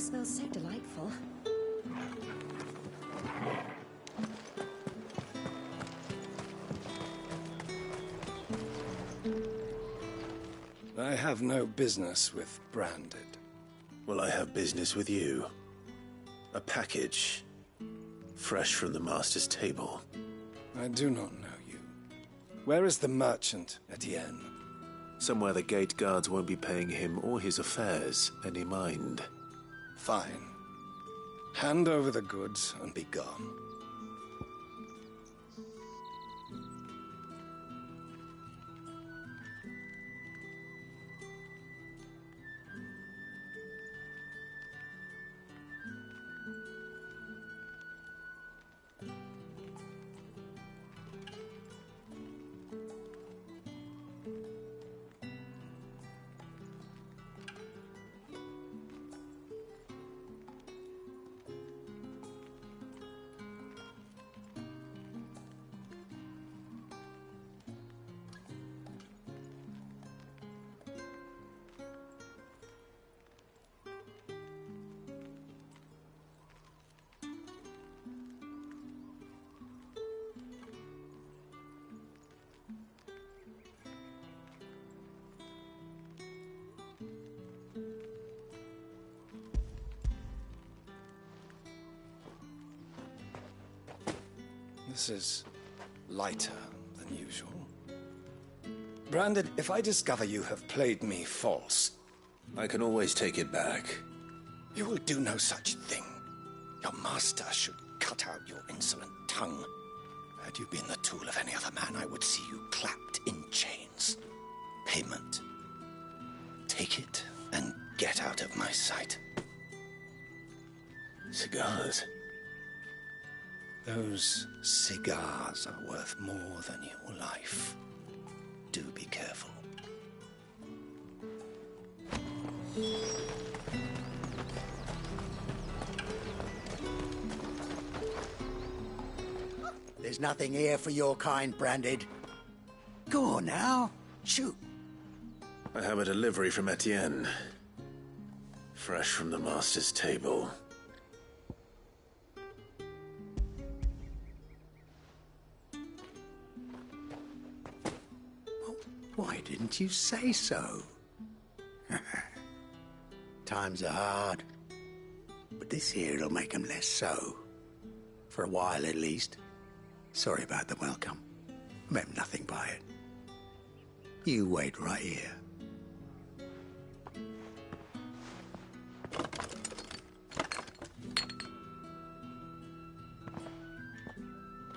smells so delightful. I have no business with Branded. Well, I have business with you. A package. Fresh from the master's table. I do not know you. Where is the merchant, Etienne? Somewhere the gate guards won't be paying him or his affairs any mind. Fine. Hand over the goods and be gone. This is lighter than usual. Branded, if I discover you have played me false... I can always take it back. You will do no such thing. Your master should cut out your insolent tongue. Had you been the tool of any other man, I would see you clapped in chains. Payment. Take it and get out of my sight. Cigars? Those cigars are worth more than your life. Do be careful. There's nothing here for your kind, Branded. Go on now, shoot. I have a delivery from Etienne. Fresh from the master's table. Why didn't you say so? Times are hard, but this here'll make 'em less so. For a while, at least. Sorry about the welcome. Meant nothing by it. You wait right here.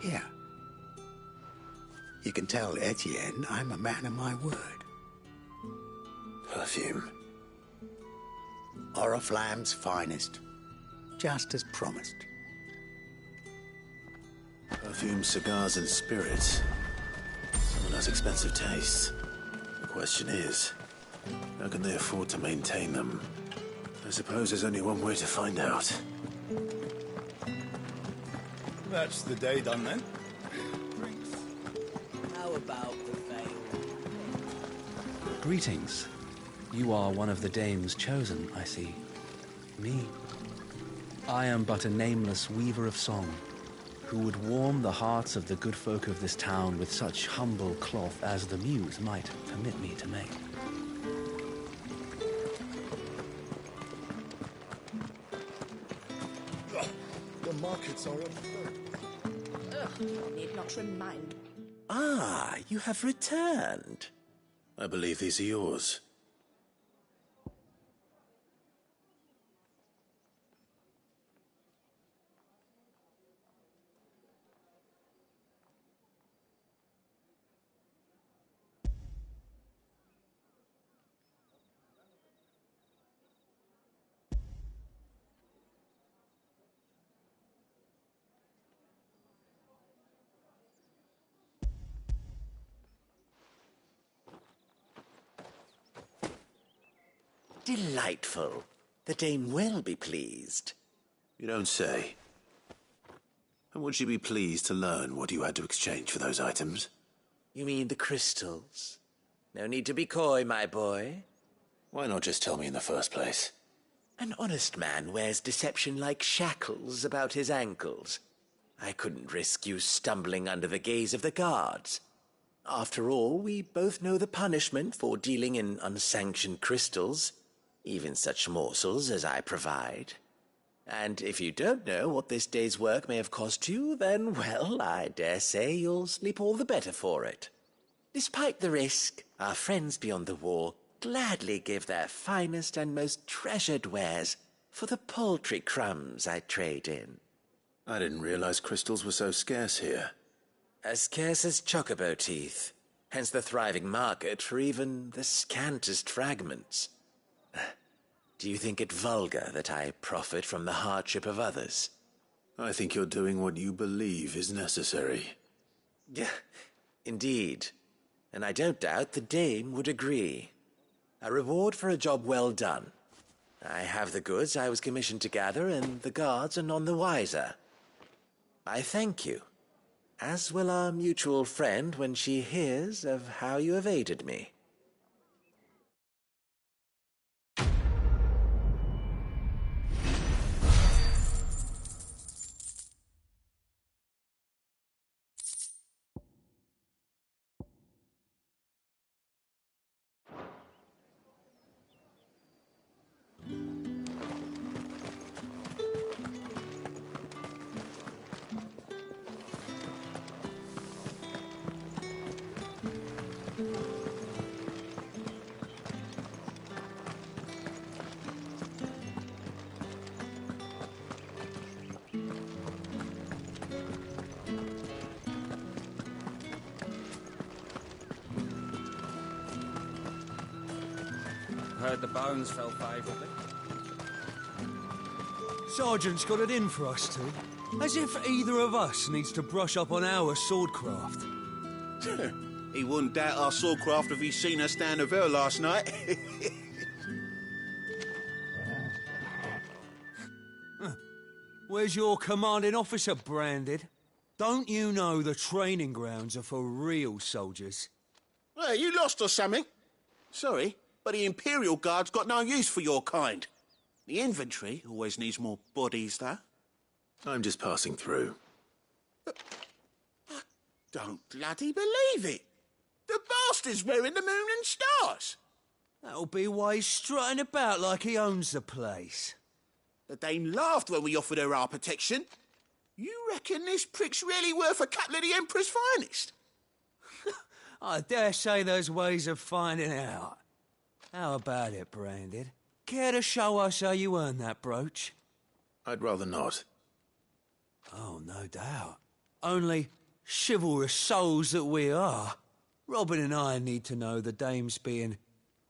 Here. You can tell Etienne I'm a man of my word. Perfume. Oriflamme's finest. Just as promised. Perfume, cigars, and spirits. Someone has expensive tastes. The question is, how can they afford to maintain them? I suppose there's only one way to find out. That's the day done then. How about the veil? Greetings. You are one of the dames chosen, I see. Me. I am but a nameless weaver of song, who would warm the hearts of the good folk of this town with such humble cloth as the muse might permit me to make. The markets are up. You need not remind. Ah, you have returned. I believe these are yours. Delightful. The dame will be pleased. You don't say. And would she be pleased to learn what you had to exchange for those items? You mean the crystals? No need to be coy, my boy. Why not just tell me in the first place? An honest man wears deception like shackles about his ankles. I couldn't risk you stumbling under the gaze of the guards. After all, we both know the punishment for dealing in unsanctioned crystals, even such morsels as I provide. And if you don't know what this day's work may have cost you, then, well, I dare say you'll sleep all the better for it. Despite the risk, our friends beyond the wall gladly give their finest and most treasured wares for the paltry crumbs I trade in. I didn't realize crystals were so scarce here. As scarce as chocobo teeth, hence the thriving market for even the scantest fragments. Do you think it vulgar that I profit from the hardship of others? I think you're doing what you believe is necessary. Yeah, indeed. And I don't doubt the dame would agree. A reward for a job well done. I have the goods I was commissioned to gather, and the guards are none the wiser. I thank you, as will our mutual friend when she hears of how you have aided me. Heard the bones fell favourably. Sergeant's got it in for us two. As if either of us needs to brush up on our swordcraft. He wouldn't doubt our swordcraft if he'd seen us down the Vale last night. Where's your commanding officer branded? Don't you know the training grounds are for real soldiers? Hey, you lost or something? Sorry, but the Imperial Guard's got no use for your kind. The infantry always needs more bodies, though. I'm just passing through. I don't bloody believe it. The bastard's wearing the moon and stars. That'll be why he's strutting about like he owns the place. The dame laughed when we offered her our protection. You reckon this prick's really worth a couple of the Emperor's finest? I dare say there's ways of finding out. How about it, Branded? Care to show us how you earned that brooch? I'd rather not. Oh, no doubt. Only chivalrous souls that we are, Robin and I need to know the dame's being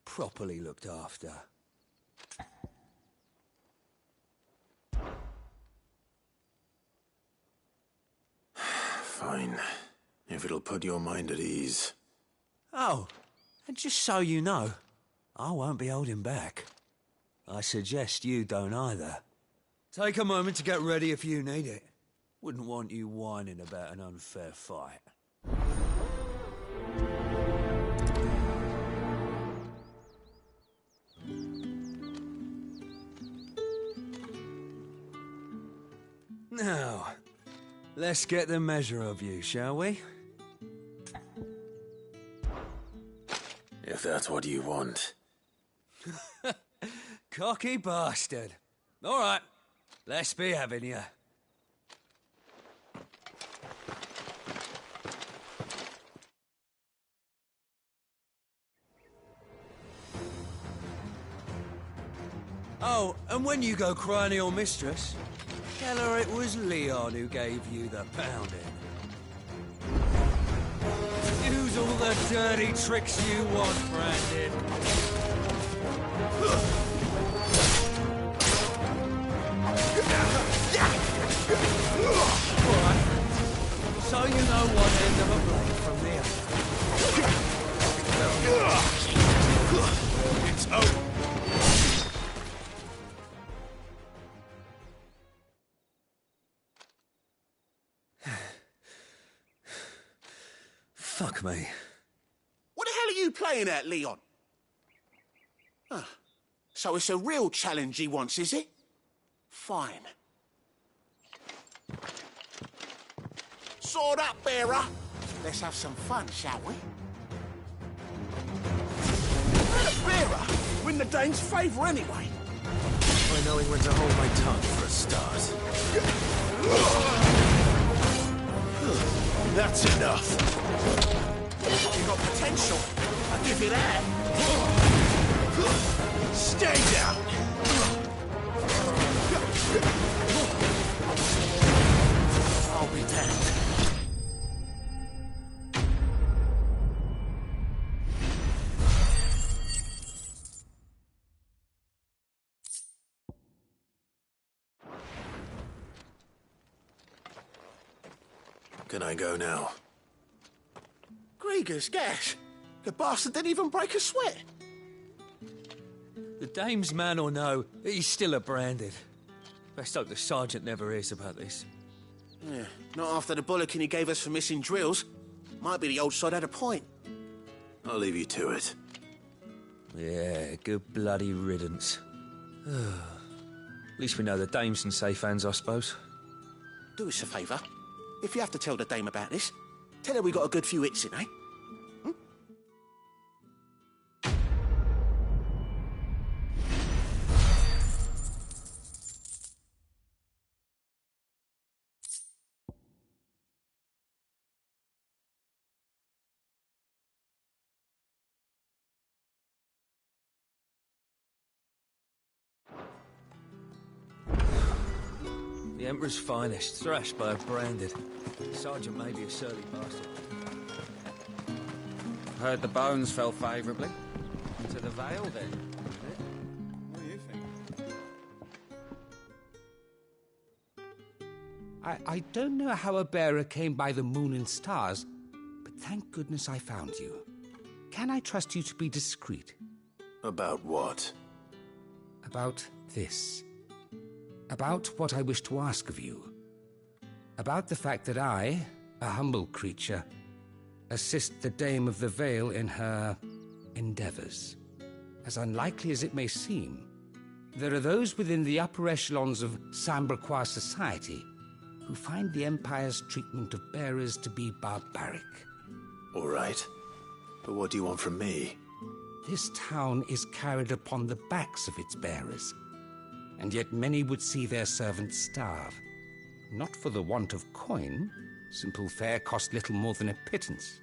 properly looked after. Fine. If it'll put your mind at ease. Oh, and just so you know, I won't be holding back. I suggest you don't either. Take a moment to get ready if you need it. Wouldn't want you whining about an unfair fight. Now, let's get the measure of you, shall we? If that's what you want. Cocky bastard. All right, let's be having you. Oh, and when you go crying to your mistress, tell her it was Leon who gave you the pounding. Use all the dirty tricks you want, Brandon. Alright, so you know one end of a blade from the other. It's over. Fuck me. What the hell are you playing at, Leon? So it's a real challenge he wants, is it? Fine. Sword up, bearer! Let's have some fun, shall we? Bearer! Win the Dane's favour anyway. By knowing when to hold my tongue for a start. That's enough. You got potential. I'll give you that. Stay down. I'll be damned. Can I go now? Grieger's gas. The bastard didn't even break a sweat. The dame's man or no, he's still a branded. Best hope the sergeant never hears about this. Yeah, not after the bollocking he gave us for missing drills. Might be the old sod had a point. I'll leave you to it. Yeah, good bloody riddance. At least we know the dame's in safe hands, I suppose. Do us a favour. If you have to tell the dame about this, tell her we got a good few hits in, eh? The Emperor's finest, thrashed by a branded. Sergeant may be a surly bastard. Heard the bones fell favourably. To the Vale, then. What do you think? I don't know how a bearer came by the moon and stars, but thank goodness I found you. Can I trust you to be discreet? About what? About this. About what I wish to ask of you. About the fact that I, a humble creature, assist the Dame of the Vale in her endeavours. As unlikely as it may seem, there are those within the upper echelons of Samberquois society who find the Empire's treatment of bearers to be barbaric. All right. But what do you want from me? This town is carried upon the backs of its bearers, and yet many would see their servants starve. Not for the want of coin, simple fare cost little more than a pittance,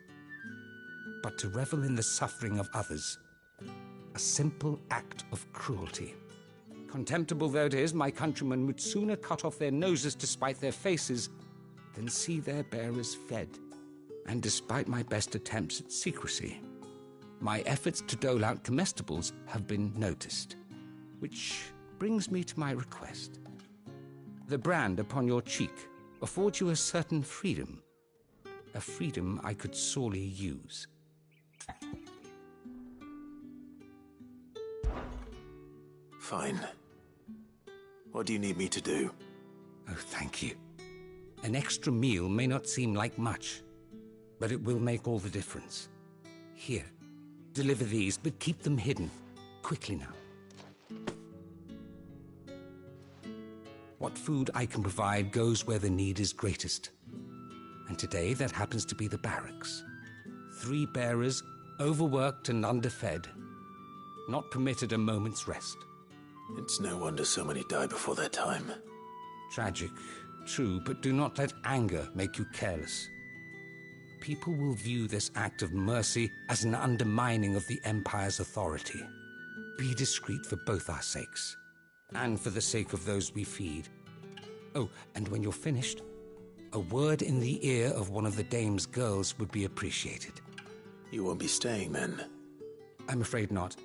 but to revel in the suffering of others, a simple act of cruelty. Contemptible though it is, my countrymen would sooner cut off their noses to spite their faces than see their bearers fed. And despite my best attempts at secrecy, my efforts to dole out comestibles have been noticed, which brings me to my request. The brand upon your cheek affords you a certain freedom, a freedom I could sorely use. Fine. What do you need me to do? Oh, thank you. An extra meal may not seem like much, but it will make all the difference. Here, deliver these, but keep them hidden. Quickly now. What food I can provide goes where the need is greatest. And today that happens to be the barracks. 3 bearers, overworked and underfed, not permitted a moment's rest. It's no wonder so many die before their time. Tragic, true, but do not let anger make you careless. People will view this act of mercy as an undermining of the Empire's authority. Be discreet for both our sakes, and for the sake of those we feed. Oh, and when you're finished, a word in the ear of one of the dame's girls would be appreciated. You won't be staying then? I'm afraid not.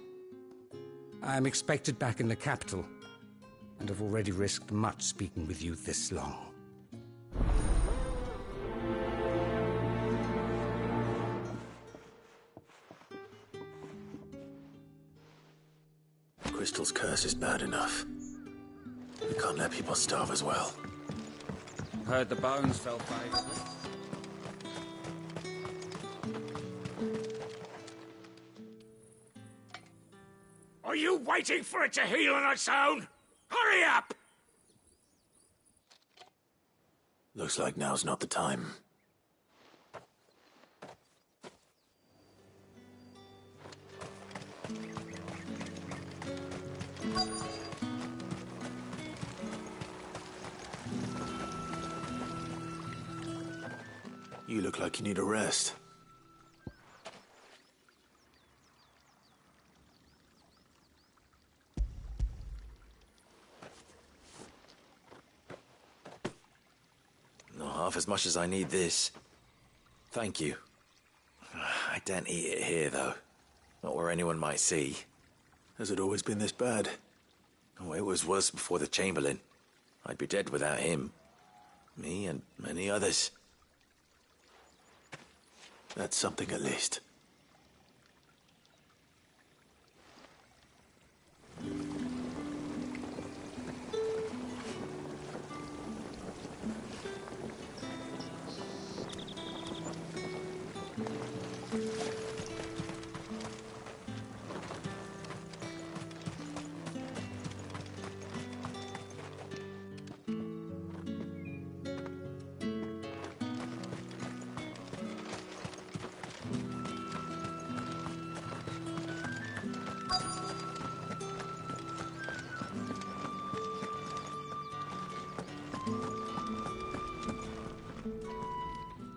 I am expected back in the capital, and have already risked much speaking with you this long. Crystal's curse is bad enough. We can't let people starve as well. Heard the bones fell favourably. Are you waiting for it to heal on its own? Hurry up! Looks like now's not the time. You look like you need a rest. Not half as much as I need this. Thank you. I daren't eat it here, though. Not where anyone might see. Has it always been this bad? Oh, it was worse before the Chamberlain. I'd be dead without him. Me and many others. That's something at least.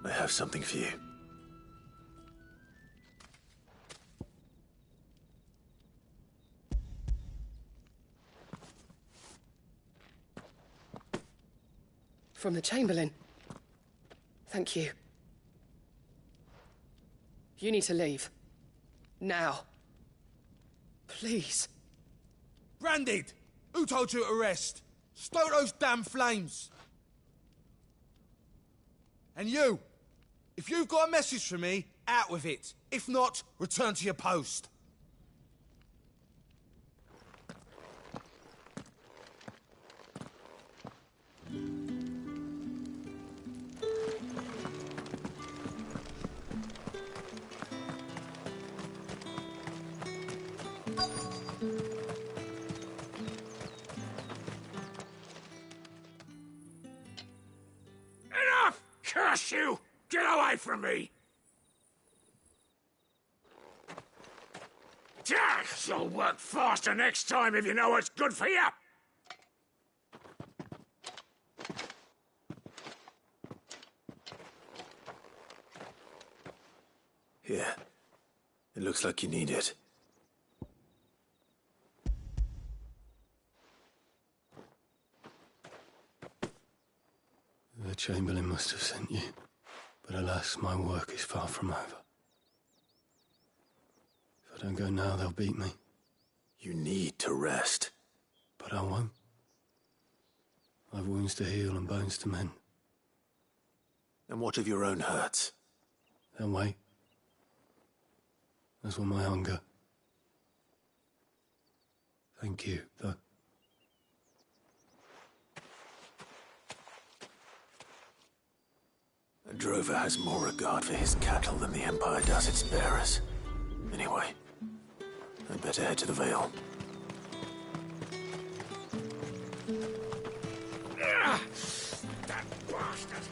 I have something for you. From the Chamberlain. Thank you. You need to leave. Now. Please. Branded! Who told you to rest? Stoke those damn flames! And you! If you've got a message for me, out with it. If not, return to your post. Enough! Curse you! Get away from me! You'll work faster next time if you know what's good for you! Here. It looks like you need it. The Chamberlain must have sent you, but alas, my work is far from over. If I don't go now, they'll beat me. You need to rest. But I won't. I've wounds to heal and bones to mend. And what of your own hurts? They'll wait. As will my hunger. Thank you, though. A drover has more regard for his cattle than the Empire does its bearers. Anyway, I'd better head to the Vale. That bastard!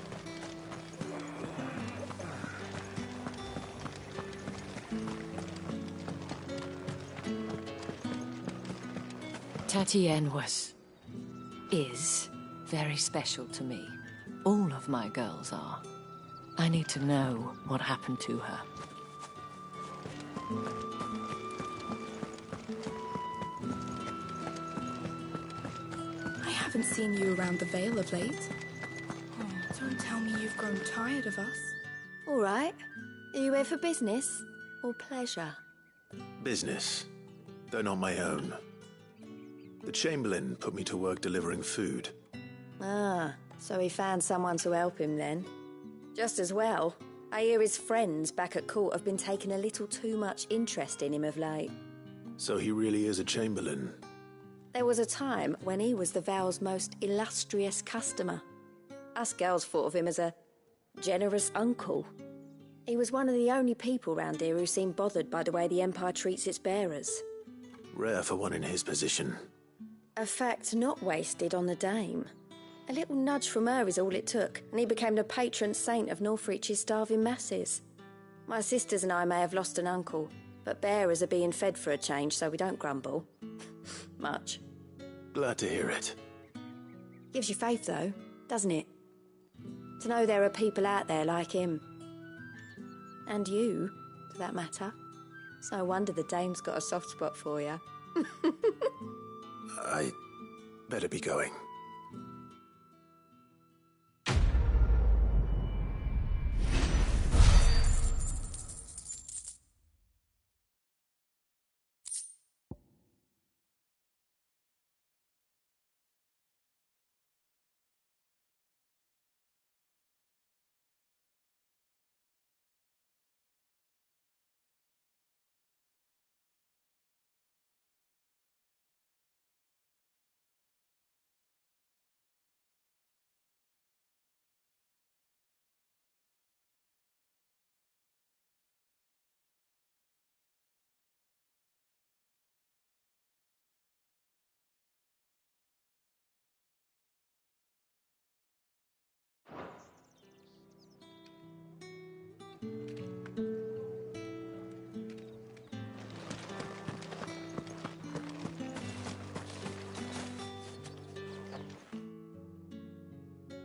Tatienne is very special to me. All of my girls are. I need to know what happened to her. I haven't seen you around the Vale of late. Oh, don't tell me you've grown tired of us. All right. Are you here for business or pleasure? Business, though not my own. The Chamberlain put me to work delivering food. Ah, so he found someone to help him then. Just as well. I hear his friends back at court have been taking a little too much interest in him of late. So he really is a Chamberlain. There was a time when he was the Vale's most illustrious customer. Us girls thought of him as a generous uncle. He was one of the only people round here who seemed bothered by the way the Empire treats its bearers. Rare for one in his position. A fact not wasted on the dame. A little nudge from her is all it took, and he became the patron saint of Northreach's starving masses. My sisters and I may have lost an uncle, but bearers are being fed for a change, so we don't grumble. Much. Glad to hear it. Gives you faith, though, doesn't it? To know there are people out there like him. And you, for that matter. It's no wonder the dame's got a soft spot for you. I better be going.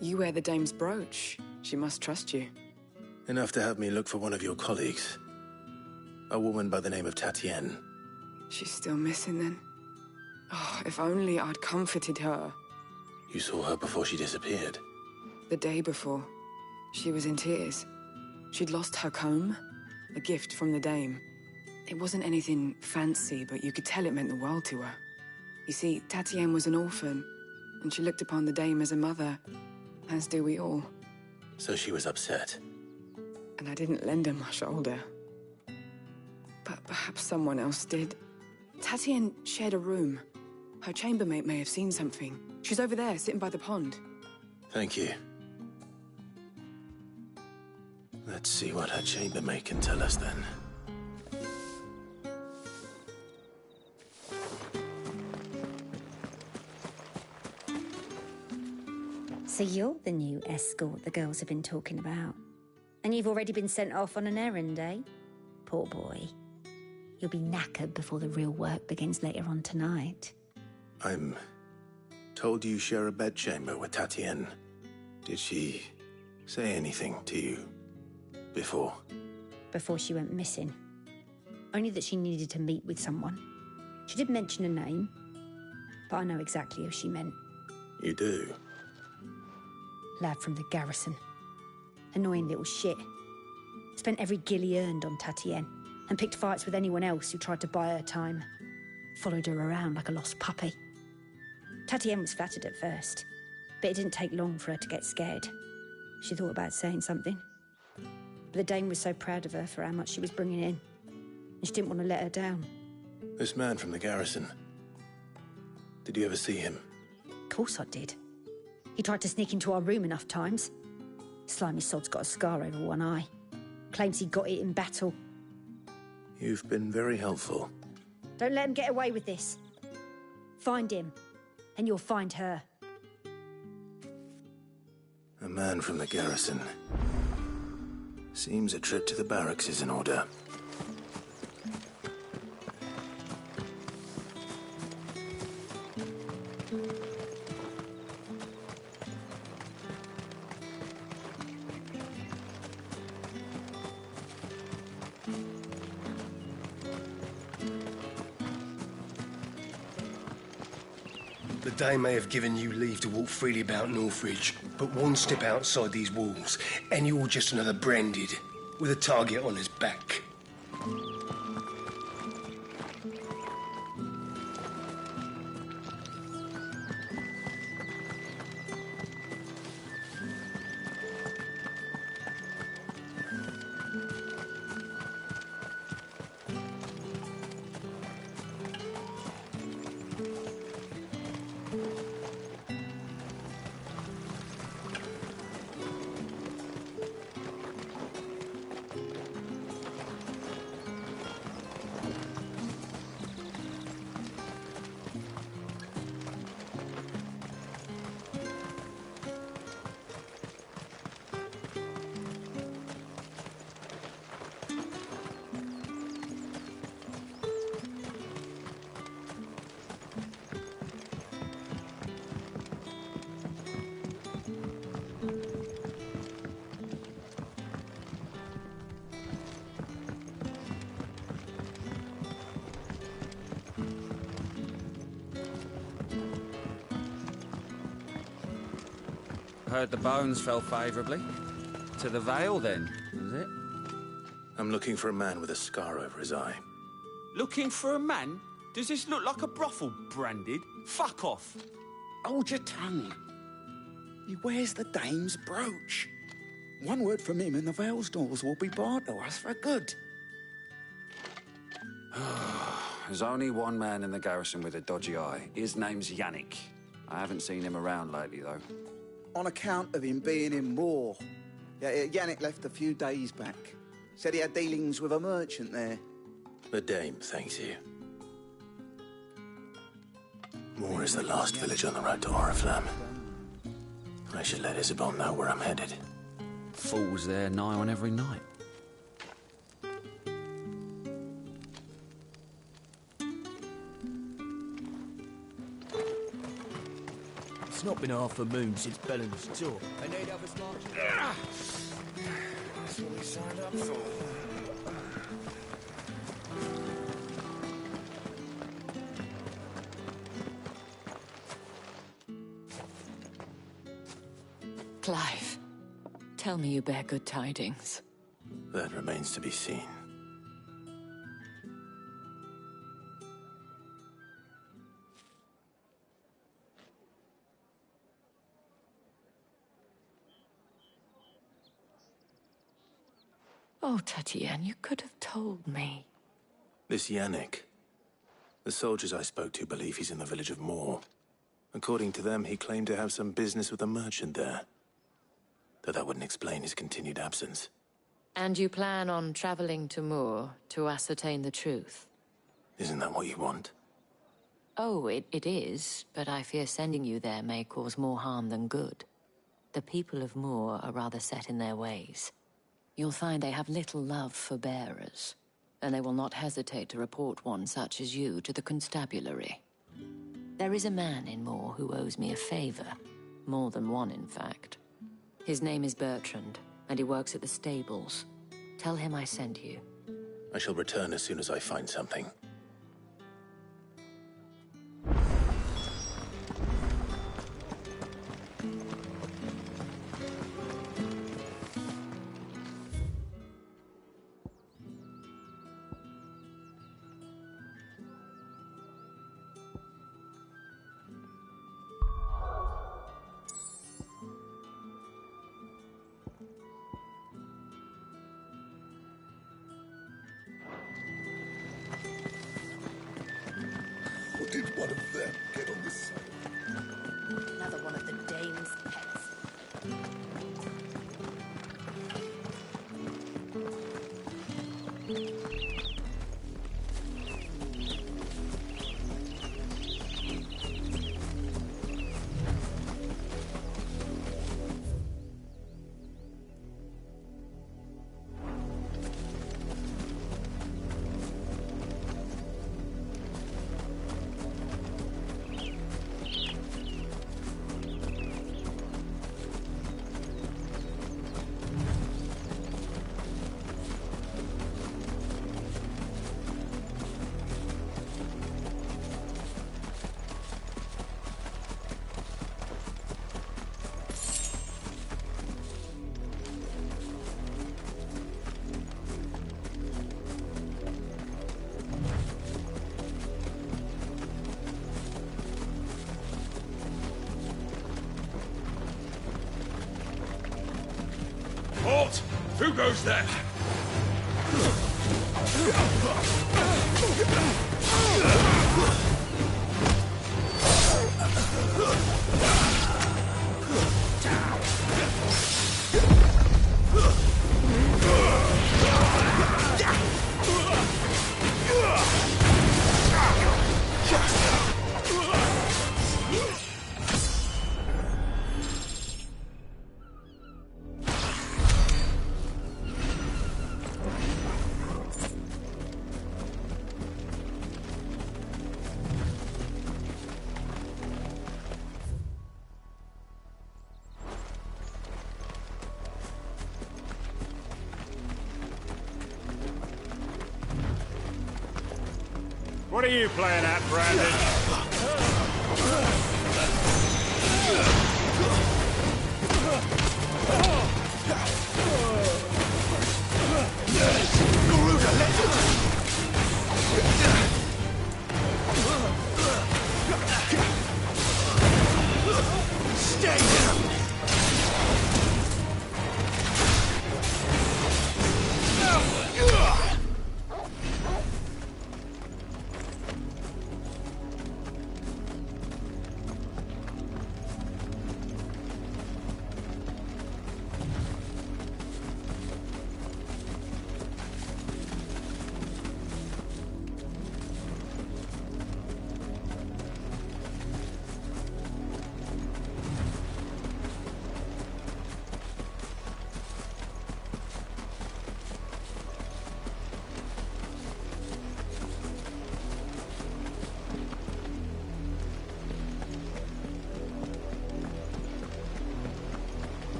You wear the dame's brooch. She must trust you. Enough to have me look for one of your colleagues. A woman by the name of Tatienne. She's still missing then. Oh, if only I'd comforted her. You saw her before she disappeared? The day before. She was in tears. She'd lost her comb, a gift from the dame. It wasn't anything fancy, but you could tell it meant the world to her. You see, Tatienne was an orphan, and she looked upon the dame as a mother, as do we all. So she was upset. And I didn't lend her my shoulder. But perhaps someone else did. Tatienne shared a room. Her chambermaid may have seen something. She's over there, sitting by the pond. Thank you. Let's see what her chambermaid can tell us then. So you're the new escort the girls have been talking about. And you've already been sent off on an errand, eh? Poor boy. You'll be knackered before the real work begins later on tonight. I'm told you share a bedchamber with Tatienne. Did she say anything to you before? Before she went missing. Only that she needed to meet with someone. She did mention a name, but I know exactly who she meant. You do? Lad from the garrison. Annoying little shit. Spent every guil he earned on Tatienne, and picked fights with anyone else who tried to buy her time. Followed her around like a lost puppy. Tatienne was flattered at first, but it didn't take long for her to get scared. She thought about saying something. But the dame was so proud of her for how much she was bringing in, and she didn't want to let her down. This man from the garrison. Did you ever see him? Of course I did. He tried to sneak into our room enough times. Slimy sod's got a scar over one eye. Claims he got it in battle. You've been very helpful. Don't let him get away with this. Find him, and you'll find her. A man from the garrison. Seems a trip to the barracks is in order. The dame may have given you leave to walk freely about Northridge, but one step outside these walls, and you're just another branded, with a target on his back. Heard the bones fell favourably. To the Vale, then, is it? I'm looking for a man with a scar over his eye. Looking for a man? Does this look like a brothel, Branded? Fuck off. Hold your tongue. He wears the dame's brooch. One word from him and the Vale's doors will be barred to us for good. There's only one man in the garrison with a dodgy eye. His name's Yannick. I haven't seen him around lately, though. On account of him being in war. Yeah, Yannick left a few days back. Said he had dealings with a merchant there. The dame thanks you. Moor is the last village on the road to Oriflamme. I should let Isabel know where I'm headed. Fools there nigh on every night. It's not been half a moon since Bellen's tour. I need others marching. That's what we signed up for. Clive, tell me you bear good tidings. That remains to be seen. Oh, Tatienne, you could have told me. This Yannick. The soldiers I spoke to believe he's in the village of Moor. According to them, he claimed to have some business with a merchant there. Though that wouldn't explain his continued absence. And you plan on traveling to Moor to ascertain the truth? Isn't that what you want? Oh, it is, but I fear sending you there may cause more harm than good. The people of Moor are rather set in their ways. You'll find they have little love for bearers, and they will not hesitate to report one such as you to the constabulary. There is a man in Moor who owes me a favor. More than one, in fact. His name is Bertrand, and he works at the stables. Tell him I sent you. I shall return as soon as I find something. Did one of them get on this side? Another one of the dame's pets. Halt! Who goes there? What are you playing at, Brandon?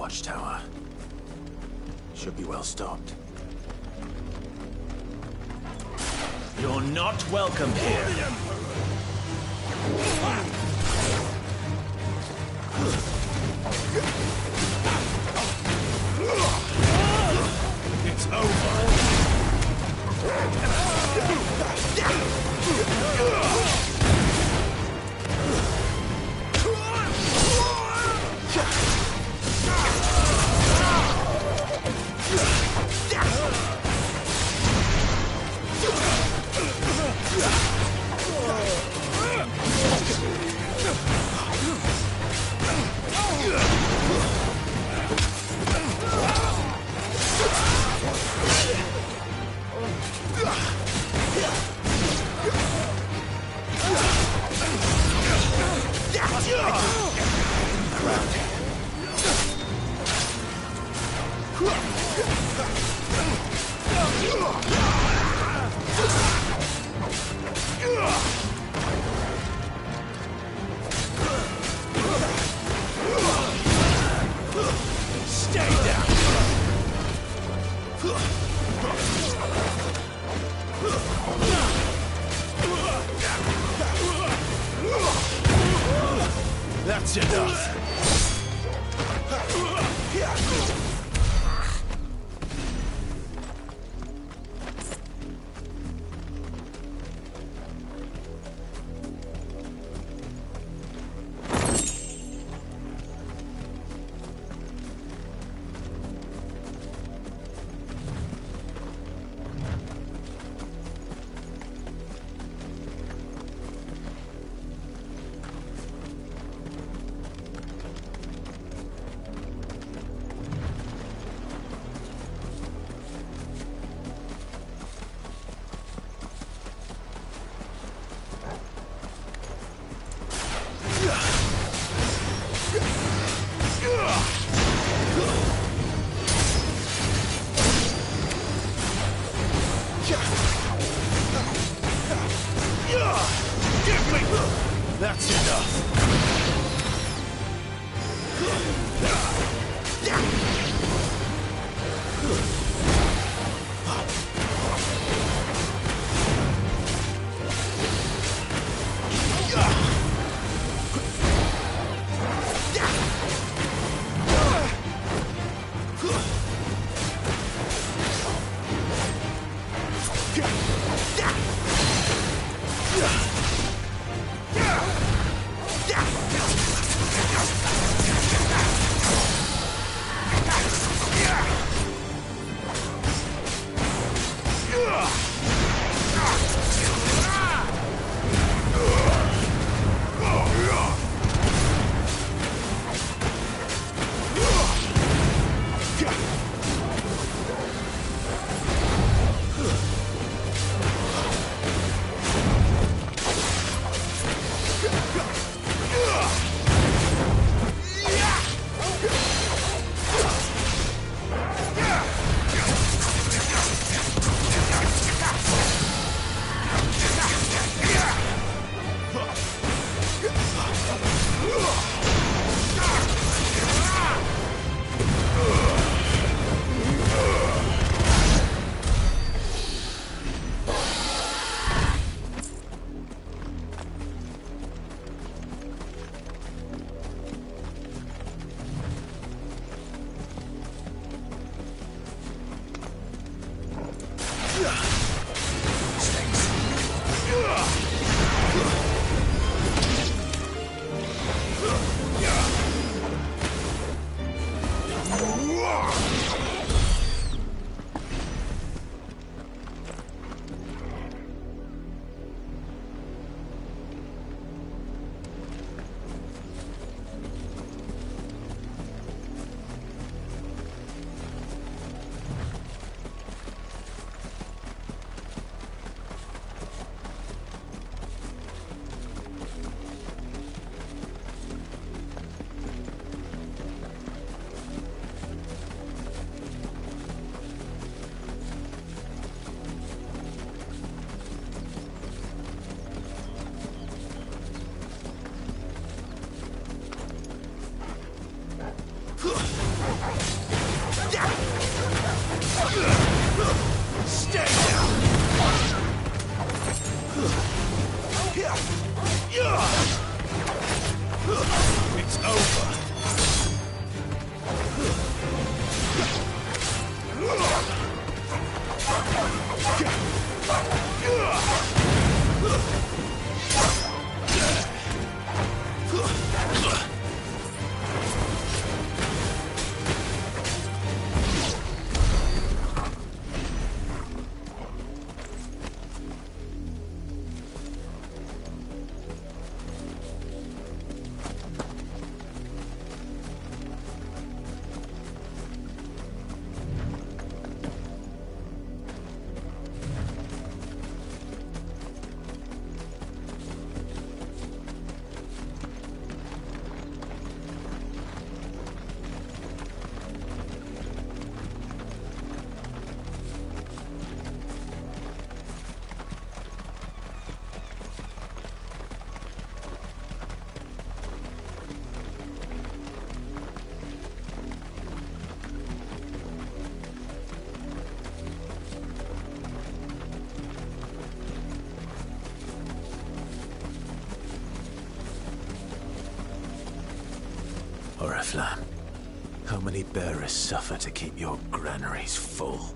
watchtower. Should be well stocked. You're not welcome here. It's over. That's enough. That's enough. Lamb. How many bearers suffer to keep your granaries full?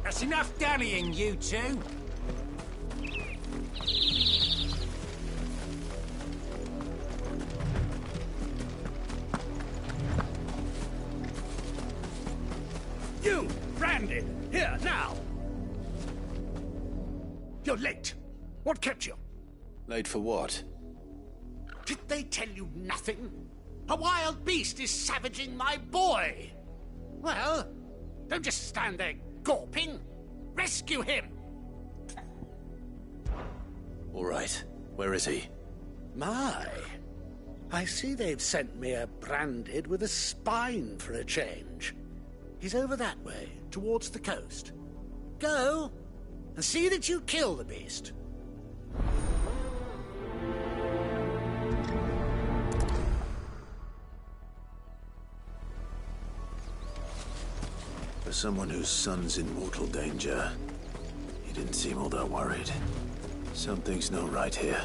That's enough dallying, you two. You, Brandon, here, now. You're late. What kept you? Late for what? Did they tell you nothing? A wild beast is savaging my boy. Well, don't just stand there gawping. Rescue him! All right. Where is he? My. I see they've sent me a branded with a spine for a change. He's over that way, towards the coast. Go, and see that you kill the beast. For someone whose son's in mortal danger, he didn't seem all that worried. Something's not right here.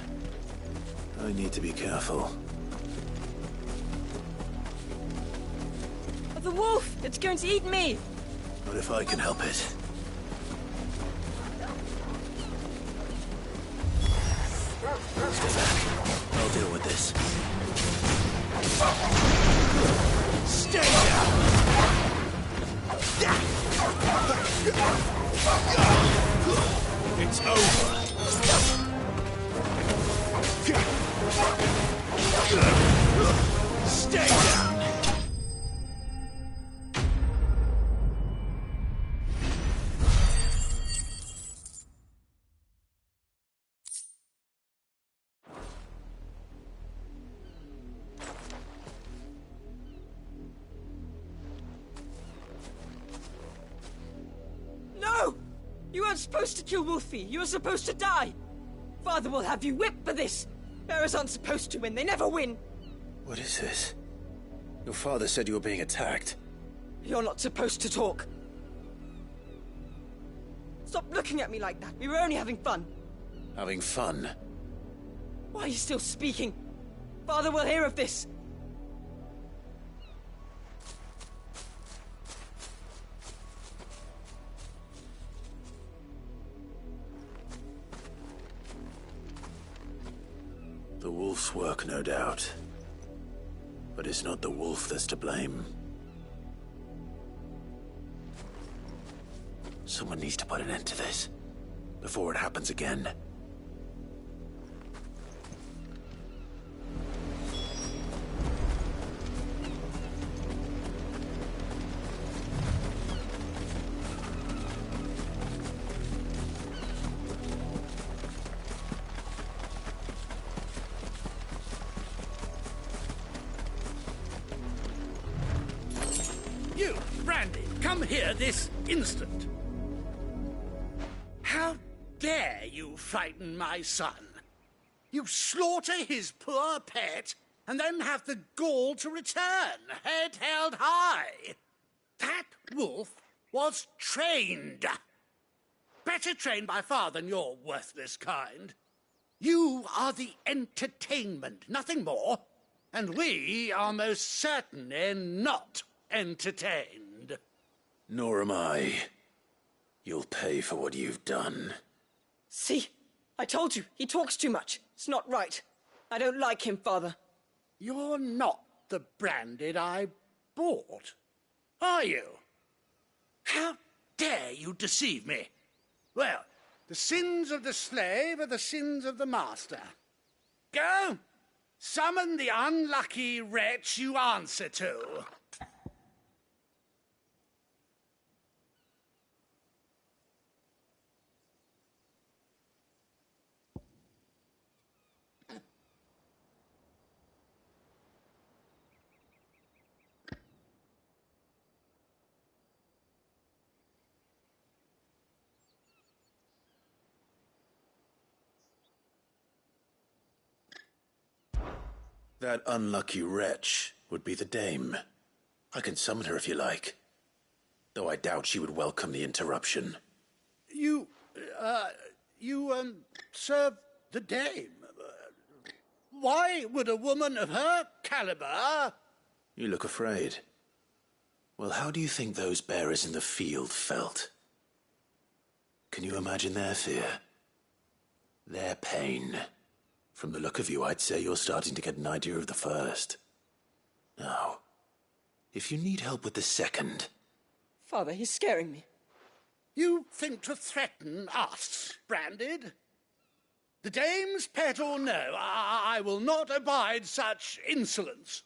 I need to be careful. The wolf! It's going to eat me! What if I can help it? Stay back. I'll deal with this. Stay down! It's over. Stay down! No! You weren't supposed to kill Wolfie. You were supposed to die. Father will have you whipped for this. Bearers aren't supposed to win. They never win. What is this? Your father said you were being attacked. You're not supposed to talk. Stop looking at me like that. We were only having fun. Having fun? Why are you still speaking? Father will hear of this. The wolf's work, no doubt. But it's not the wolf that's to blame. Someone needs to put an end to this, before it happens again. You, Randy, come here this instant. How dare you frighten my son? You slaughter his poor pet, and then have the gall to return, head held high. That wolf was trained. Better trained by far than your worthless kind. You are the entertainment, nothing more. And we are most certainly not entertained. Nor am I. You'll pay for what you've done. See? I told you, he talks too much. It's not right. I don't like him, Father. You're not the branded I bought, are you? How dare you deceive me? Well, the sins of the slave are the sins of the master. Go, summon the unlucky wretch you answer to. That unlucky wretch would be the dame. I can summon her if you like. Though I doubt she would welcome the interruption. You serve the dame. Why would a woman of her caliber... You look afraid. Well, how do you think those bearers in the field felt? Can you imagine their fear? Their pain? From the look of you, I'd say you're starting to get an idea of the first. Now, if you need help with the second... Father, he's scaring me. You think to threaten us, Branded? The dame's pet or no, I will not abide such insolence.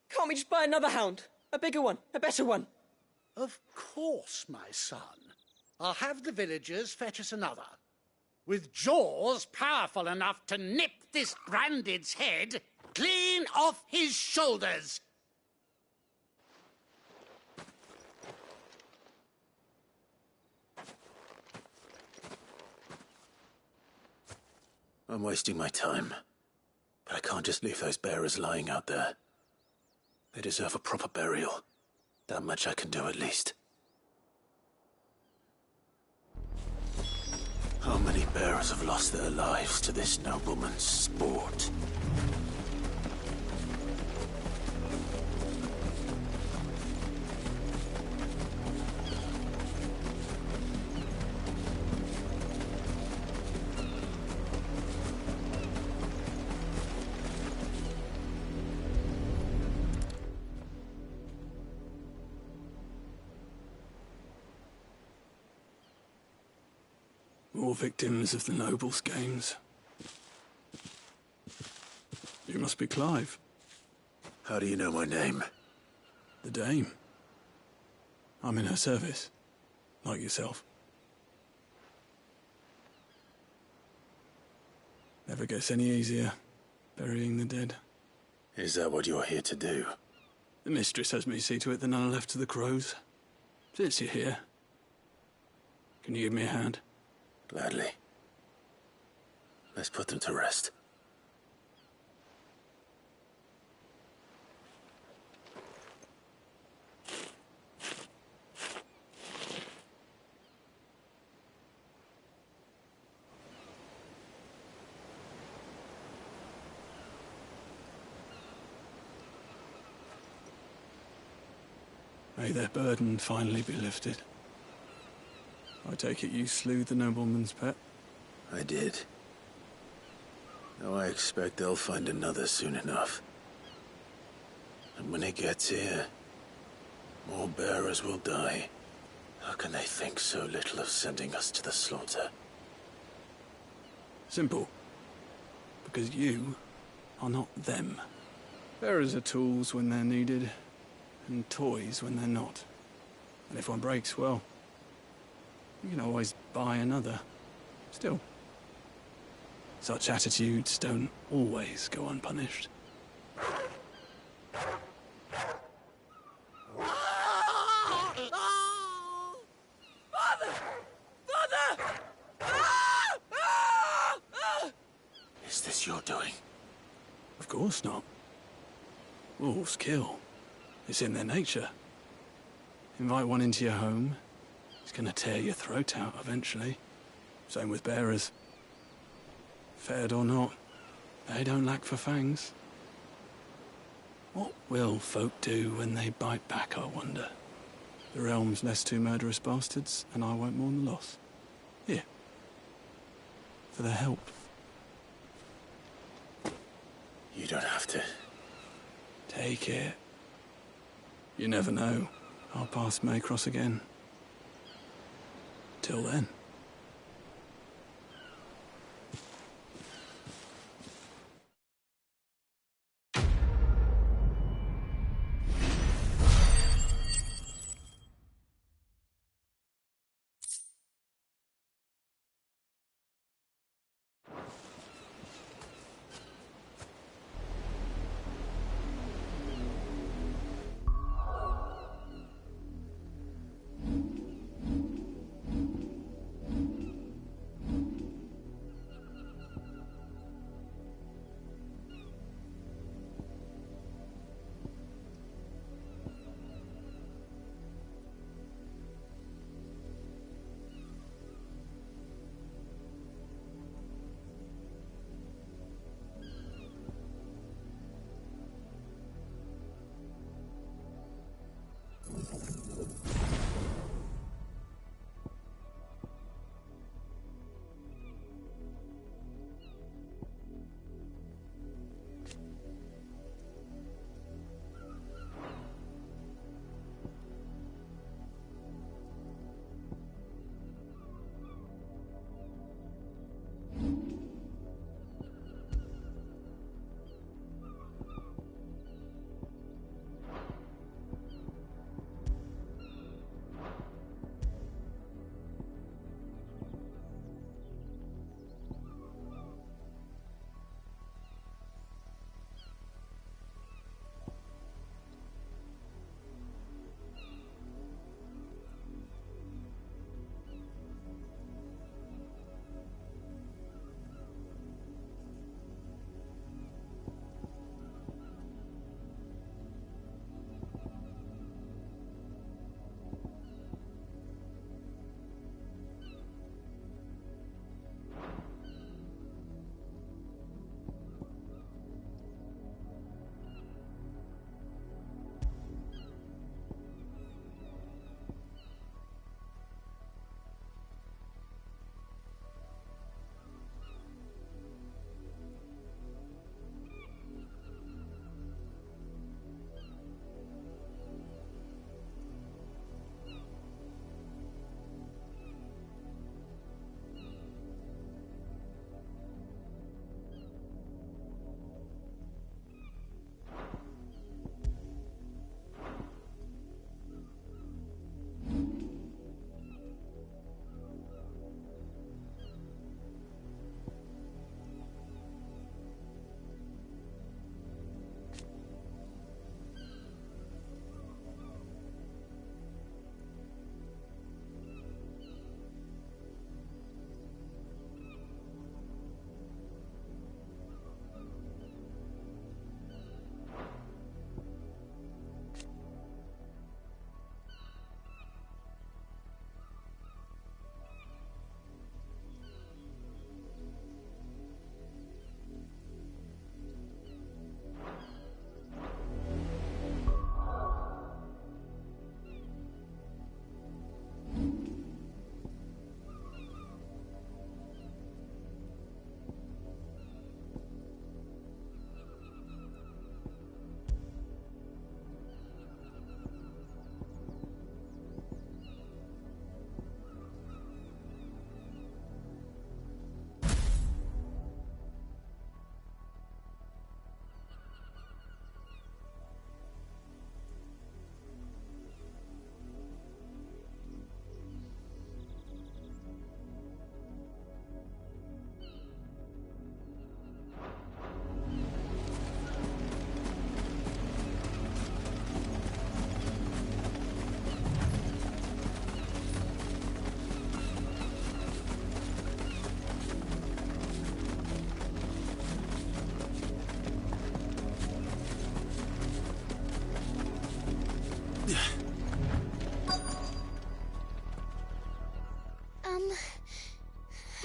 Can't we just buy another hound? A bigger one, a better one. Of course, my son. I'll have the villagers fetch us another. With jaws powerful enough to nip this Branded's head clean off his shoulders. I'm wasting my time. But I can't just leave those bearers lying out there. They deserve a proper burial. That much I can do at least. How many bearers have lost their lives to this nobleman's sport? More victims of the nobles' games. You must be Clive. How do you know my name? The Dame. I'm in her service, like yourself. Never gets any easier, burying the dead. Is that what you're here to do? The mistress has me see to it that none are left to the crows. Since you're here, can you give me a hand? Gladly. Let's put them to rest. May their burden finally be lifted. I take it you slew the nobleman's pet? I did. Now I expect they'll find another soon enough. And when it gets here, more bearers will die. How can they think so little of sending us to the slaughter? Simple. Because you are not them. Bearers are tools when they're needed, and toys when they're not. And if one breaks, well, you can always buy another. Still, such attitudes don't always go unpunished. Father! Father! Is this your doing? Of course not. Wolves kill. It's in their nature. Invite one into your home, he's gonna tear your throat out eventually. Same with bearers. Fed or not, they don't lack for fangs. What will folk do when they bite back, I wonder? The realm's less two murderous bastards, and I won't mourn the loss. Here. For their help. You don't have to. Take it. You never know. Our paths may cross again. Till then.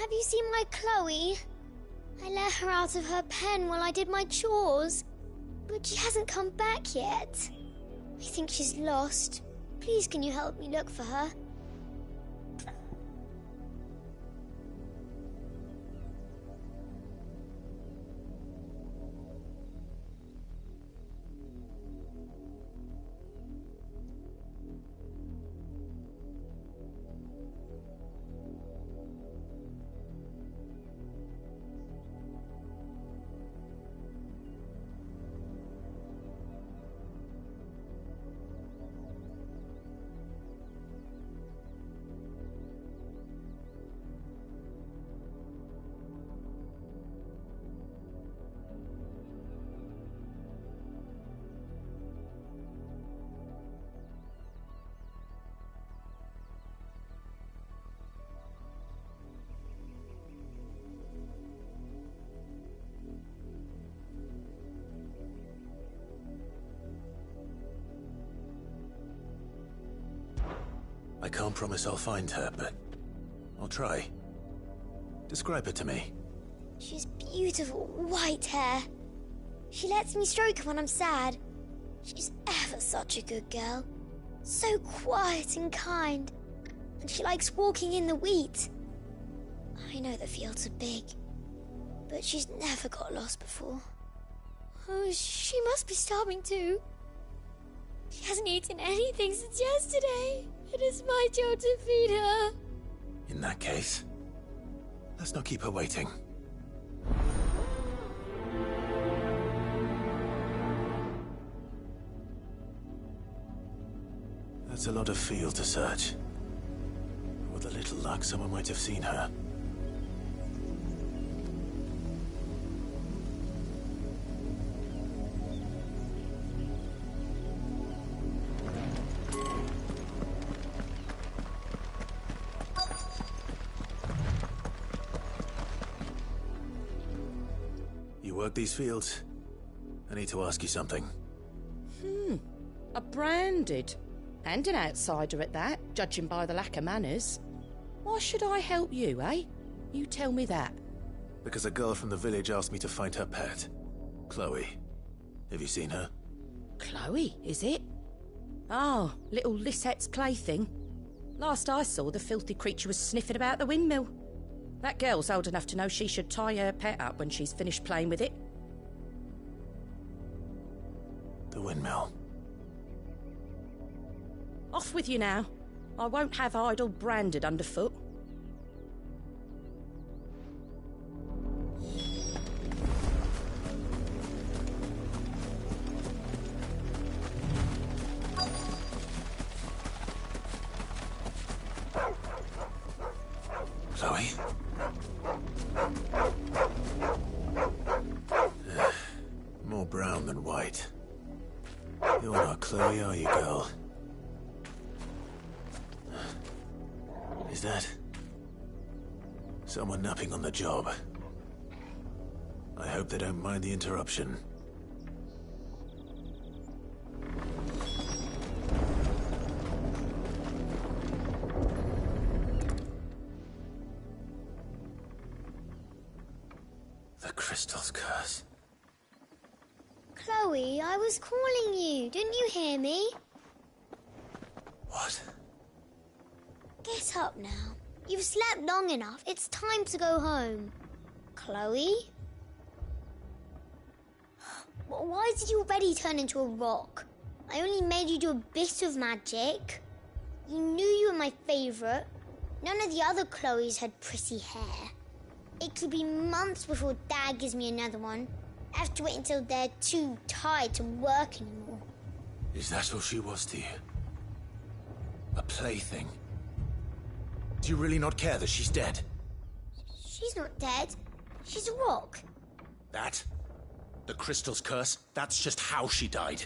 Have you seen my Chloe? I let her out of her pen while I did my chores, but she hasn't come back yet. I think she's lost. Please, can you help me look for her? I can't promise I'll find her, but I'll try. Describe her to me. She's beautiful white hair. She lets me stroke her when I'm sad. She's ever such a good girl. So quiet and kind. And she likes walking in the wheat. I know the fields are big, but she's never got lost before. Oh, she must be starving too. She hasn't eaten anything since yesterday. It is my job to feed her. In that case, let's not keep her waiting. That's a lot of field to search. With a little luck, someone might have seen her. You work these fields? I need to ask you something. A branded. And an outsider at that, judging by the lack of manners. Why should I help you, eh? You tell me that. Because a girl from the village asked me to find her pet. Chloe. Have you seen her? Chloe, is it? Oh, little Lisette's plaything. Last I saw, the filthy creature was sniffing about the windmill. That girl's old enough to know she should tie her pet up when she's finished playing with it. The windmill. Off with you now. I won't have idle branded underfoot. Chloe? More brown than white. You're not Chloe, are you, girl? Is that someone napping on the job? I hope they don't mind the interruption. The crystal's curse. Chloe, I was calling you. Didn't you hear me? What? Get up now. You've slept long enough. It's time to go home. Chloe? Why did you already turn into a rock? I only made you do a bit of magic. You knew you were my favourite. None of the other Chloes had pretty hair. It could be months before Dad gives me another one. I have to wait until they're too tired to work anymore. Is that all she was to you? A plaything? Do you really not care that she's dead? She's not dead. She's a rock. That? The crystal's curse? That's just how she died.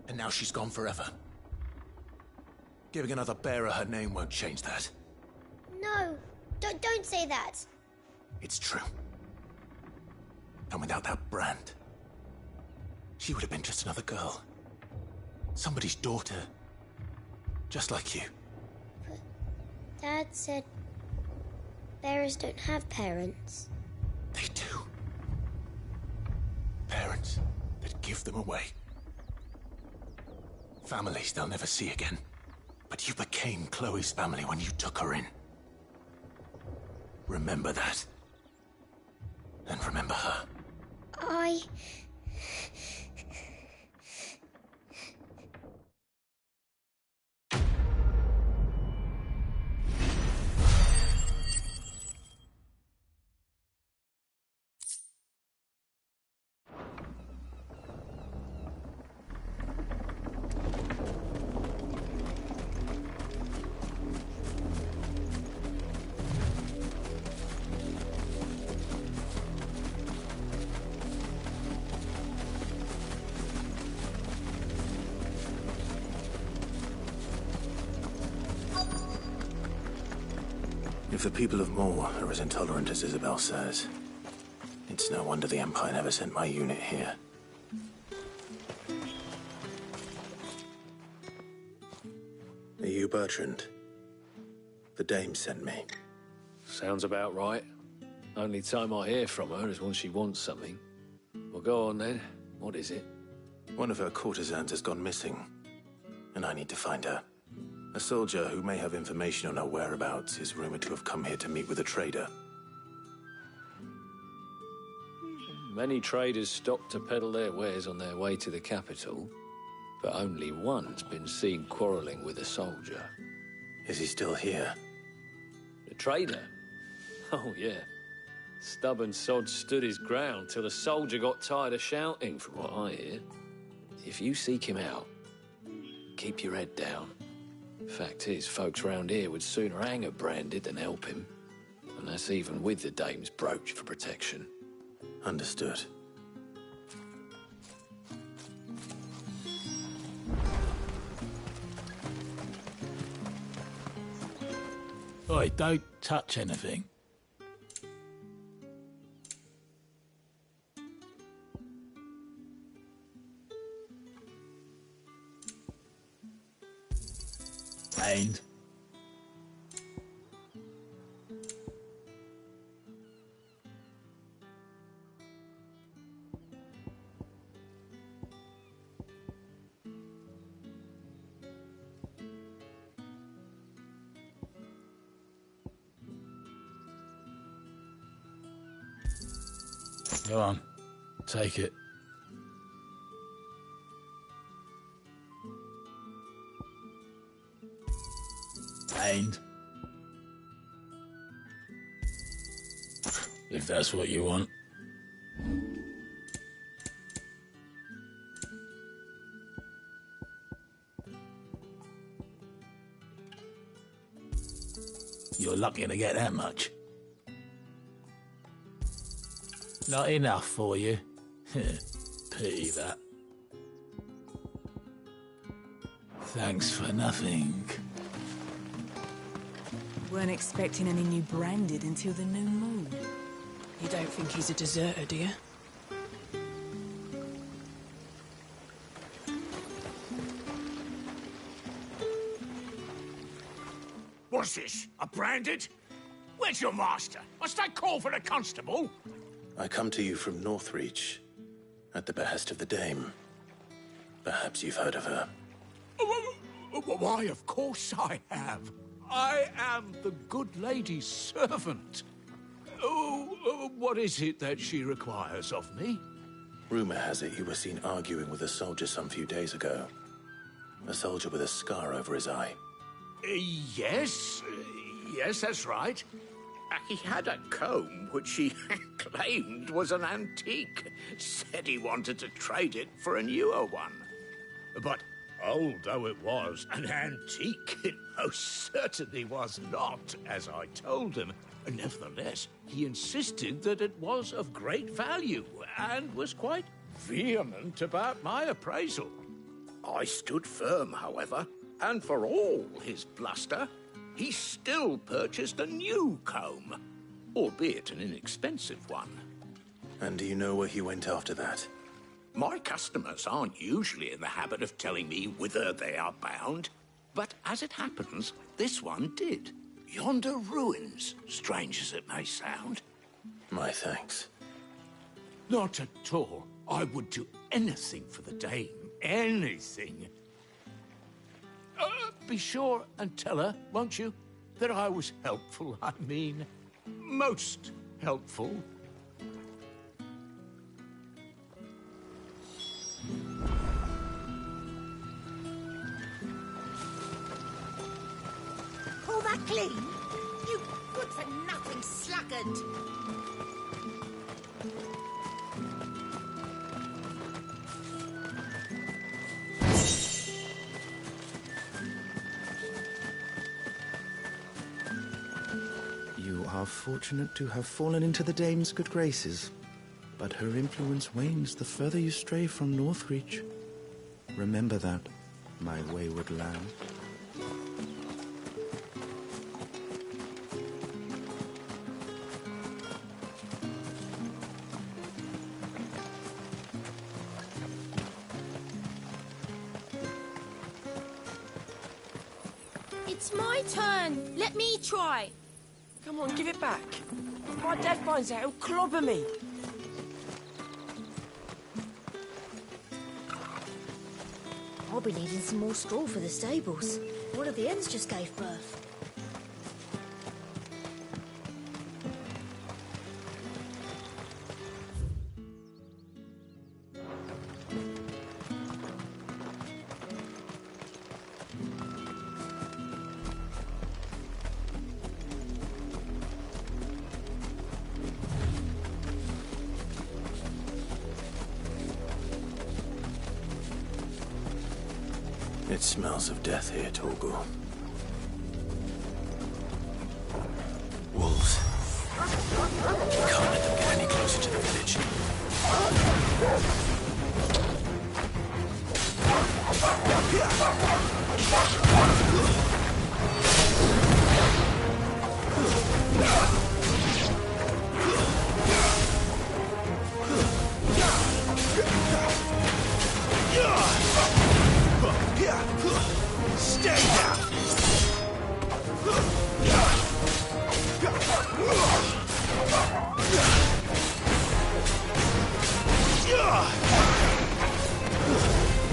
And now she's gone forever. Giving another bearer her name won't change that. No, don't say that. It's true. And without that brand, she would have been just another girl. Somebody's daughter. Just like you. But Dad said bearers don't have parents. They do. Parents that give them away. Families they'll never see again. But you became Chloe's family when you took her in. Remember that. And remember her. If the people of Moor are as intolerant as Isabel says, it's no wonder the Empire never sent my unit here. Are you Bertrand? The dame sent me. Sounds about right. Only time I hear from her is when she wants something. Well, go on then. What is it? One of her courtesans has gone missing, and I need to find her. A soldier who may have information on her whereabouts is rumored to have come here to meet with a trader. Many traders stop to peddle their wares on their way to the capital, but only one's been seen quarrelling with a soldier. Is he still here? The trader? Oh, yeah. Stubborn sod stood his ground till the soldier got tired of shouting, from what I hear. If you seek him out, keep your head down. Fact is, folks round here would sooner hang a branded than help him. And that's even with the dame's brooch for protection. Understood. Oi, don't touch anything. And go on, take it. And if that's what you want. You're lucky to get that much. Not enough for you. Pity that. Thanks for nothing. Weren't expecting any new branded until the new moon. You don't think he's a deserter, do you? What's this? A branded? Where's your master? Must I call for the constable? I come to you from Northreach, at the behest of the dame. Perhaps you've heard of her. Why, of course I have. I am the good lady's servant. Oh, what is it that she requires of me? Rumor has it you were seen arguing with a soldier some few days ago. A soldier with a scar over his eye. Yes, that's right. He had a comb which he claimed was an antique. Said he wanted to trade it for a newer one. But old though it was, an antique it most certainly was not, as I told him. Nevertheless, he insisted that it was of great value, and was quite vehement about my appraisal. I stood firm, however, and for all his bluster, he still purchased a new comb, albeit an inexpensive one. And do you know where he went after that? My customers aren't usually in the habit of telling me whither they are bound, but as it happens, this one did. Yonder ruins, strange as it may sound. My thanks. Not at all. I would do anything for the dame. Anything. Be sure and tell her, won't you, that I was helpful. I mean, most helpful. Call that clean? You good-for-nothing sluggard! You are fortunate to have fallen into the dame's good graces, but her influence wanes the further you stray from Northreach. Remember that, my wayward lamb. It's my turn. Let me try. Come on, give it back. If my dad finds out, he'll clobber me. I'll be needing some more straw for the stables. One of the hens just gave birth. It smells of death here, Torgal. Wolves. We can't let them get any closer to the village. Stay down!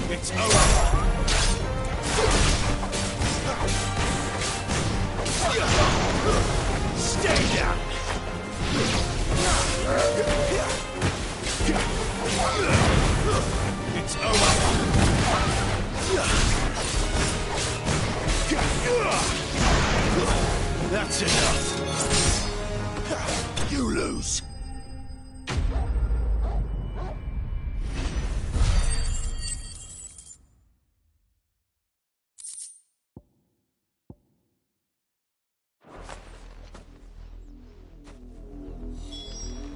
It's over! Stay down! It's over! That's enough. You lose.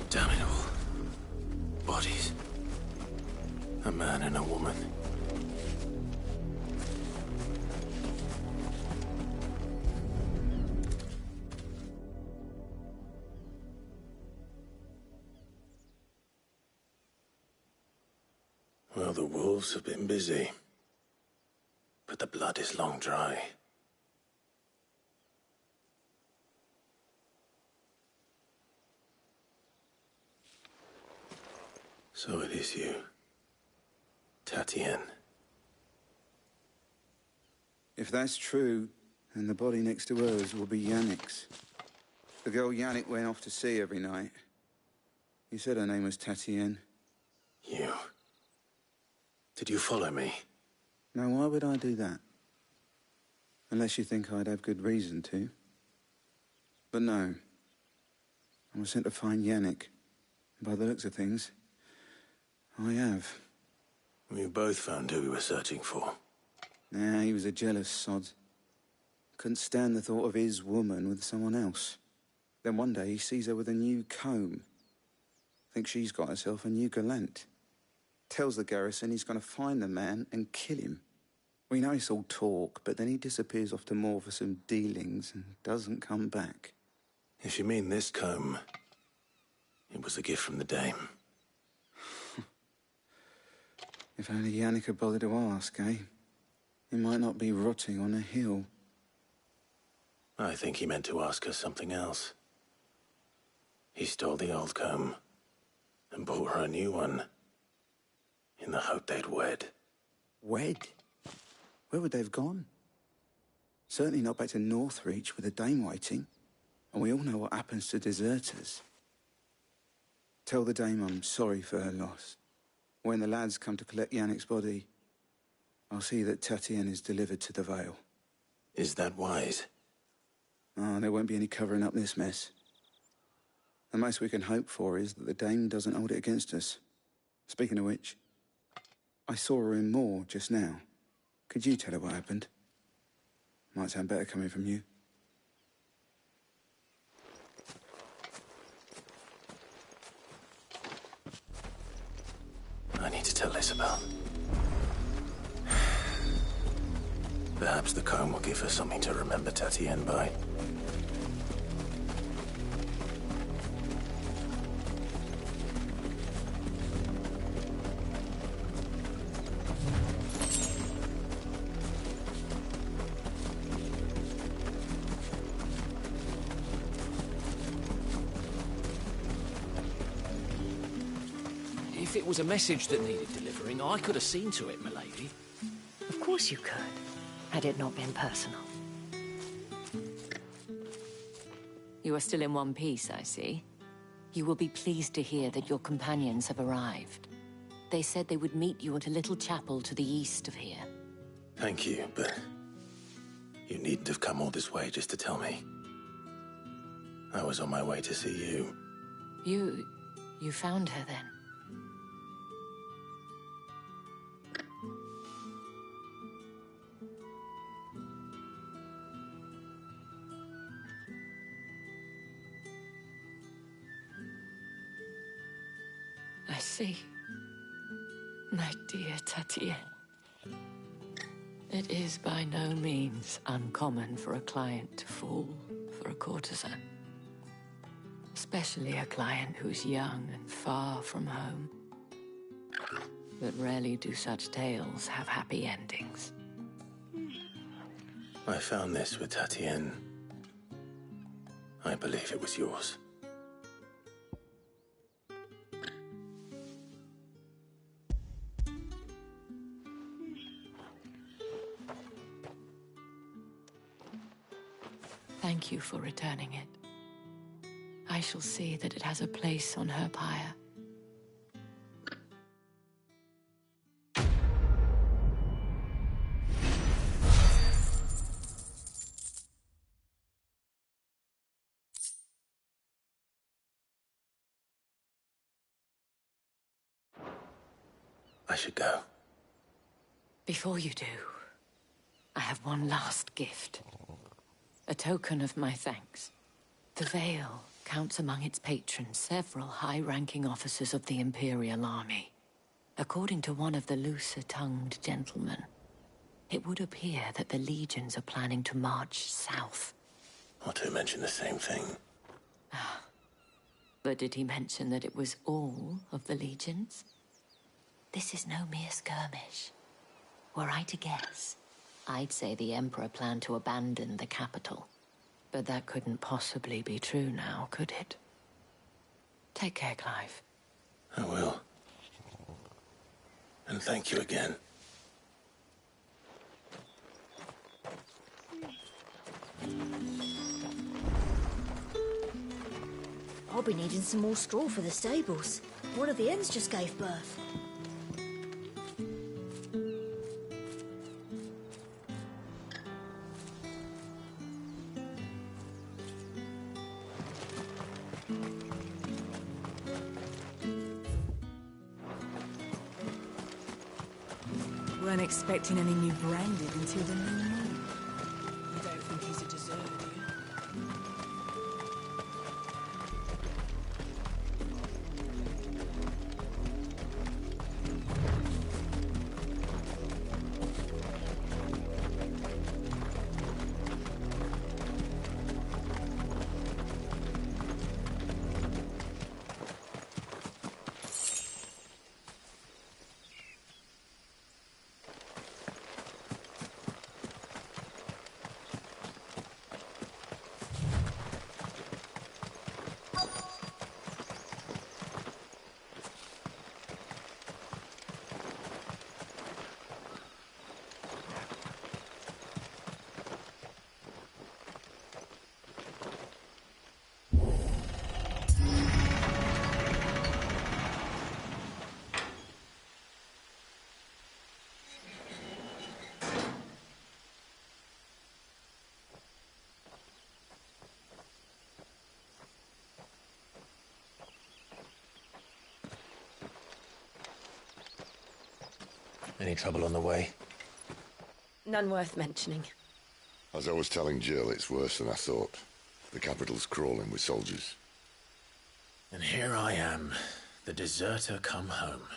Damn it all. Bodies. A man and a woman. Well, the wolves have been busy. But the blood is long dry. So it is you, Tatienne. If that's true, then the body next to hers will be Yannick's. The girl Yannick went off to see every night. You said her name was Tatienne. You. Did you follow me? Now, why would I do that? Unless you think I'd have good reason to. But no. I was sent to find Yannick. By the looks of things, I have. We both found who we were searching for. Nah, he was a jealous sod. Couldn't stand the thought of his woman with someone else. Then one day he sees her with a new comb. Thinks she's got herself a new gallant. Tells the garrison he's going to find the man and kill him. We know it's all talk, but then he disappears off to Moor for some dealings and doesn't come back. If you mean this comb, it was a gift from the dame. If only Yannick had bothered to ask, eh? He might not be rotting on a hill. I think he meant to ask us something else. He stole the old comb and bought her a new one in the hope they'd wed. Wed? Where would they have gone? Certainly not back to Northreach with a dame waiting. And we all know what happens to deserters. Tell the dame I'm sorry for her loss. When the lads come to collect Yannick's body, I'll see that Tatienne is delivered to the Vale. Is that wise? Oh, there won't be any covering up this mess. The most we can hope for is that the dame doesn't hold it against us. Speaking of which, I saw her in Moor just now. Could you tell her what happened? Might sound better coming from you. I need to tell Isabel. Perhaps the comb will give her something to remember Tatienne by. it was a message that needed delivering, I could have seen to it, milady. Of course you could, had it not been personal. You are still in one piece, I see. You will be pleased to hear that your companions have arrived. They said they would meet you at a little chapel to the east of here. Thank you, but you needn't have come all this way just to tell me. I was on my way to see you. You found her then? I see. My dear Tatienne. It is by no means uncommon for a client to fall for a courtesan. Especially a client who's young and far from home. But rarely do such tales have happy endings. I found this with Tatienne. I believe it was yours. Thank you for returning it. I shall see that it has a place on her pyre. I should go. Before you do, I have one last gift. A token of my thanks. The Vale counts among its patrons several high-ranking officers of the Imperial Army. According to one of the looser-tongued gentlemen, it would appear that the legions are planning to march south. Not to mention the same thing. But did he mention that it was all of the legions? This is no mere skirmish. Were I to guess, I'd say the Emperor planned to abandon the capital. But that couldn't possibly be true now, could it? Take care, Clive. I will. And thank you again. I'll be needing some more straw for the stables. One of the hens just gave birth. Weren't expecting any new branded until the new moon. You don't think he's a deserter, do you? Any trouble on the way? None worth mentioning. As I was telling Jill, it's worse than I thought. The capital's crawling with soldiers. And here I am, the deserter come home.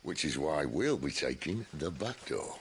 Which is why we'll be taking the back door.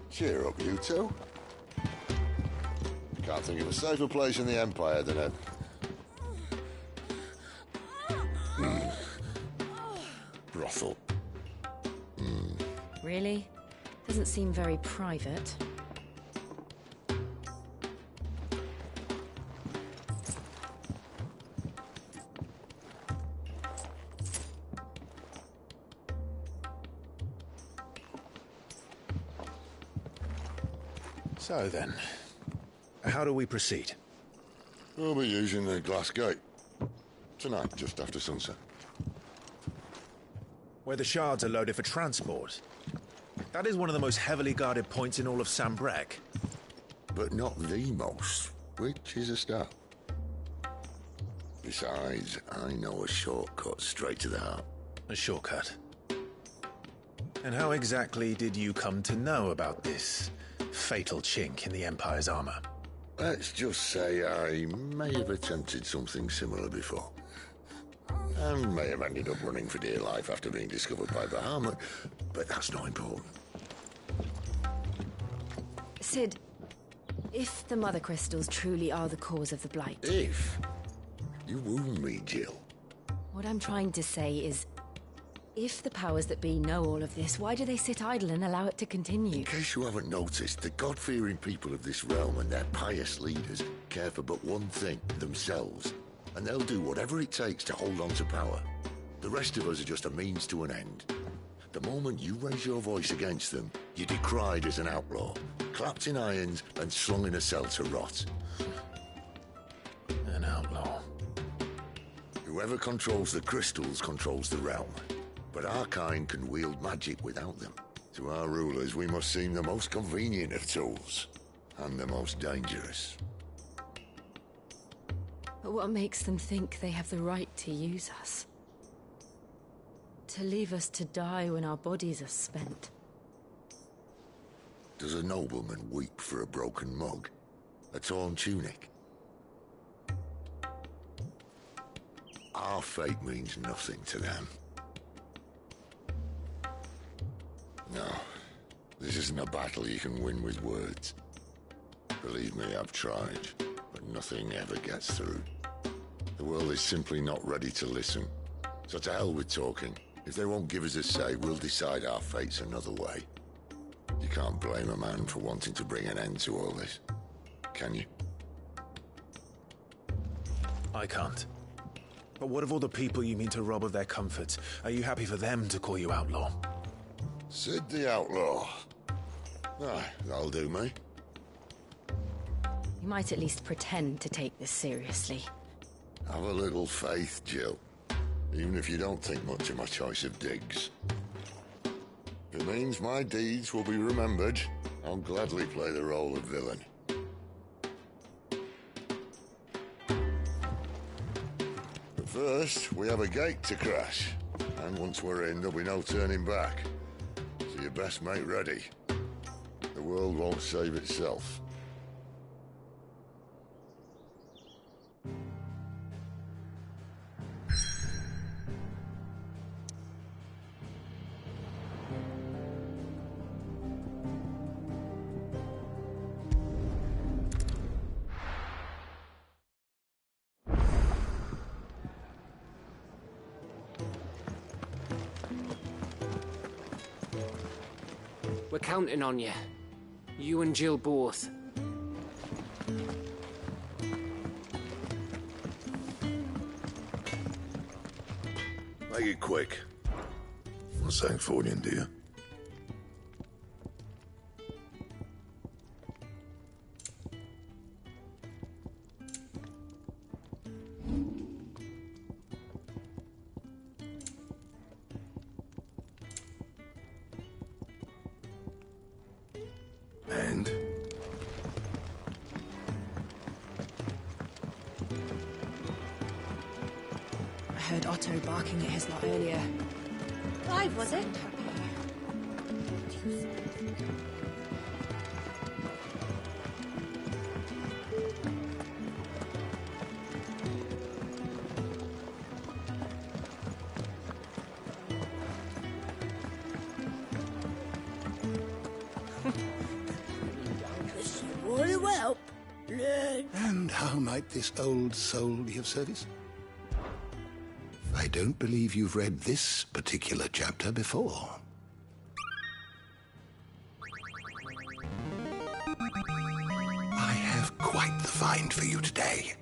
Cheer up, you two. Can't think of a safer place in the Empire than a... brothel. Really? Doesn't seem very private. So then, how do we proceed? We'll be using the glass gate. Tonight, just after sunset. Where the shards are loaded for transport. That is one of the most heavily guarded points in all of Sambrek. But not the most, which is a start. Besides, I know a shortcut straight to the heart. A shortcut? And how exactly did you come to know about this fatal chink in the Empire's armor? Let's just say I may have attempted something similar before. And may have ended up running for dear life after being discovered by Bahamut, but that's not important. Sid, if the Mother Crystals truly are the cause of the Blight... If? You wound me, Jill. What I'm trying to say is, if the powers that be know all of this, why do they sit idle and allow it to continue? In case you haven't noticed, the God-fearing people of this realm and their pious leaders care for but one thing, themselves. And they'll do whatever it takes to hold on to power. The rest of us are just a means to an end. The moment you raise your voice against them, you're decried as an outlaw, clapped in irons and slung in a cell to rot. An outlaw. Whoever controls the crystals controls the realm. But our kind can wield magic without them. To our rulers, we must seem the most convenient of tools, and the most dangerous. But what makes them think they have the right to use us? To leave us to die when our bodies are spent? Does a nobleman weep for a broken mug? A torn tunic? Our fate means nothing to them. No, this isn't a battle you can win with words. Believe me, I've tried, but nothing ever gets through. The world is simply not ready to listen. So to hell with talking. If they won't give us a say, we'll decide our fates another way. You can't blame a man for wanting to bring an end to all this, can you? I can't. But what of all the people you mean to rob of their comforts? Are you happy for them to call you outlaw? Sid the Outlaw. Ah, that'll do me. You might at least pretend to take this seriously. Have a little faith, Jill. Even if you don't think much of my choice of digs. If it means my deeds will be remembered, I'll gladly play the role of villain. But first, we have a gate to crash. And once we're in, there'll be no turning back. So you best make ready. The world won't save itself. We're counting on you. You and Jill both. Make it quick. Not saying Fordian, do you? And? I heard Otto barking at his lot earlier. Clive, was it? blood. And how might this old soul be of service? I don't believe you've read this particular chapter before. I have quite the find for you today.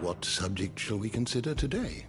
What subject shall we consider today?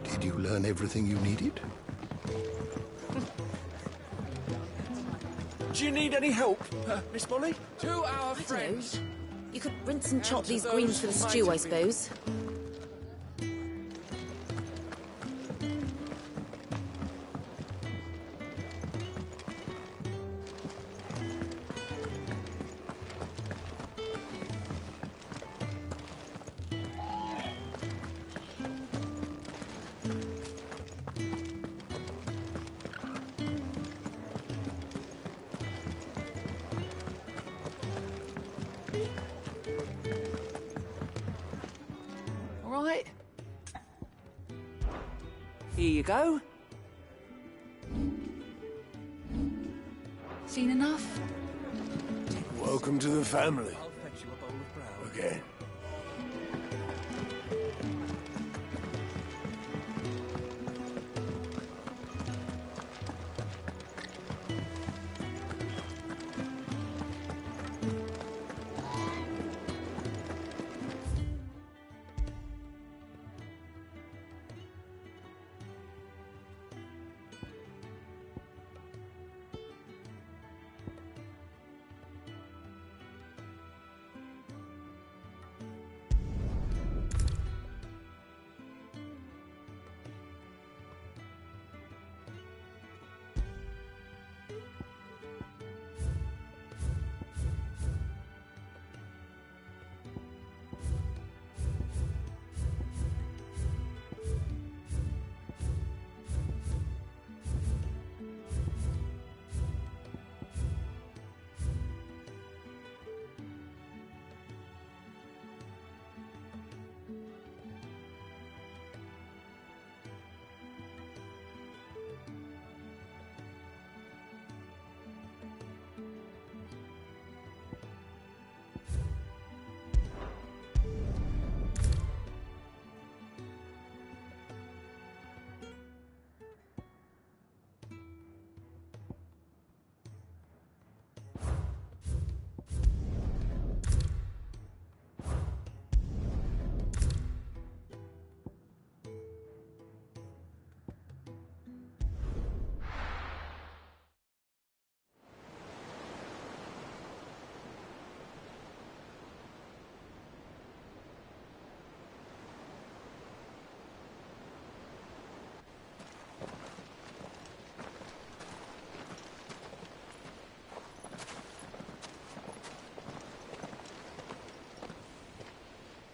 Did you learn everything you needed? Do you need any help, Miss Molly? To our friends. You could rinse and chop these greens for the stew, I suppose. Right. Here you go. Seen enough? Welcome to the family. Again.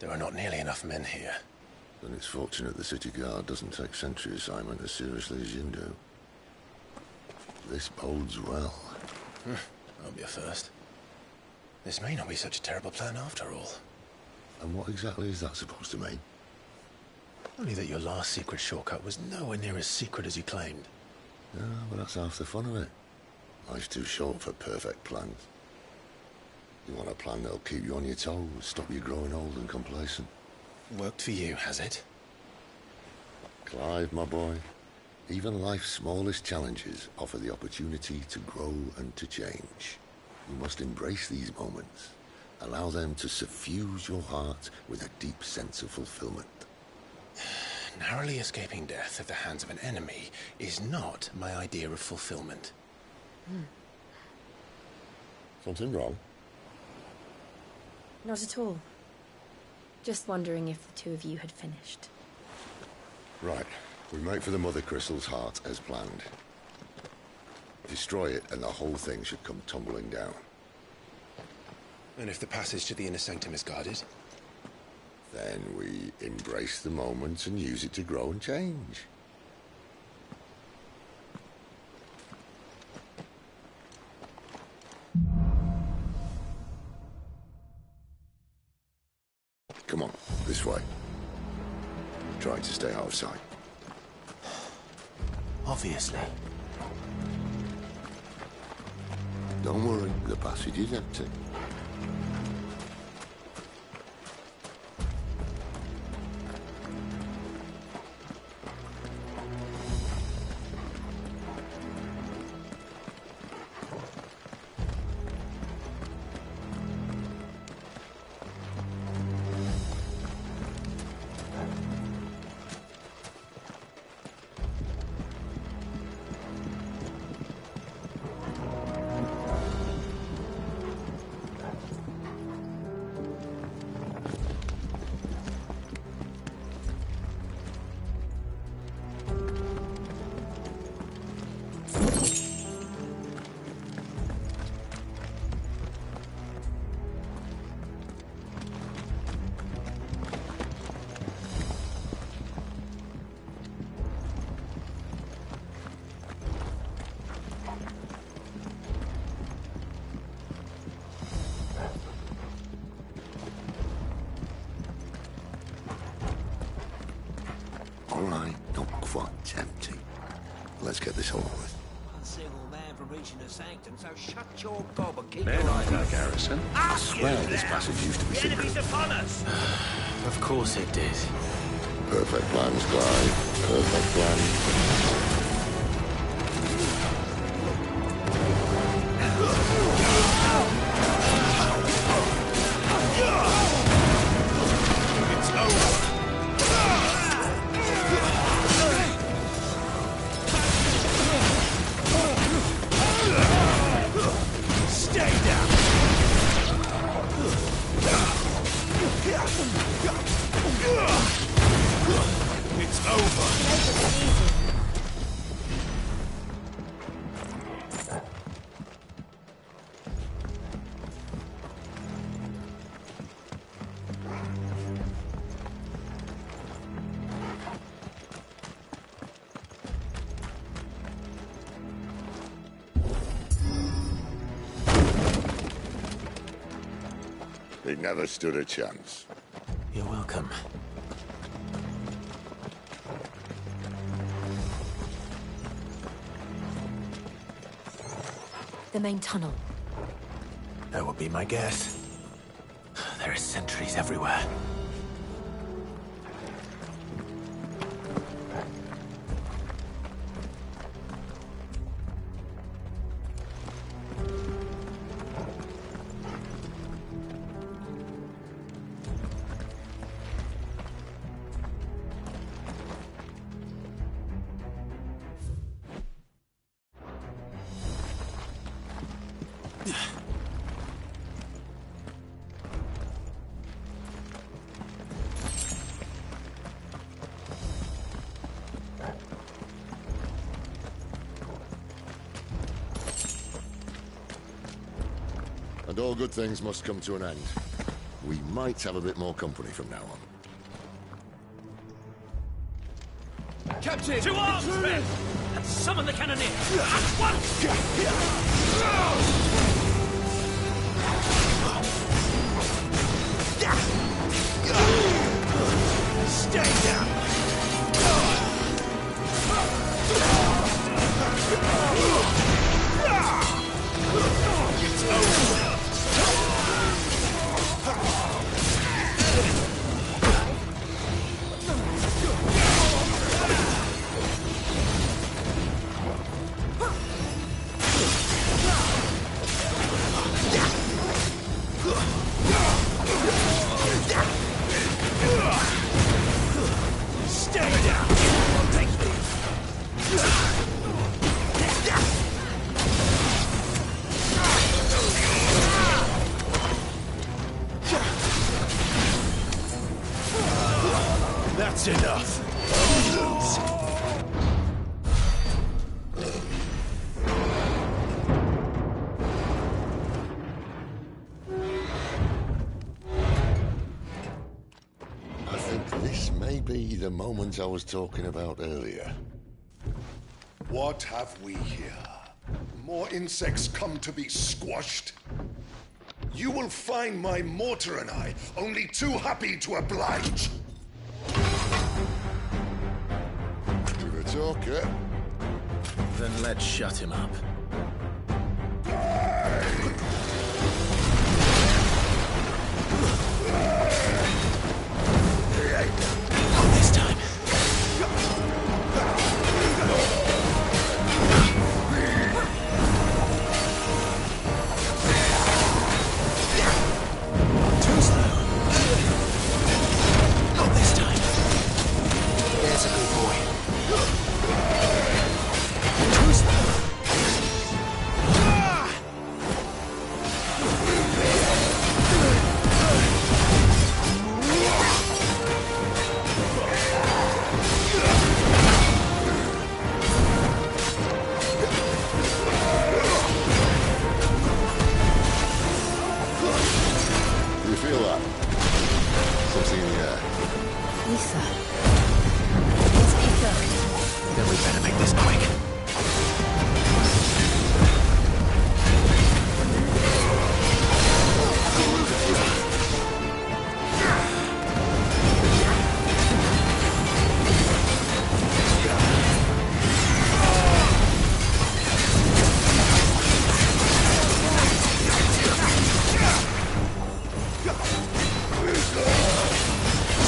There are not nearly enough men here. Then it's fortunate the city guard doesn't take sentry assignment as seriously as you do. This bodes well. I'll be a first. This may not be such a terrible plan after all. And what exactly is that supposed to mean? Only that your last secret shortcut was nowhere near as secret as you claimed. Yeah, but that's half the fun of it. Life's too short for perfect plans. You want a plan that'll keep you on your toes, stop you growing old and complacent. Worked for you, has it? Clive, my boy, even life's smallest challenges offer the opportunity to grow and to change. You must embrace these moments. Allow them to suffuse your heart with a deep sense of fulfillment. Narrowly escaping death at the hands of an enemy is not my idea of fulfillment. Something wrong? Not at all. Just wondering if the two of you had finished. Right. We make for the Mother Crystal's heart as planned. Destroy it and the whole thing should come tumbling down. And if the passage to the inner sanctum is guarded? Then we embrace the moment and use it to grow and change. Come on, this way. Try to stay out of sight. Obviously. Don't worry, the passage is empty. All right, not quite empty. Let's get this over with. A single man from reaching the sanctum, so shut your gob and keep Fair your night, eyes. Garrison. I swear this passage used to be The secret. enemy's upon us! Of course it did. Perfect plans, Clive. Perfect plans. It's over! Stay down! It's over! He never stood a chance. You're welcome. The main tunnel. That would be my guess. There are sentries everywhere. And all good things must come to an end. We might have a bit more company from now on. Captain! To arms, men! And summon the cannoneers! At once! Stay down! It's over! That's enough. I think this may be the moment I was talking about earlier. What have we here? More insects come to be squashed? You will find my mortar and I only too happy to oblige. You're a talker. Then let's shut him up. Not this time. Too slow. Not this time. There's a good boy. Too slow. Do you feel that? Something in the air. Ether. It's ether. Then we better make this quick.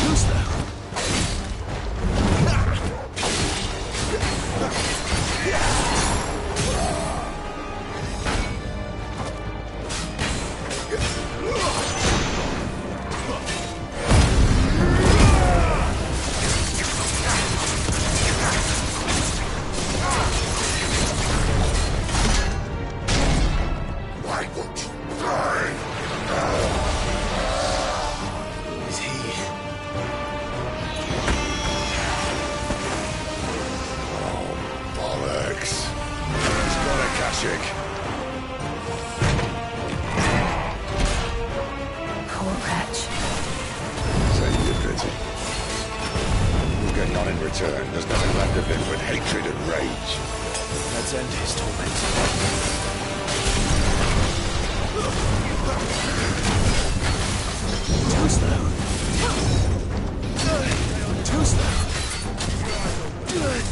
Too slow. Why won't you die? Is he? Bollocks. He's got a Kashyyyk. Poor wretch. Save your pity. We'll get none in return. There's nothing left of him but hatred and rage. Let's end his torment. Too slow. Too slow. Too slow.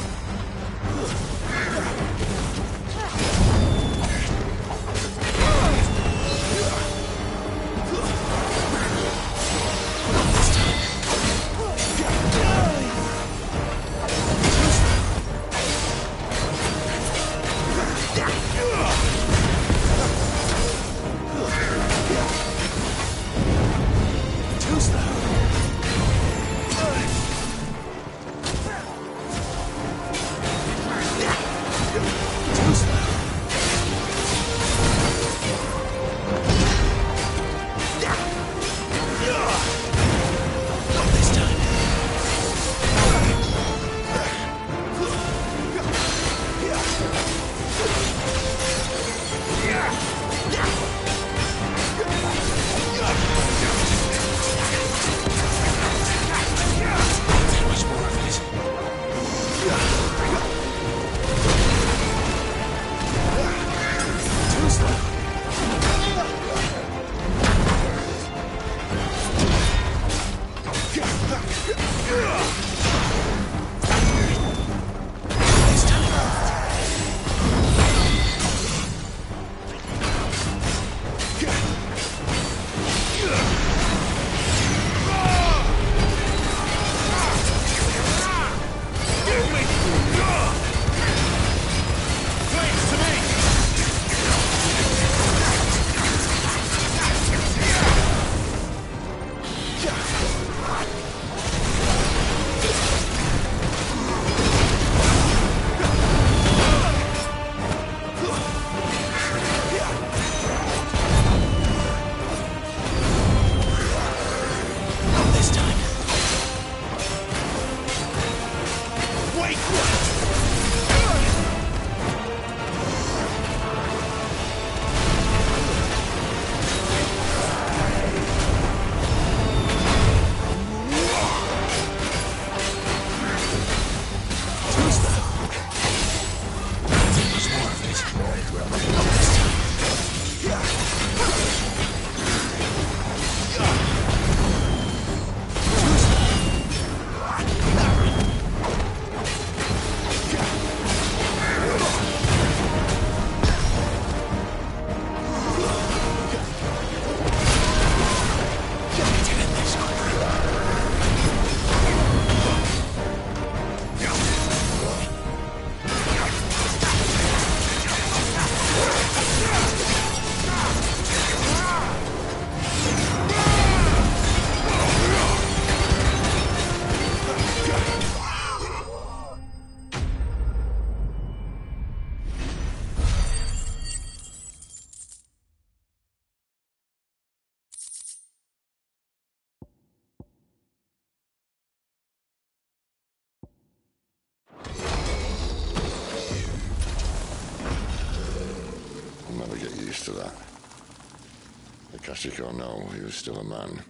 Akashic or no, he was still a man.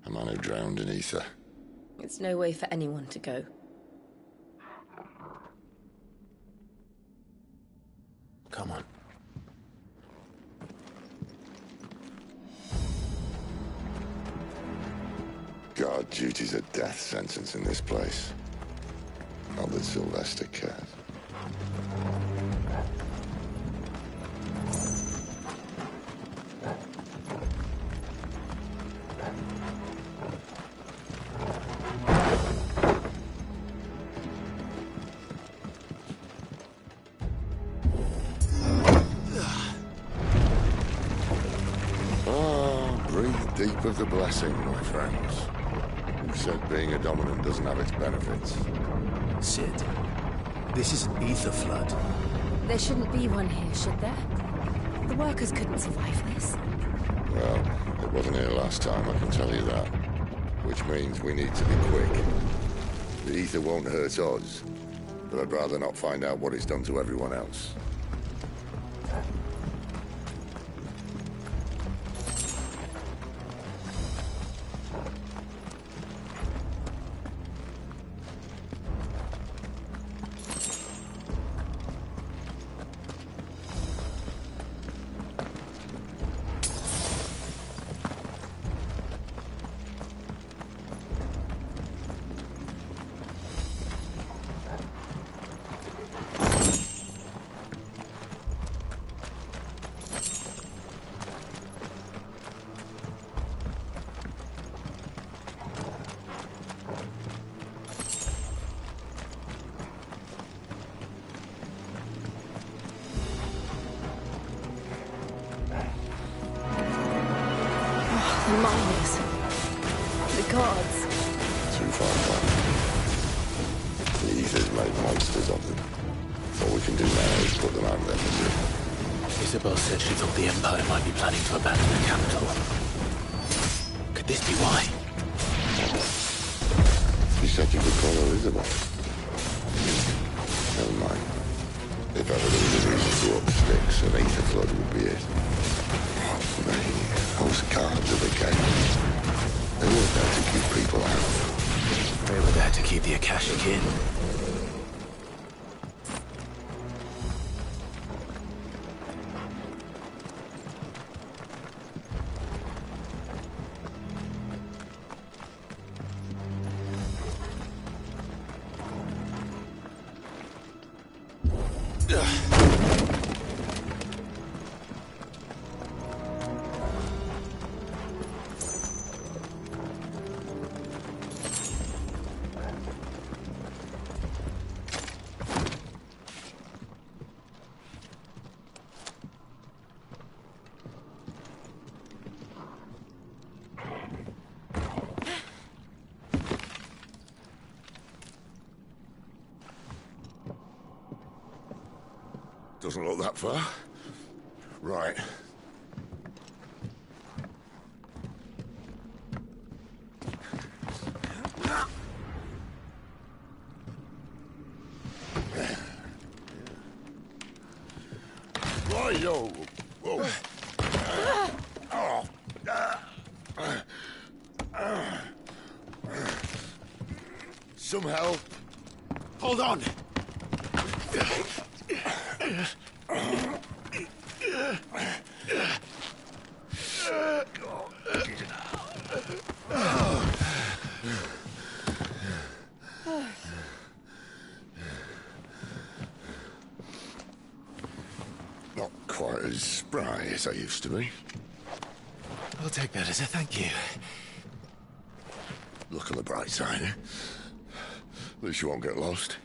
A man who drowned in ether. It's no way for anyone to go. Come on. Guard duty's a death sentence in this place. Not that Sylvester cares. Breathe deep of the blessing, my friends. Who said being a dominant doesn't have its benefits? Sid, this is an ether flood. There shouldn't be one here, should there? The workers couldn't survive this. Well, it wasn't here last time, I can tell you that. Which means we need to be quick. The ether won't hurt us, but I'd rather not find out what it's done to everyone else. The miners. The guards. Too far gone. The ether's made monsters of them. All we can do now is put them out of their misery. Isabel said she thought the Empire might be planning to abandon the capital. Could this be why? You said you could call her Isabel. Never mind. If ever there was a reason to up sticks, an ether flood would be it. Those guards of the game. They weren't there to keep people out. They were there to keep the Akashic in. Doesn't look that far. Right. Right-o. Whoa. Some help. Hold on. Not quite as spry as I used to be. I'll take that as a thank you. Look on the bright side, eh? At least you won't get lost.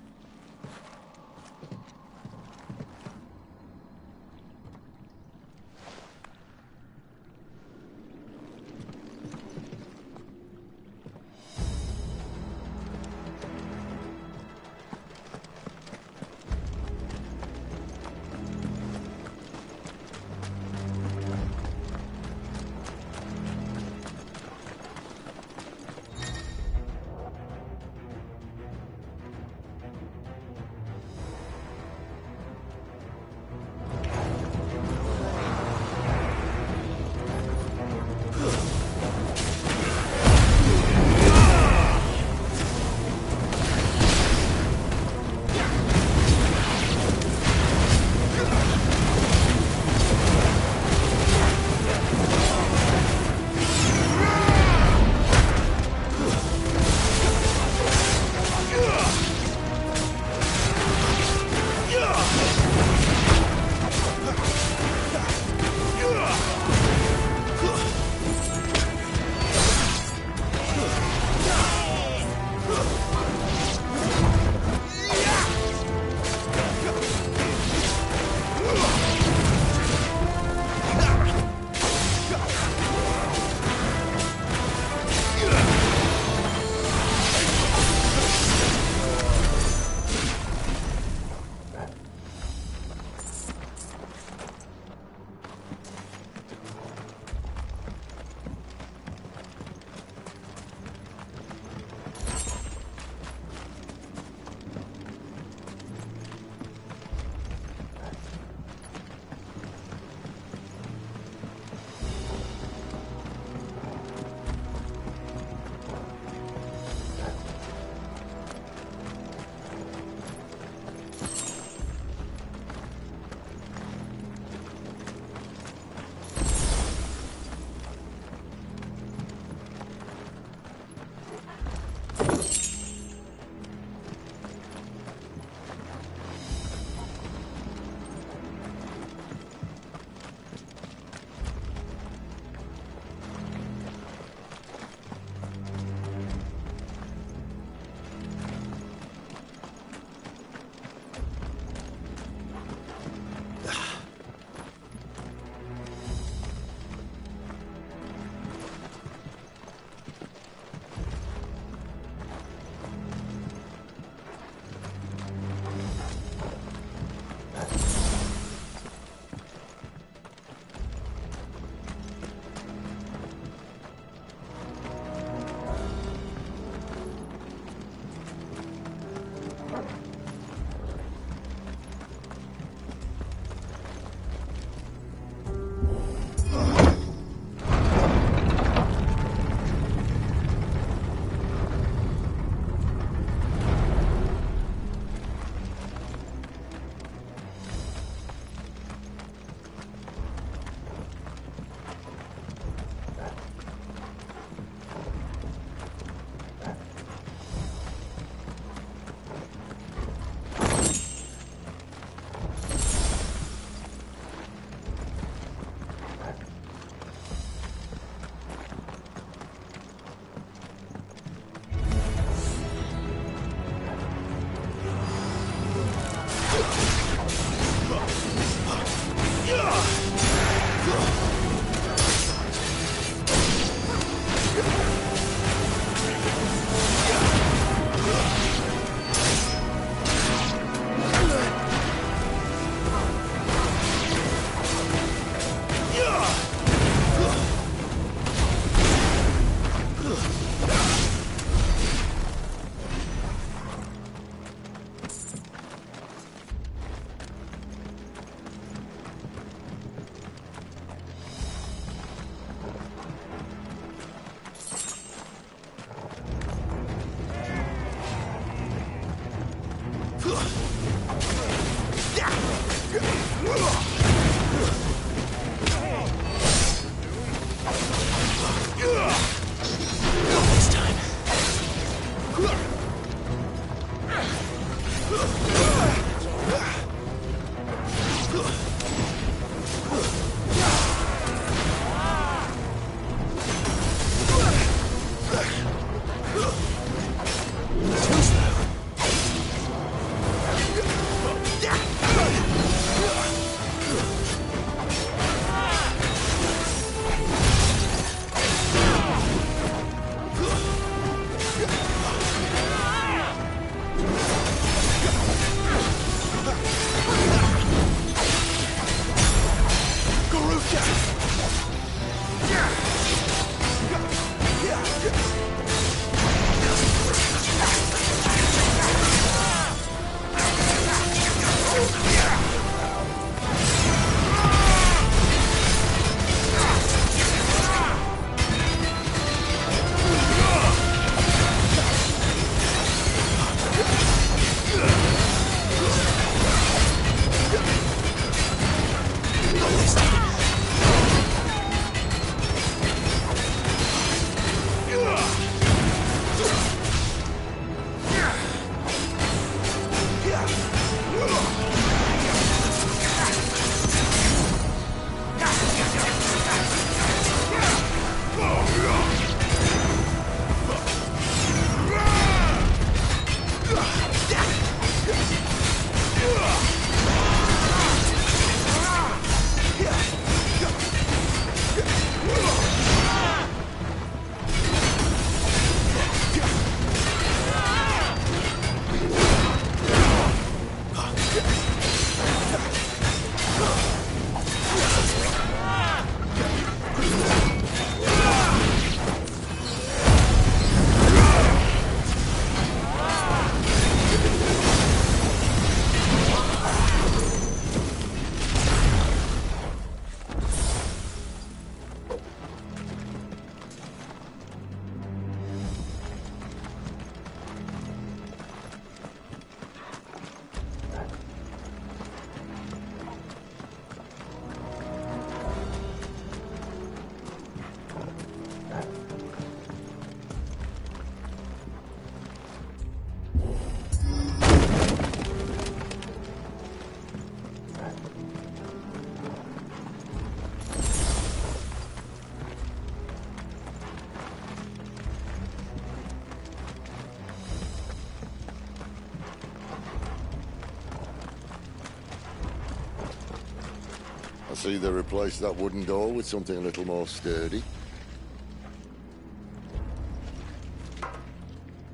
see they replaced that wooden door with something a little more sturdy.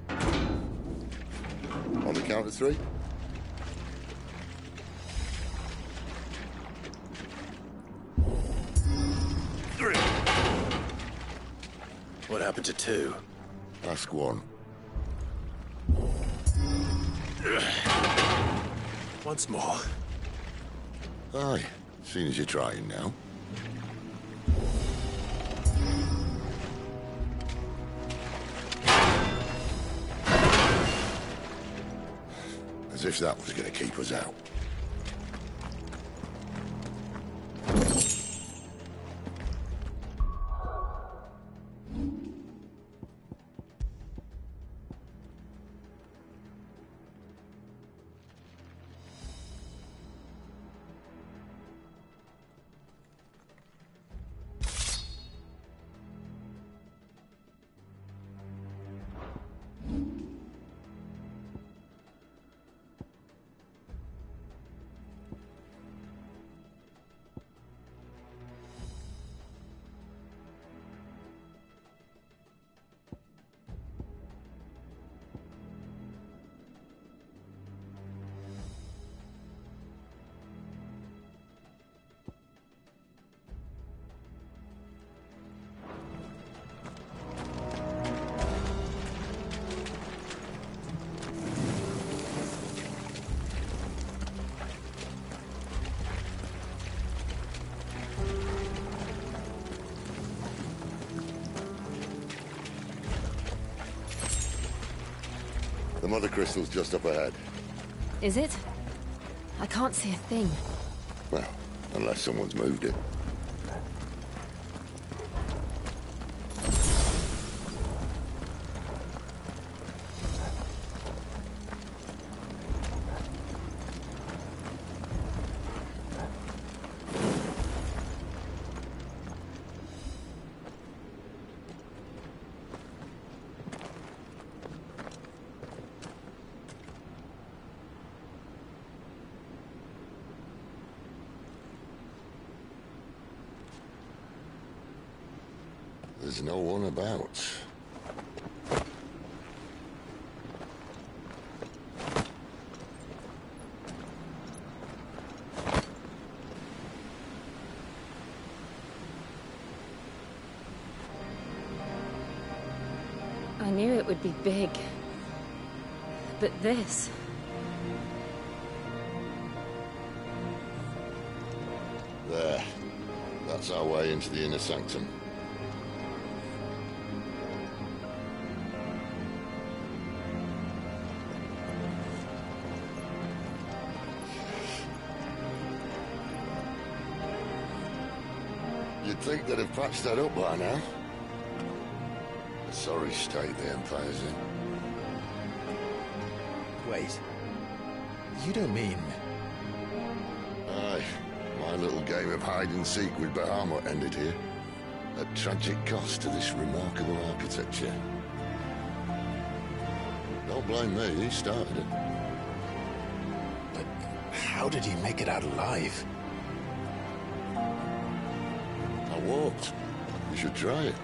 On the count of 3. What happened to 2? Ask 1. Once more. Aye, seeing as you're trying now. As if that was going to keep us out. The mother crystal's just up ahead. Is it? I can't see a thing. Well, unless someone's moved it. There's no one about. I knew it would be big. But this... There. That's our way into the inner sanctum. You'd think they'd have patched that up by now. A sorry state the Empire's in. Wait. You don't mean... Aye. My little game of hide-and-seek with Bahamut ended here. At tragic cost to this remarkable architecture. Don't blame me, he started it. But how did he make it out alive? I walked. You should try it.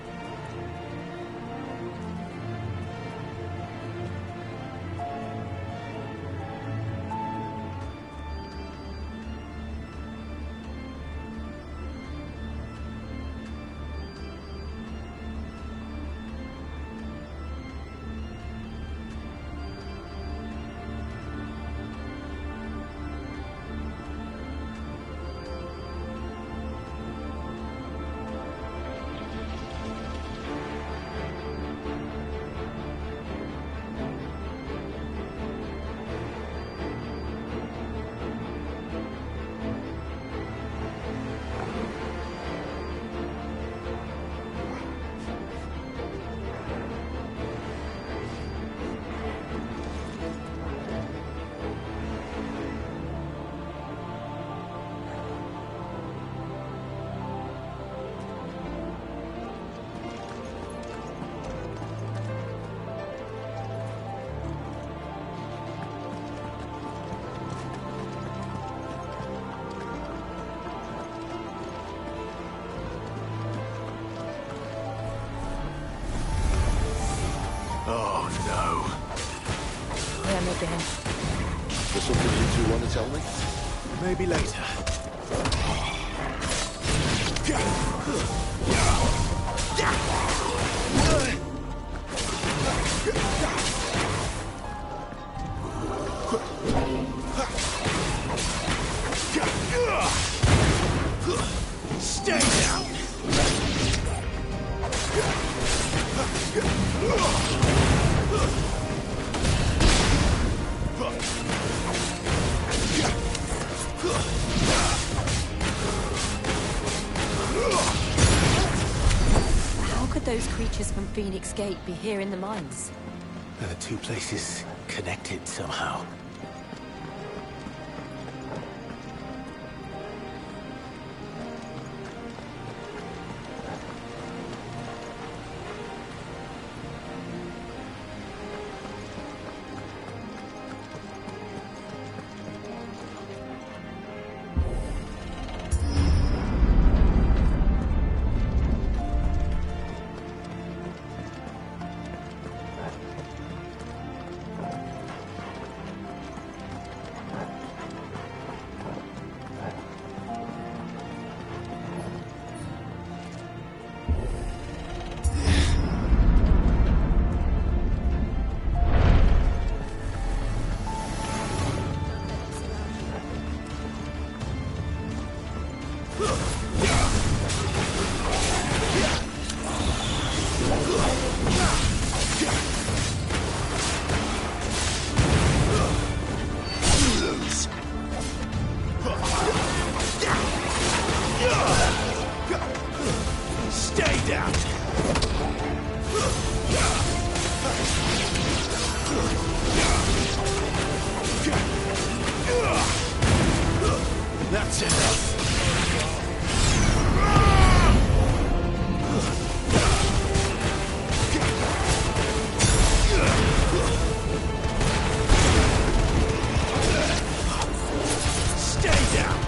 Oh, no. Them again. There's something you two want to tell me? Maybe later. Stay down! How could those creatures from Phoenix Gate be here in the mines? The two places connected somehow. Stay down! That's enough. Stay down!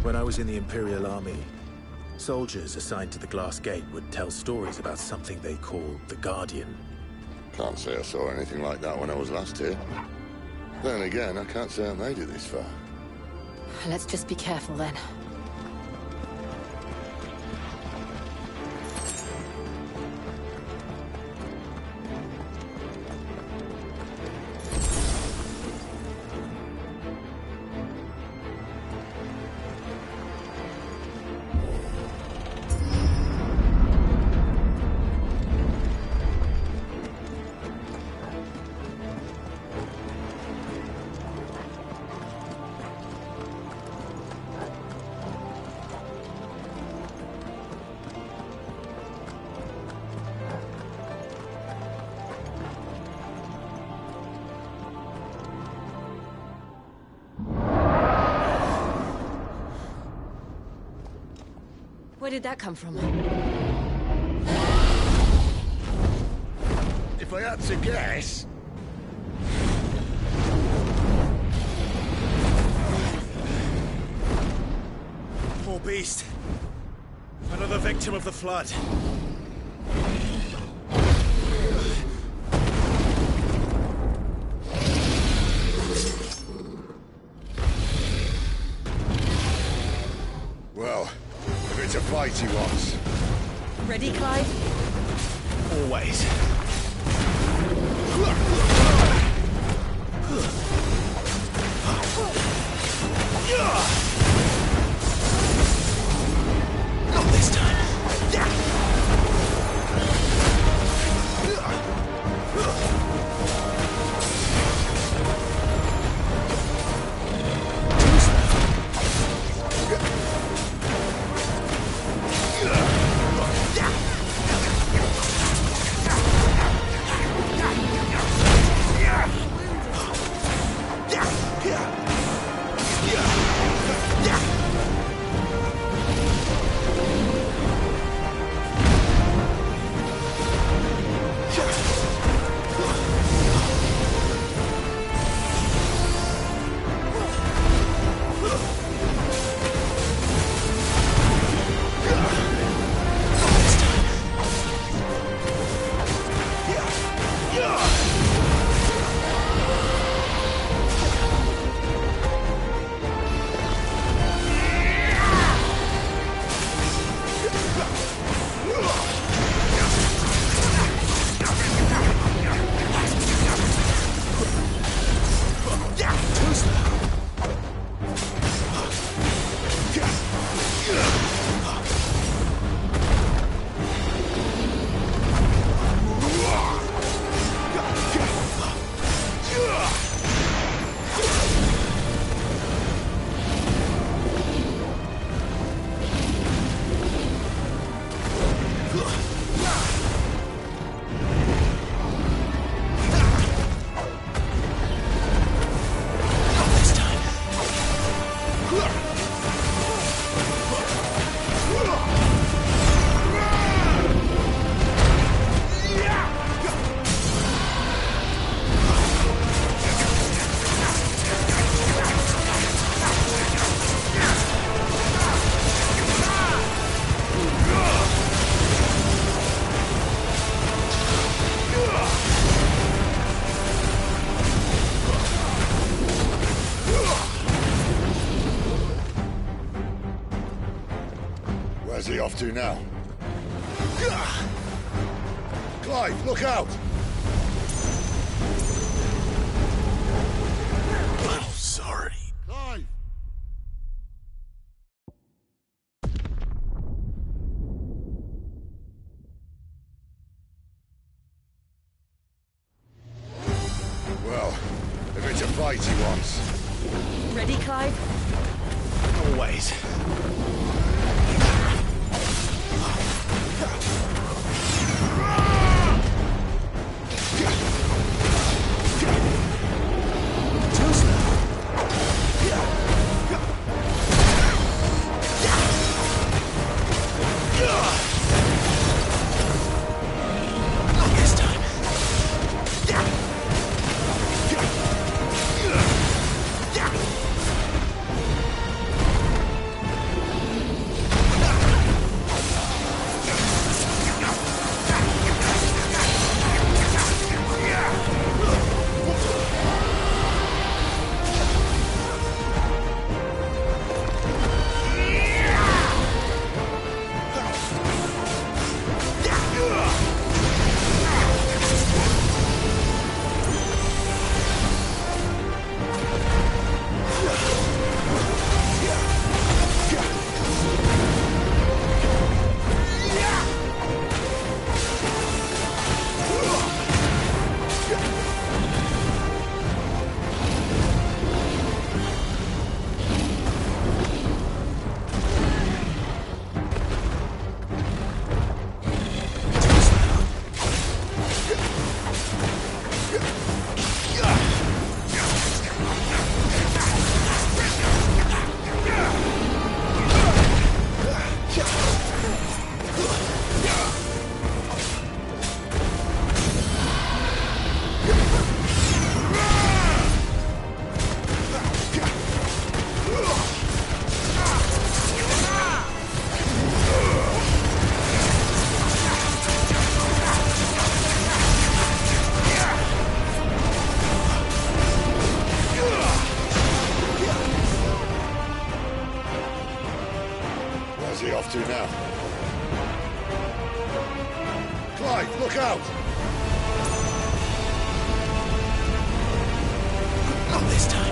When I was in the Imperial Army, soldiers assigned to the Glass Gate would tell stories about something they called the Guardian. Can't say I saw anything like that when I was last here. Then again, I can't say I made it this far. Let's just be careful then. did that come from? If I had to guess... Poor beast. Another victim of the flood. Well, if it's a fight he wants. Ready, Clive? Always. Not this time. Where's he off to now? Clive, look out! Oh, sorry. Clive! Well, if it's a fight he wants. Ready, Clive? Always. Look out! Not this time.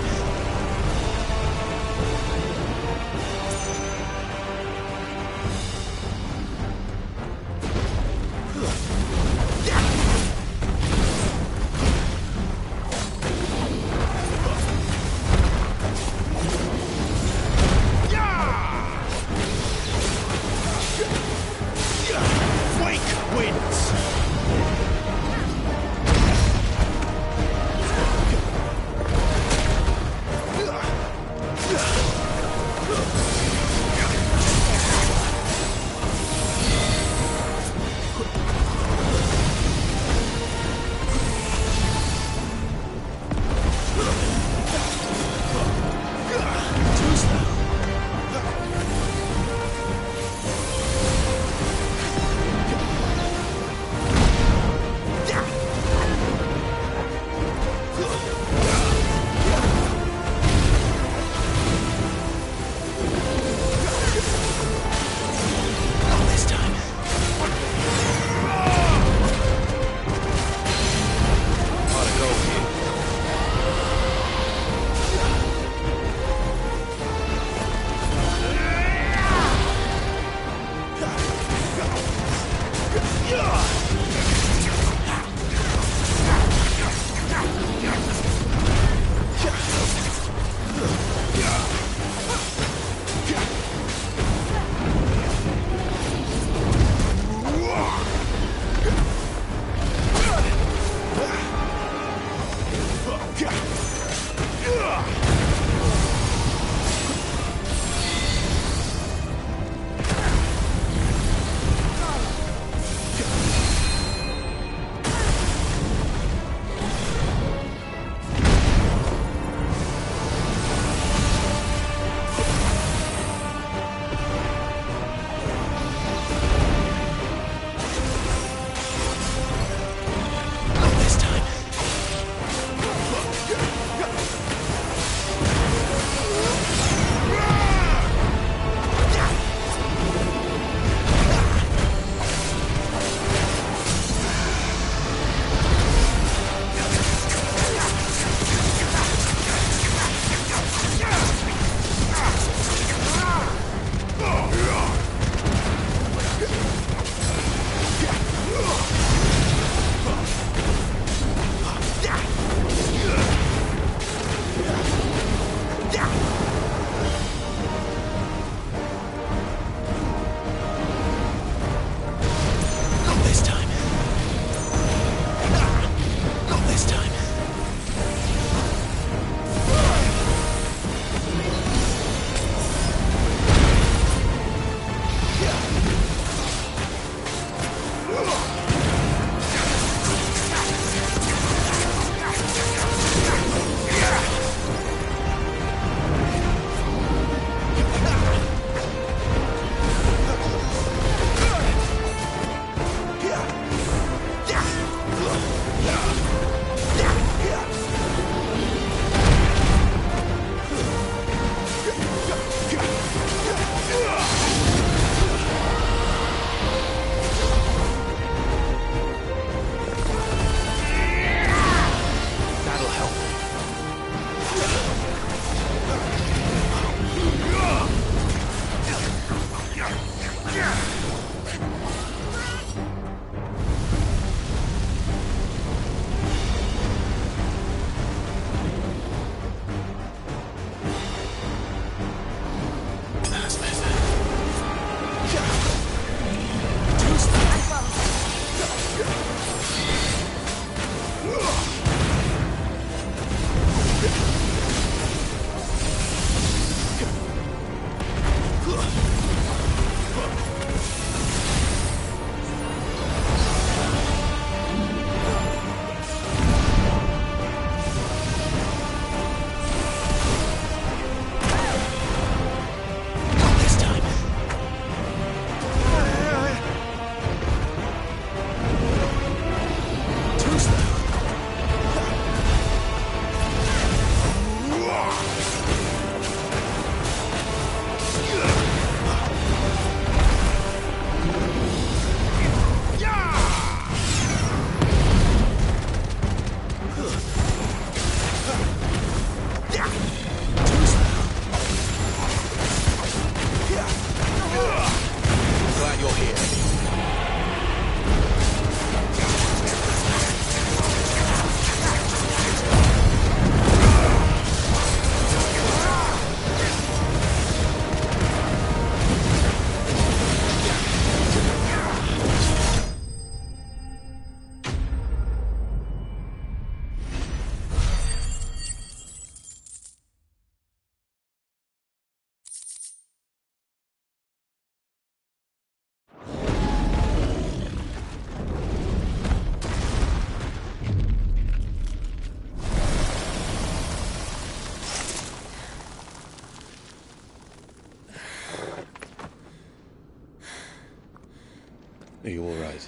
you all right?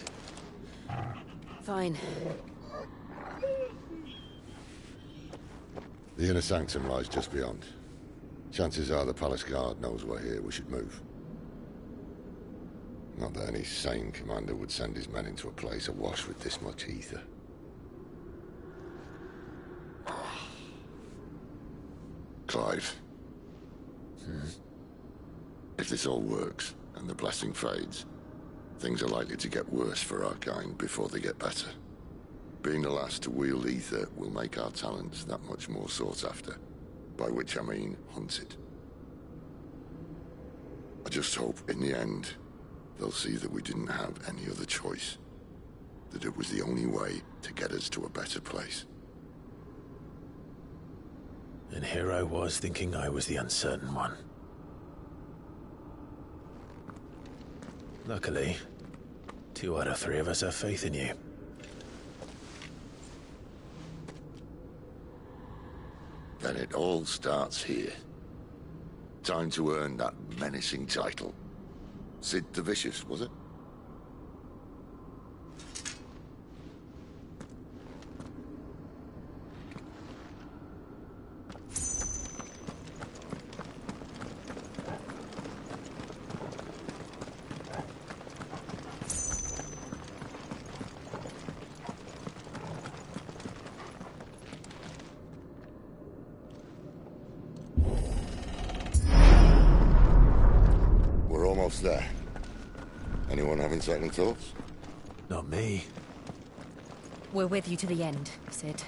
Fine. The inner sanctum lies just beyond. Chances are the palace guard knows we're here. We should move. Not that any sane commander would send his men into a place awash with this much ether. Clive. If this all works, and the blessing fades, things are likely to get worse for our kind before they get better. Being the last to wield ether will make our talents that much more sought after. By which I mean hunted. I just hope, in the end, they'll see that we didn't have any other choice. That it was the only way to get us to a better place. And here I was thinking I was the uncertain one. Luckily, 2 out of 3 of us have faith in you. Then it all starts here. Time to earn that menacing title. Sid the Vicious, was it? There. Anyone having second thoughts? Not me. We're with you to the end, Sid.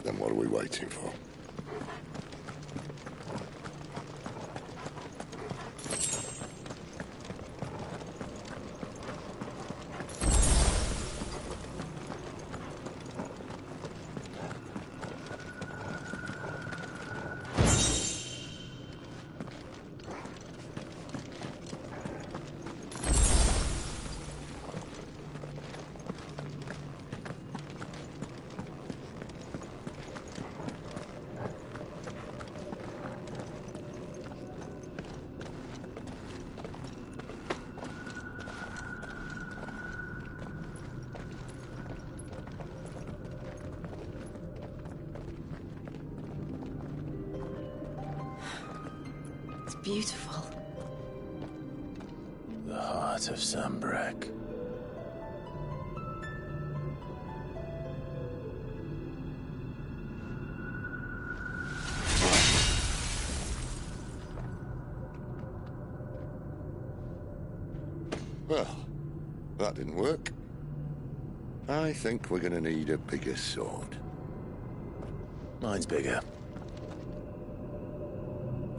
Then what are we waiting for? Beautiful. The heart of Sambrek. Well, that didn't work. I think we're gonna need a bigger sword. Mine's bigger.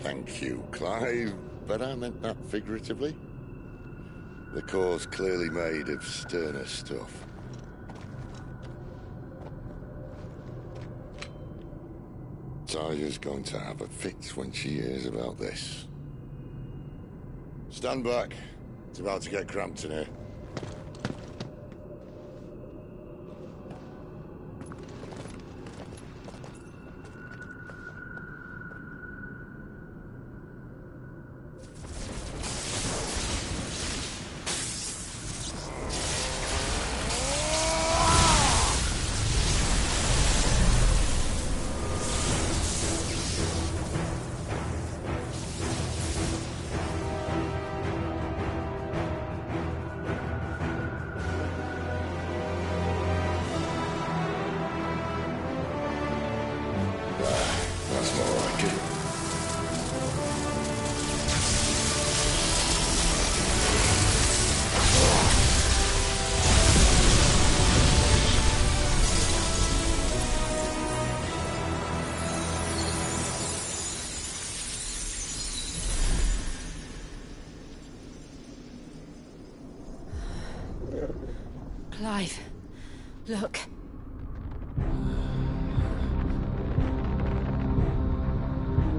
Thank you, Clive, but I meant that figuratively. The core's clearly made of sterner stuff. Talia's going to have a fit when she hears about this. Stand back. It's about to get cramped in here. Clive, look.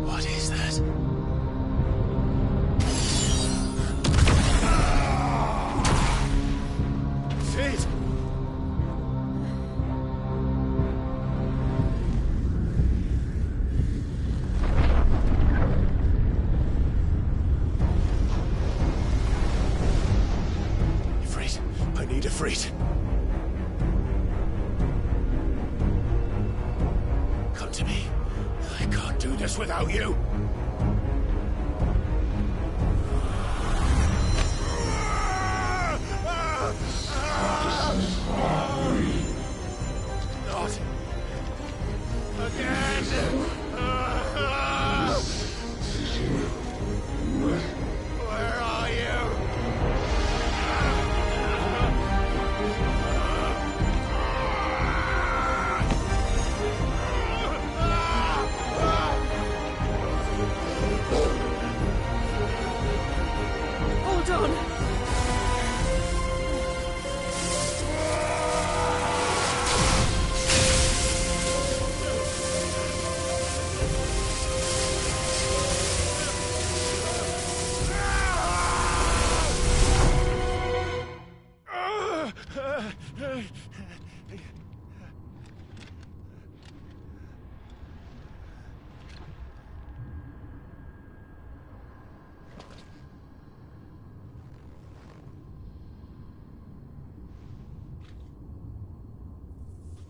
What is that? Sid! Siegfried! Come to me. I can't do this without you. Not again! Where are you? Hold on!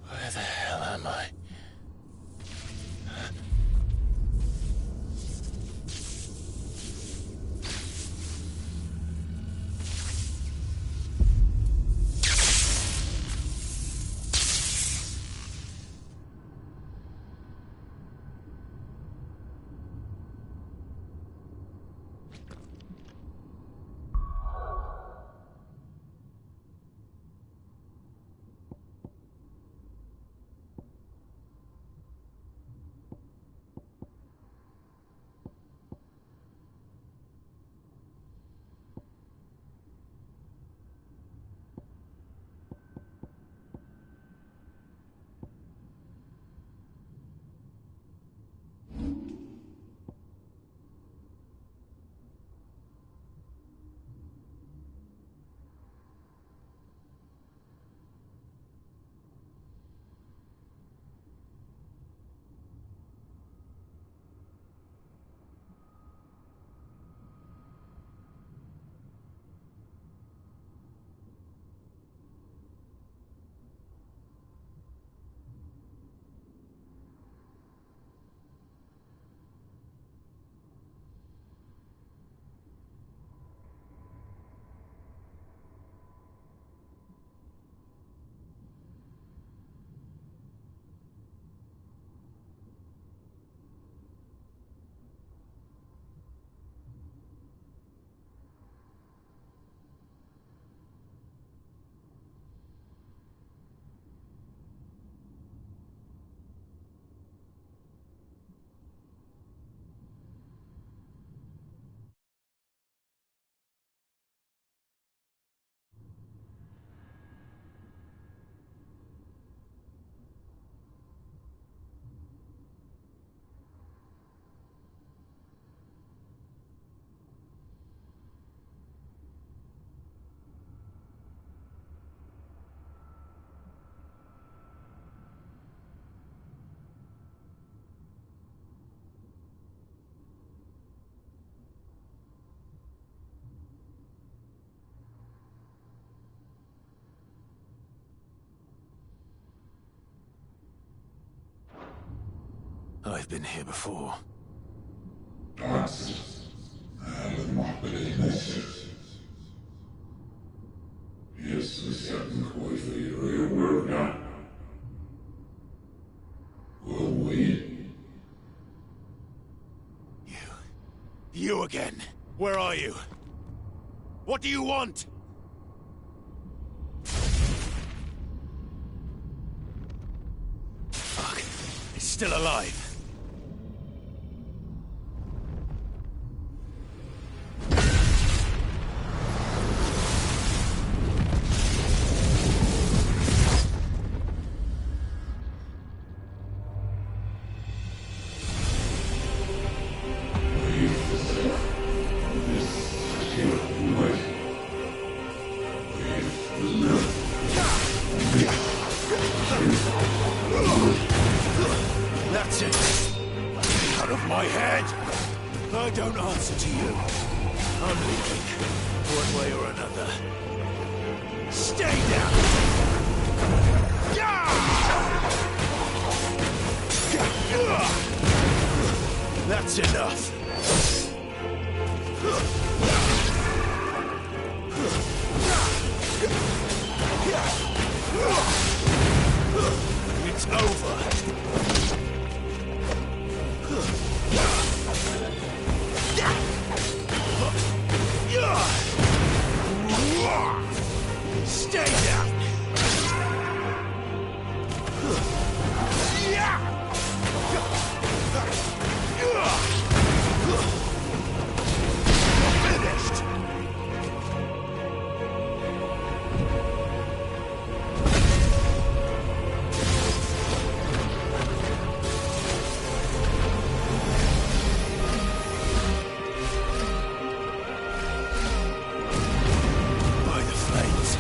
Where the hell am I? I've been here before. You again. Where are you? What do you want? Fuck. He's still alive. That's it. Out of my head. I don't answer to you. I'm leaving. One way or another. Stay Stay down! That's enough. It's over. Stay down. Finished. By the flames.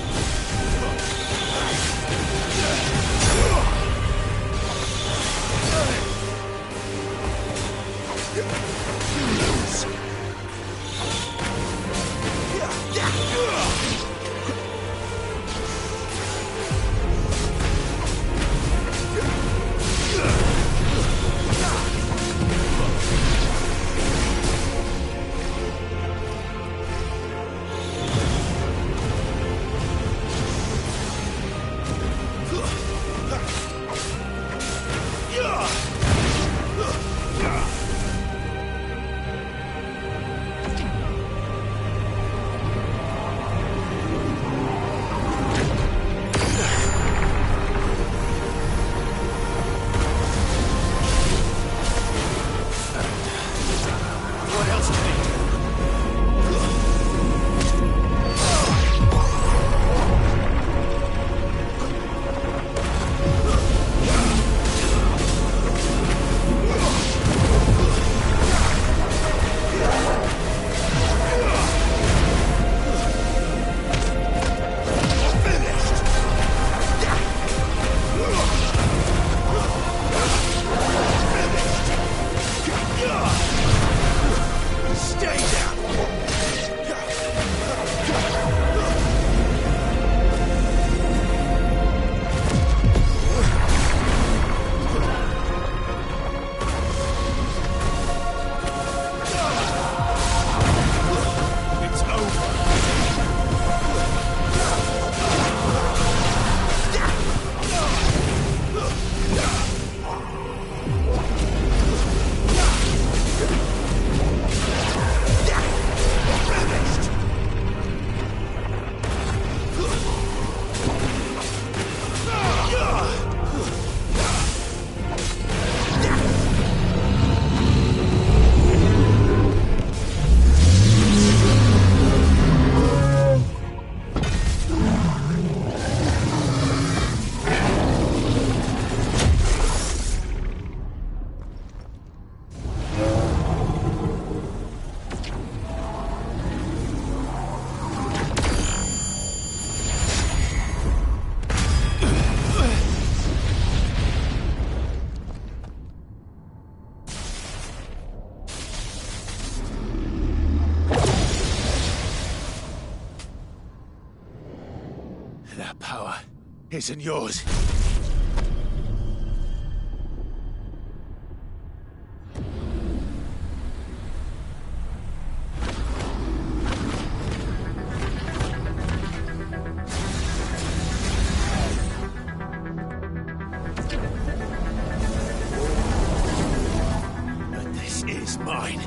What else can he do? Stay down! It's over. That power isn't yours. But this is mine.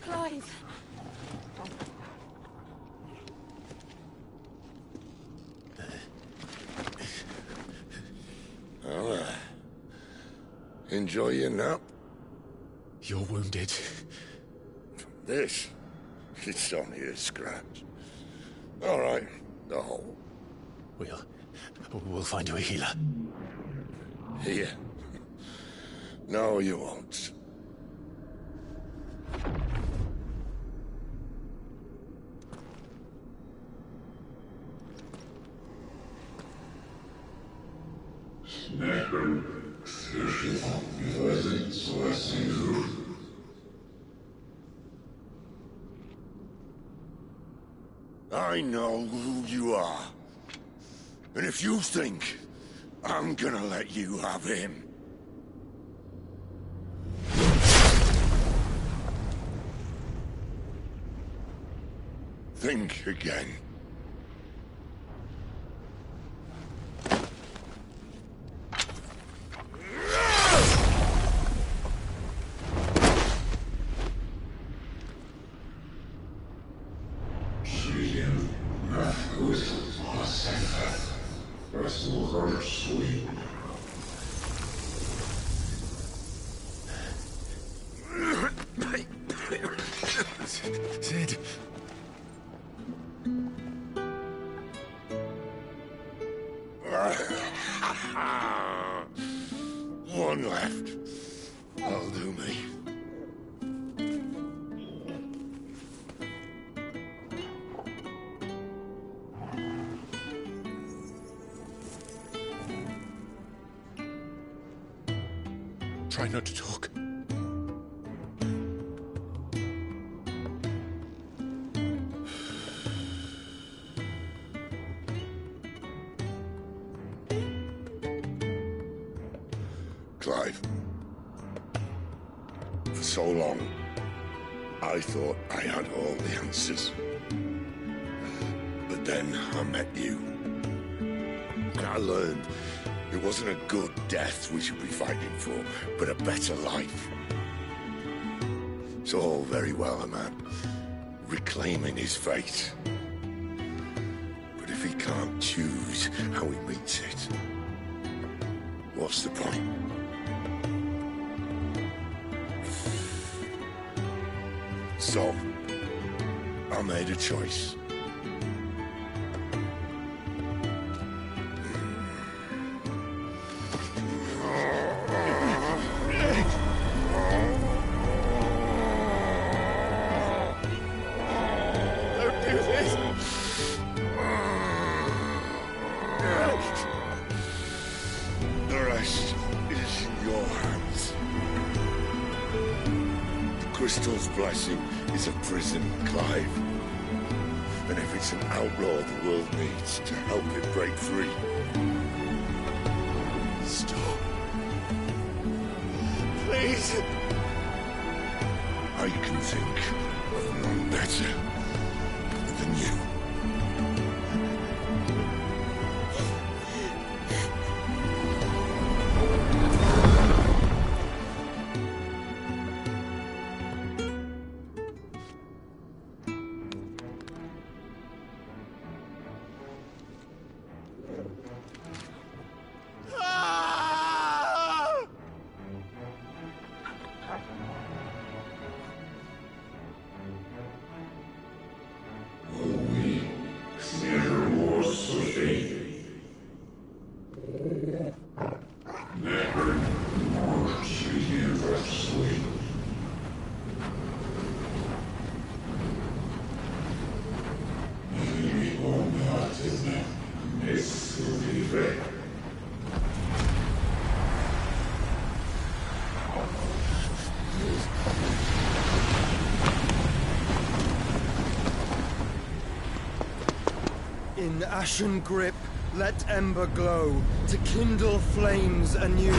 Clive! Well, enjoy your nap. You're wounded. This? It's only a scratch. All right, the hole. We'll find you a healer. Here. No, you won't. I know who you are. And if you think I'm gonna let you have him... think again. Sid. One left. That'll do me. Try not to talk. Clive. For so long, I thought I had all the answers. But then I met you. And I learned it wasn't a good death we should be fighting for, but a better life. It's all very well, a man reclaiming his fate. But if he can't choose how he meets it, what's the point? So, I made a choice. Don't do this! The rest is in your hands. The crystal's blessing is a prison, Clive. And if it's an outlaw the world needs to help it break free... Stop. Please. I can think of none better than you. In ashen grip, let ember glow, to kindle flames anew.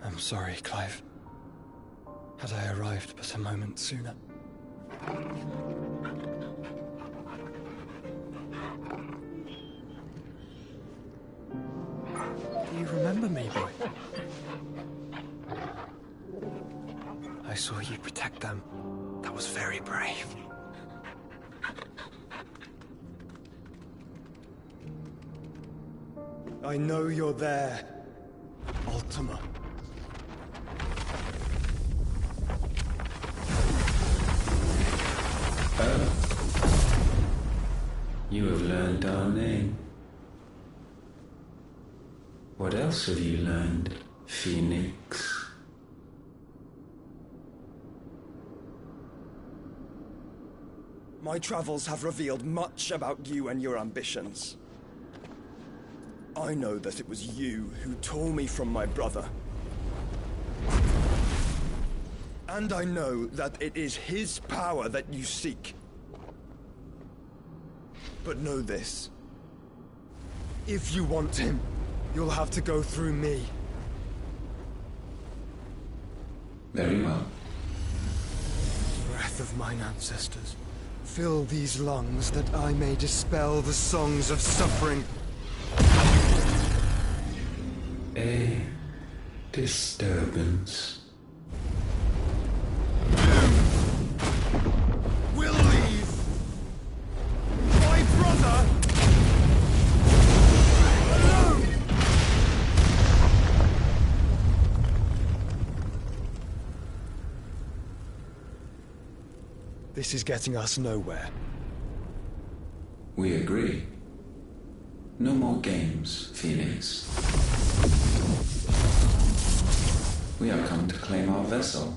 I'm sorry, Clive. Had I arrived but a moment sooner. Do you remember me, boy? I saw you protect them. That was very brave. I know you're there, Ultima. You have learned our name. What else have you learned, Phoenix? My travels have revealed much about you and your ambitions. I know that it was you who tore me from my brother. And I know that it is his power that you seek. But know this. If you want him, you'll have to go through me. Very well. Breath of mine ancestors, fill these lungs that I may dispel the songs of suffering. A disturbance. We'll leave. My brother alone. This is getting us nowhere. We agree. No more games, Phoenix. We have come to claim our vessel.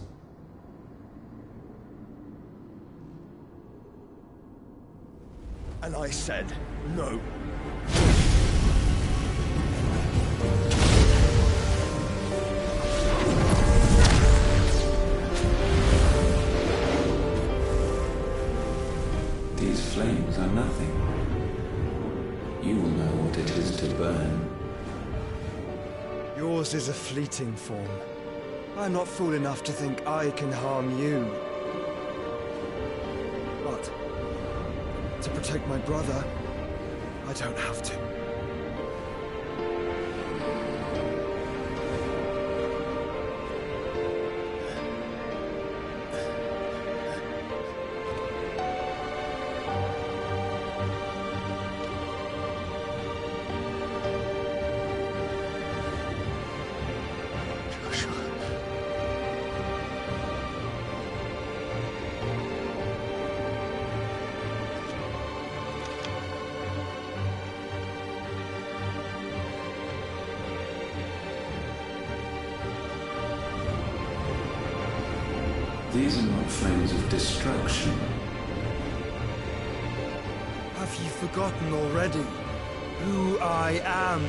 And I said no. These flames are nothing. You will know what it is to burn. Yours is a fleeting form. I'm not fool enough to think I can harm you. But to protect my brother, I don't have to. These are not flames of destruction. Have you forgotten already who I am?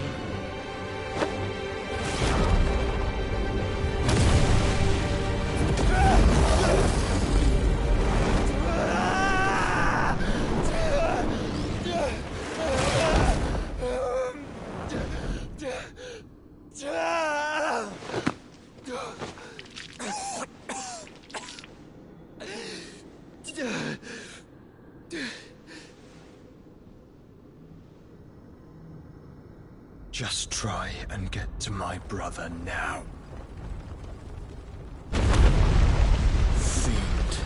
Just try and get to my brother now. Fiend.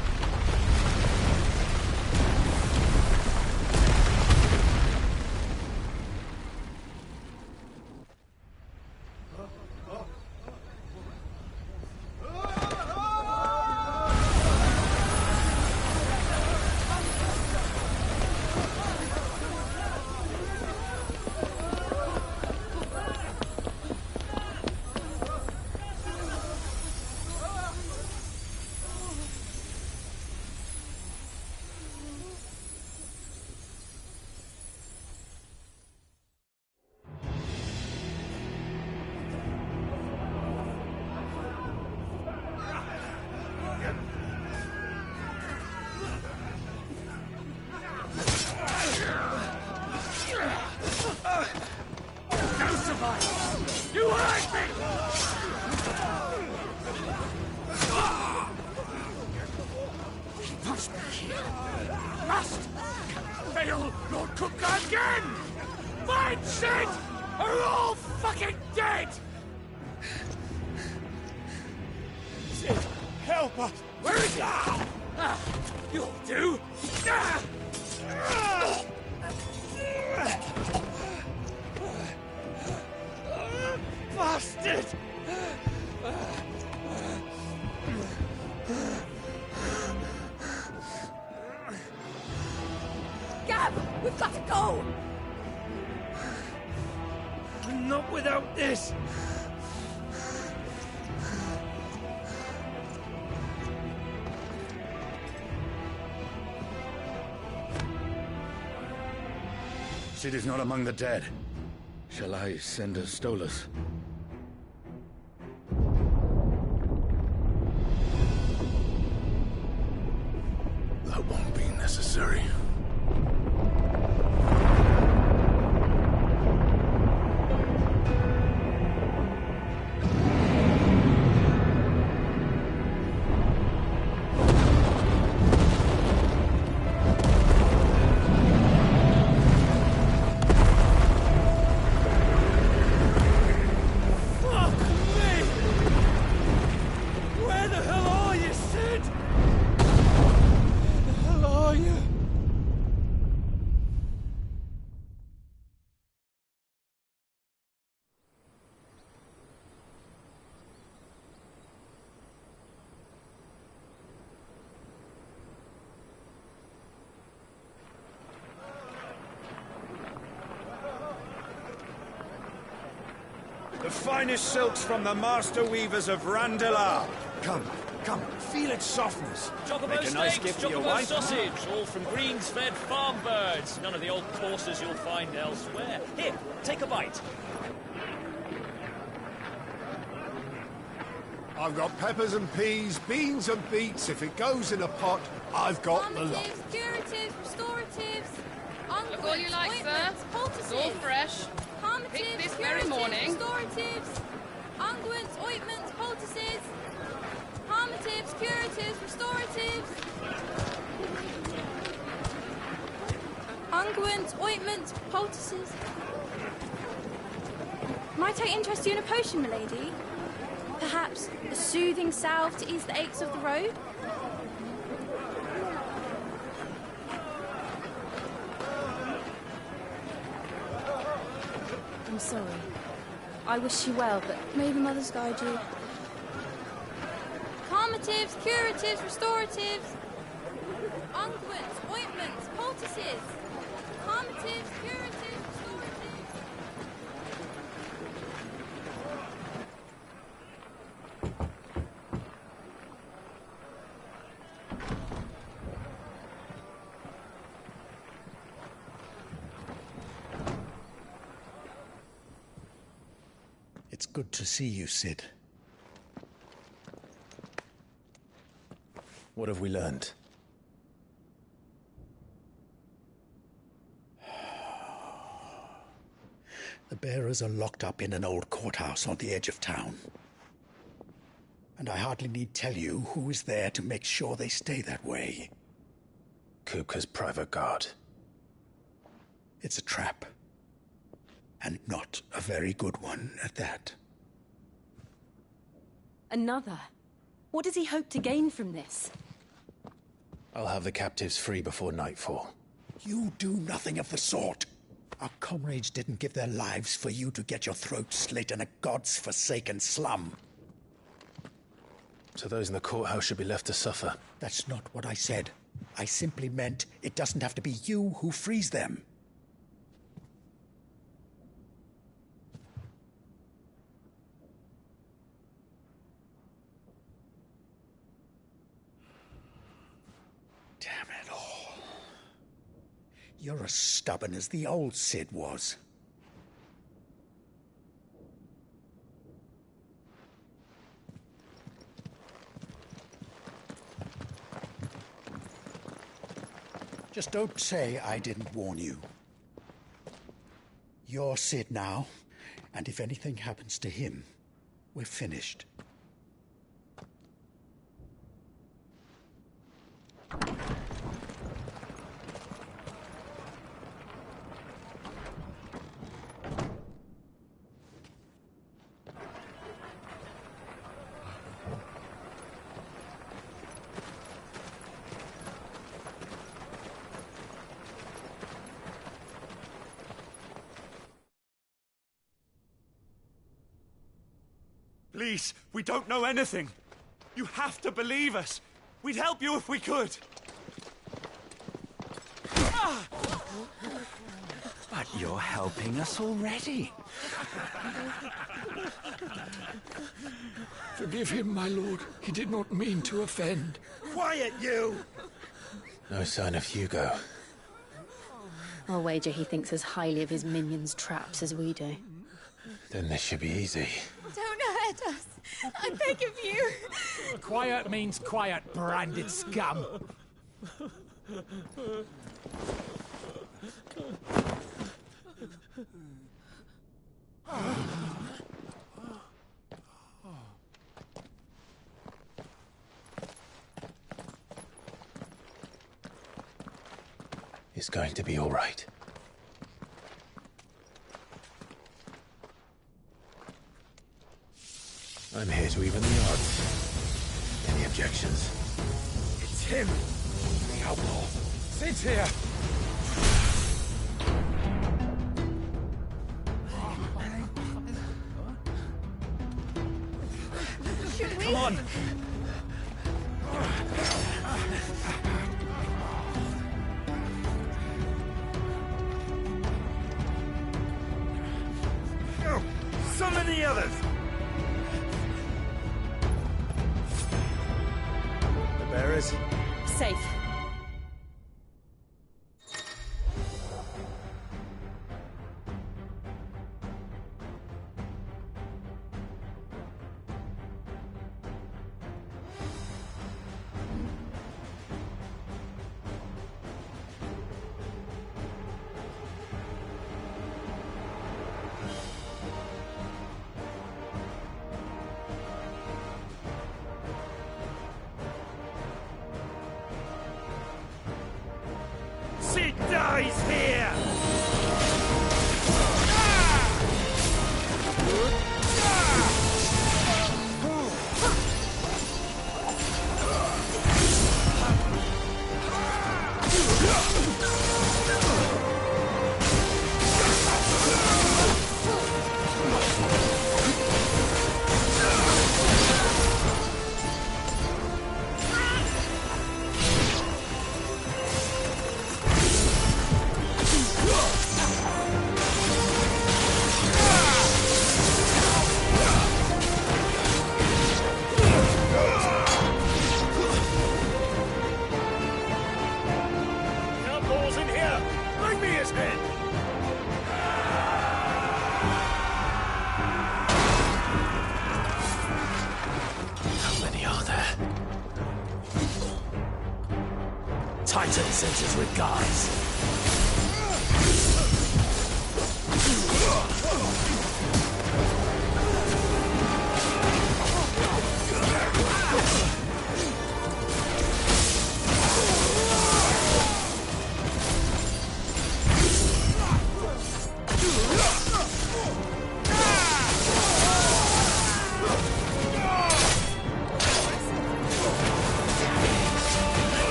cook again! Find Sid! Or you're all fucking dead! Sid, help us! Where is he? You'll do! Bastard! Gab! We've got to go! Not without this! Sid is not among the dead. Shall I send a Stolas? That won't be necessary. The finest silks from the master weavers of Randalar. Come, feel its softness. Chocobo Make a nice steaks, gift for your chocobo wife. sausage, all from greens-fed farm birds. None of the old courses you'll find elsewhere. Here, take a bite. I've got peppers and peas, beans and beets. If it goes in a pot, I've got the lot. Curatives, restoratives, Look all you like, sir. It's all fresh. Picked this very morning. Restoratives, unguents, ointments, poultices, harmatives, curatives, restoratives, unguents, ointments, poultices. Might I interest you in a potion, milady? Perhaps a soothing salve to ease the aches of the road? I'm sorry. I wish you well, but may the mothers guide you. Calmatives, curatives, restoratives, unguents, ointments, poultices, calmatives, curatives, restoratives. It's good to see you, Sid. What have we learned? The bearers are locked up in an old courthouse on the edge of town. And I hardly need tell you who is there to make sure they stay that way. Kupka's private guard. It's a trap. And not a very good one at that. Another? What does he hope to gain from this? I'll have the captives free before nightfall. You do nothing of the sort. Our comrades didn't give their lives for you to get your throat slit in a god's forsaken slum. So those in the courthouse should be left to suffer. That's not what I said. I simply meant it doesn't have to be you who frees them. Damn it all. You're as stubborn as the old Sid was. Just don't say I didn't warn you. You're Sid now, and if anything happens to him, we're finished. Please, we don't know anything. You have to believe us. We'd help you if we could. But you're helping us already. Forgive him, my lord. He did not mean to offend. Quiet, you! No sign of Hugo. I'll wager he thinks as highly of his minions' traps as we do. Then this should be easy. Don't hurt us. I beg of you. Quiet means quiet, branded scum. It's going to be all right. I'm here to even the odds. Any objections? It's him, the outlaw. Sit here. Come on. Go! Summon the others! The bearers? Safe. She dies here! Outlaws in here! Bring me his head! How many are there? Titan sends his regards.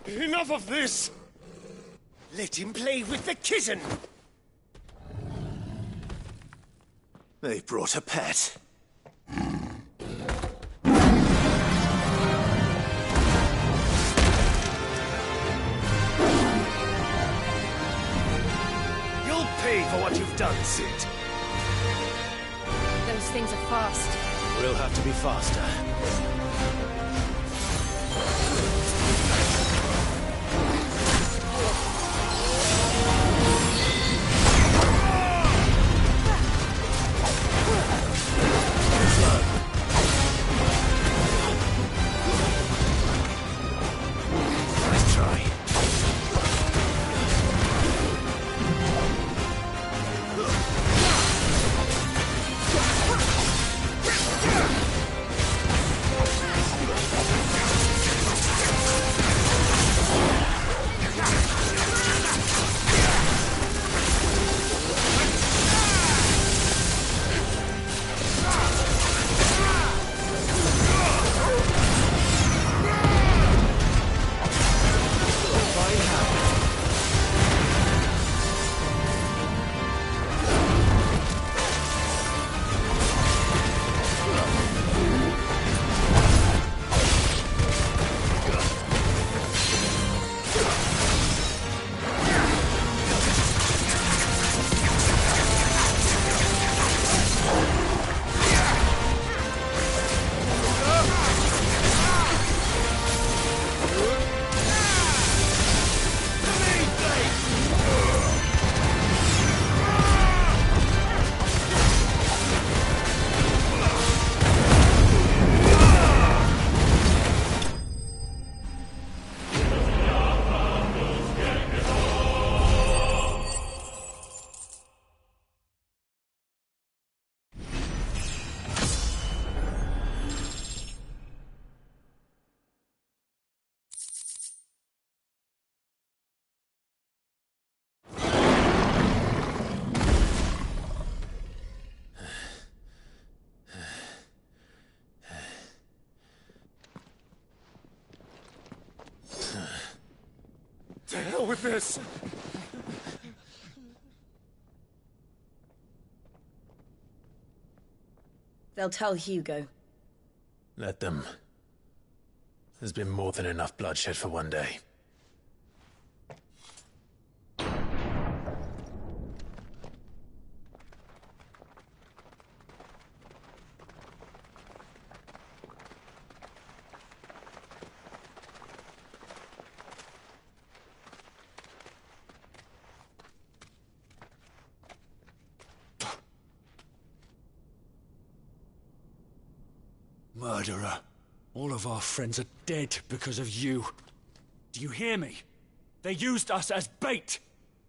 Enough of this! Let him play with the kitten. They brought a pet. You'll pay for what you've done, Sid. Those things are fast. We'll have to be faster. Nice try. this! They'll tell Hugo. Let them. There's been more than enough bloodshed for one day. Murderer. All of our friends are dead because of you. Do you hear me? They used us as bait.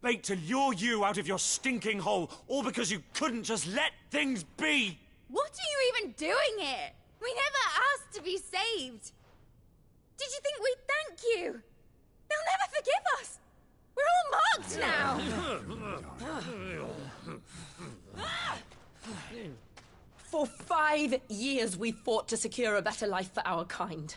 Bait to lure you out of your stinking hole, all because you couldn't just let things be. What are you even doing here? We never asked to be saved. Did you think we'd thank you? They'll never forgive us. We're all marked now. For 5 years we fought to secure a better life for our kind.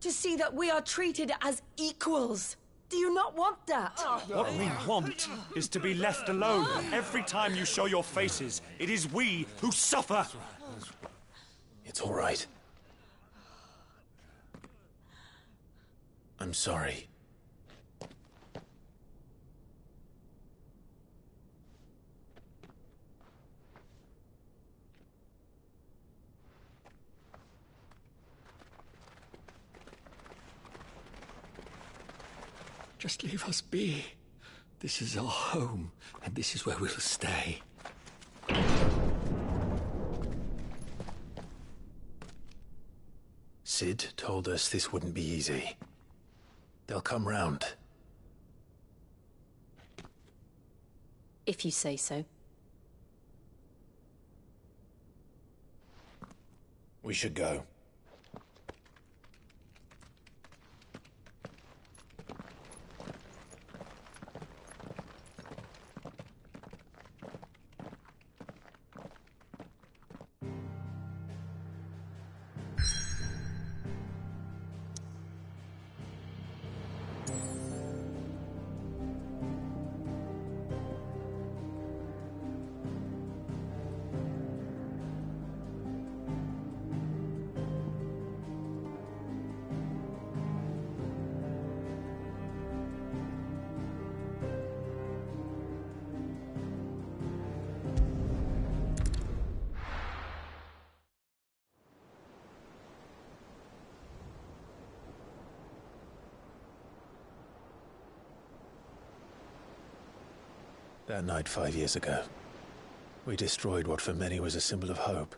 To see that we are treated as equals. Do you not want that? What we want is to be left alone. Every time you show your faces, it is we who suffer. It's all right. I'm sorry. Just leave us be. This is our home, and this is where we'll stay. Sid told us this wouldn't be easy. They'll come round. If you say so. We should go. That night 5 years ago, we destroyed what for many was a symbol of hope.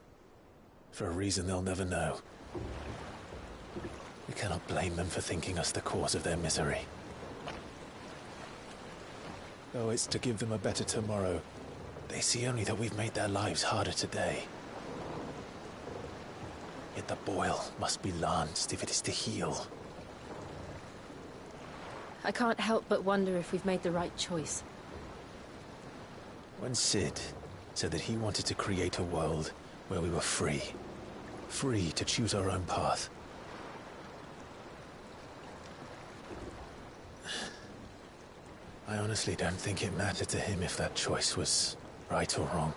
For a reason they'll never know. We cannot blame them for thinking us the cause of their misery. Though it's to give them a better tomorrow, they see only that we've made their lives harder today. Yet the boil must be lanced if it is to heal. I can't help but wonder if we've made the right choice. When Sid said that he wanted to create a world where we were free. Free to choose our own path. I honestly don't think it mattered to him if that choice was right or wrong.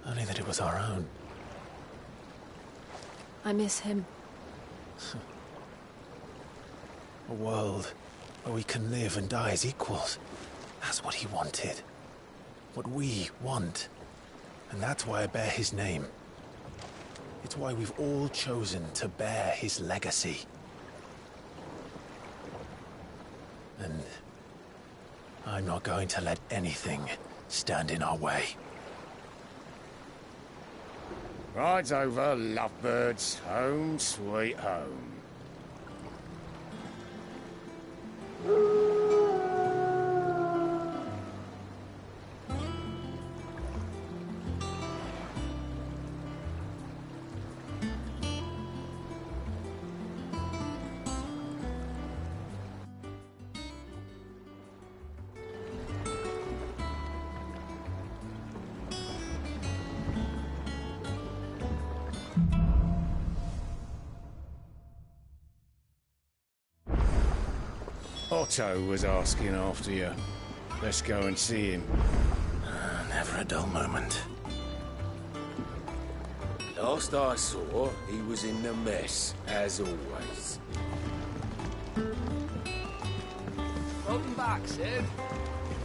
Only that it was our own. I miss him. A world where we can live and die as equals. That's what he wanted. What we want. And that's why I bear his name. It's why we've all chosen to bear his legacy. And I'm not going to let anything stand in our way. Rides over, lovebirds. Home sweet home. Otto was asking after you. Let's go and see him. Never a dull moment. Last I saw, he was in the mess, as always. Welcome back, Sid.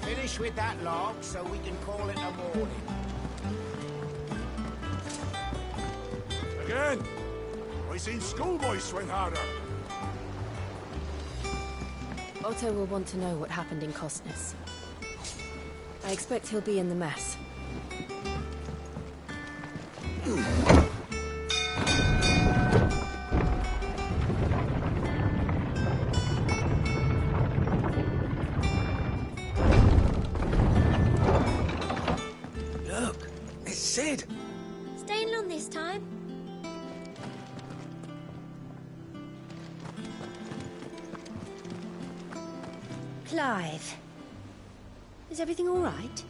Finish with that log so we can call it a morning. Again? I seen schoolboys swing harder. Otto will want to know what happened in Costness. I expect he'll be in the mess. Look, it's Sid. Staying long this time? Clive. Is everything all right?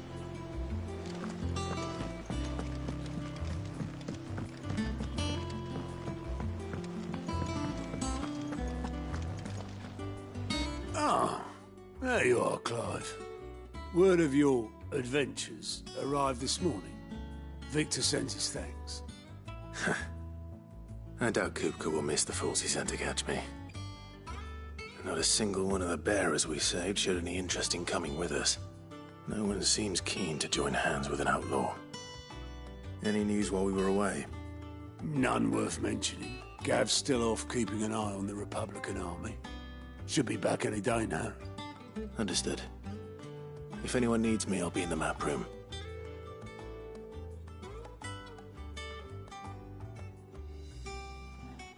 Ah, there you are, Clive. Word of your adventures arrived this morning. Victor sends his thanks. I doubt Kupka will miss the fools he sent to catch me. Not a single one of the bearers we saved showed any interest in coming with us. No one seems keen to join hands with an outlaw. Any news while we were away? None worth mentioning. Gav's still off keeping an eye on the Republican army. Should be back any day now. Understood. If anyone needs me, I'll be in the map room.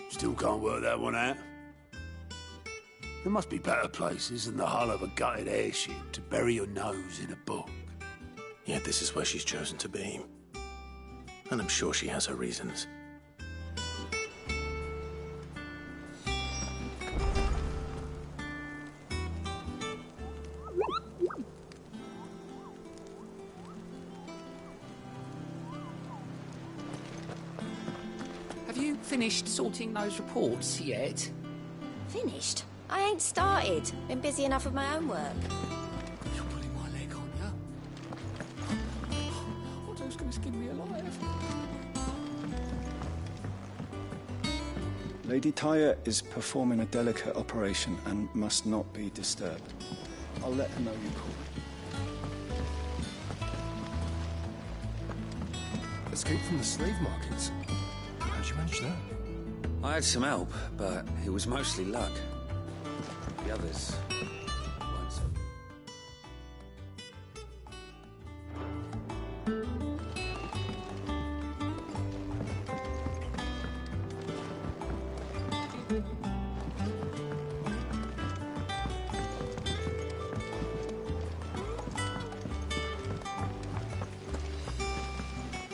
Still can't work that one out. There must be better places than the hull of a gutted airship to bury your nose in a book. Yet this is where she's chosen to be. And I'm sure she has her reasons. Have you finished sorting those reports yet? Finished? I ain't started. Been busy enough with my own work. You're pulling my leg on you. Otto's gonna skin me alive. Lady Tyre is performing a delicate operation and must not be disturbed. I'll let her know you called. Escape from the slave markets. How'd you manage that? I had some help, but it was mostly luck. The others weren't so.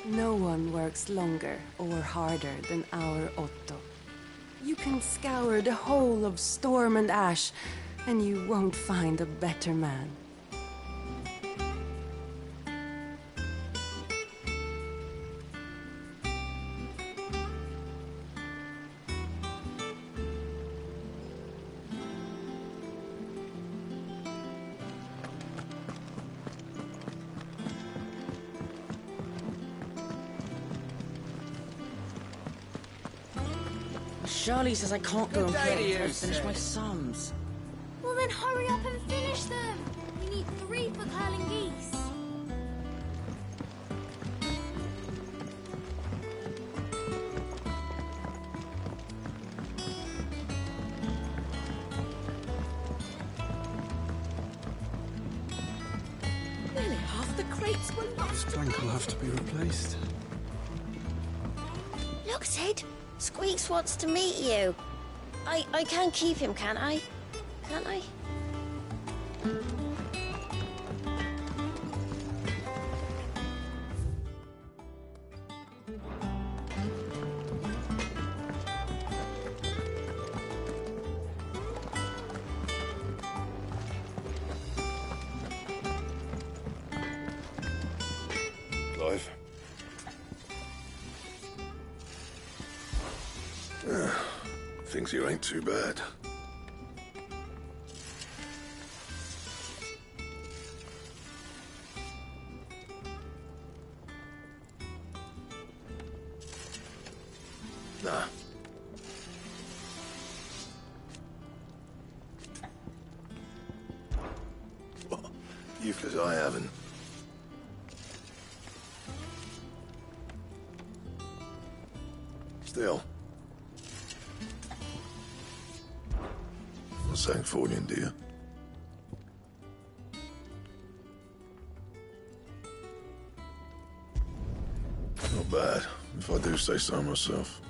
No one works longer or harder than our Otto. You can scour the whole of Storm and Ash, and you won't find a better man. Charlie says I can't go and play until I finish my sums. Well then hurry up and finish them! We need 3 for curling geese. Nearly half the crates were lost. This plank will have to be replaced. Look, Sid! Squeaks wants to meet you. I can keep him, can't I? Can't I? Clive? Things here ain't too bad. Nah. Well, useless I haven't. Still. Not saying fortune, do you? Not bad, if I do say so myself.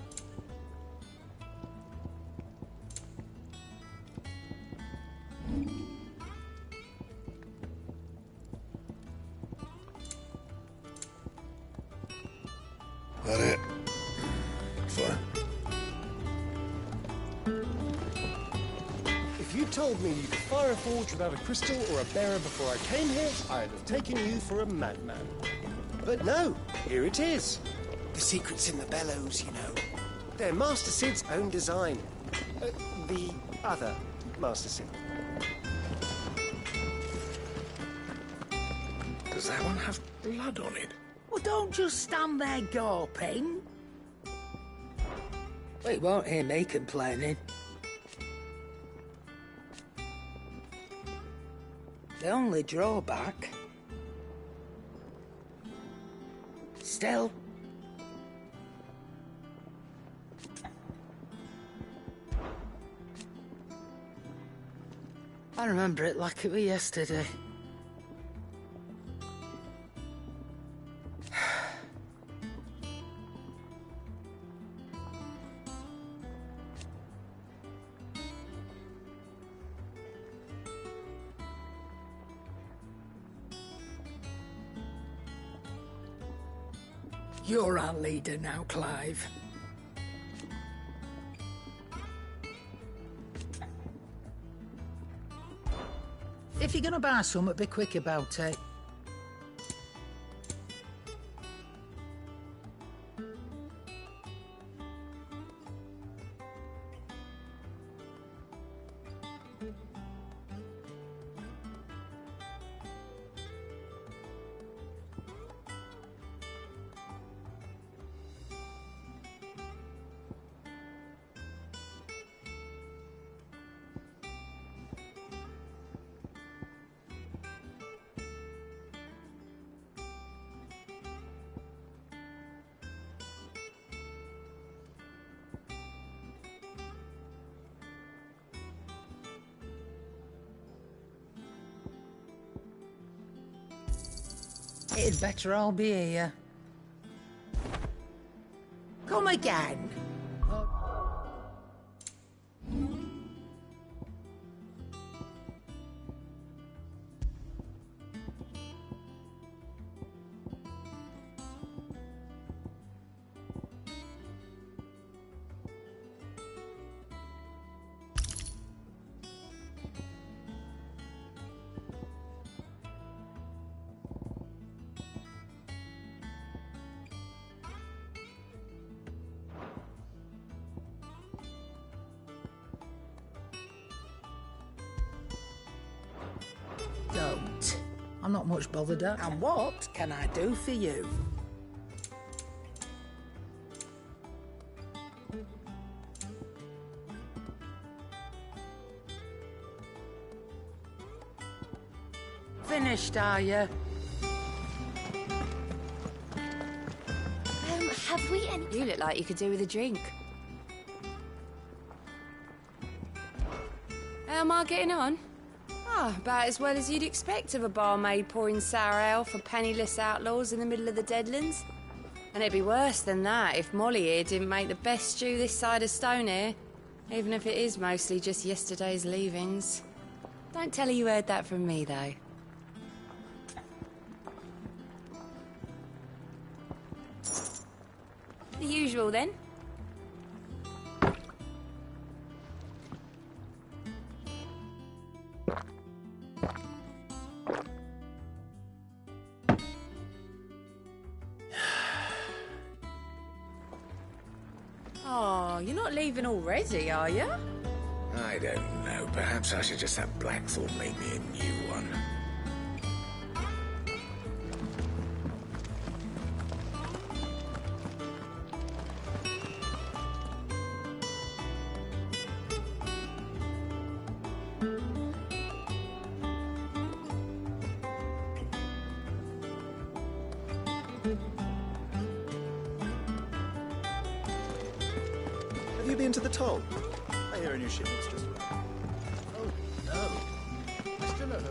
That it? Fine. If you told me you could fire a forge without a crystal or a bearer before I came here, I'd have taken you for a madman. But no, here it is. The secret's in the bellows, you know. They're Master Sid's own design. The other Master Sid. Does that one have blood on it? Well, don't just stand there gawping. Well, you won't hear me complaining. The only drawback... Still... I remember it like it was yesterday. You're our leader now, Clive. If you're gonna buy something, be quick about it. It'd better all be here. Come again. Don't. I'm not much bothered at. And what can I do for you? Finished, are you? Have we any... You look like you could do with a drink. How am I getting on? Ah, about as well as you'd expect of a barmaid pouring sour ale for penniless outlaws in the middle of the Deadlands. And it'd be worse than that if Molly here didn't make the best stew this side of Stone here, even if it is mostly just yesterday's leavings. Don't tell her you heard that from me, though. The usual, then. Oh, you're not leaving already, are you? I don't know. Perhaps I should just have Blackthorn make me a new one. Have you been to the toll? I hear a new shipment's just arrived. Oh, no. I still don't know.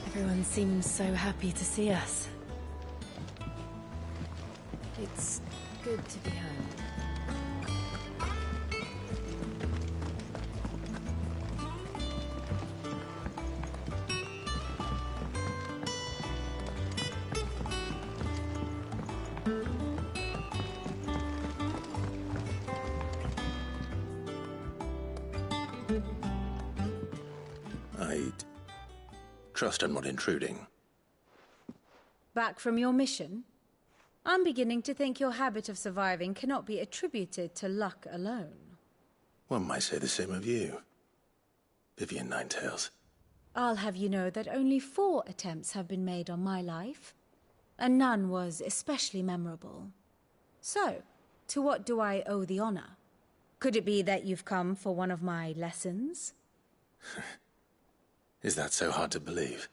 Everyone seems so happy to see us. It's good to be home. I'd trust I'm not intruding. Back from your mission? I'm beginning to think your habit of surviving cannot be attributed to luck alone. One might say the same of you, Vivian Ninetails. I'll have you know that only 4 attempts have been made on my life, and none was especially memorable. So, to what do I owe the honor? Could it be that you've come for one of my lessons? Is that so hard to believe?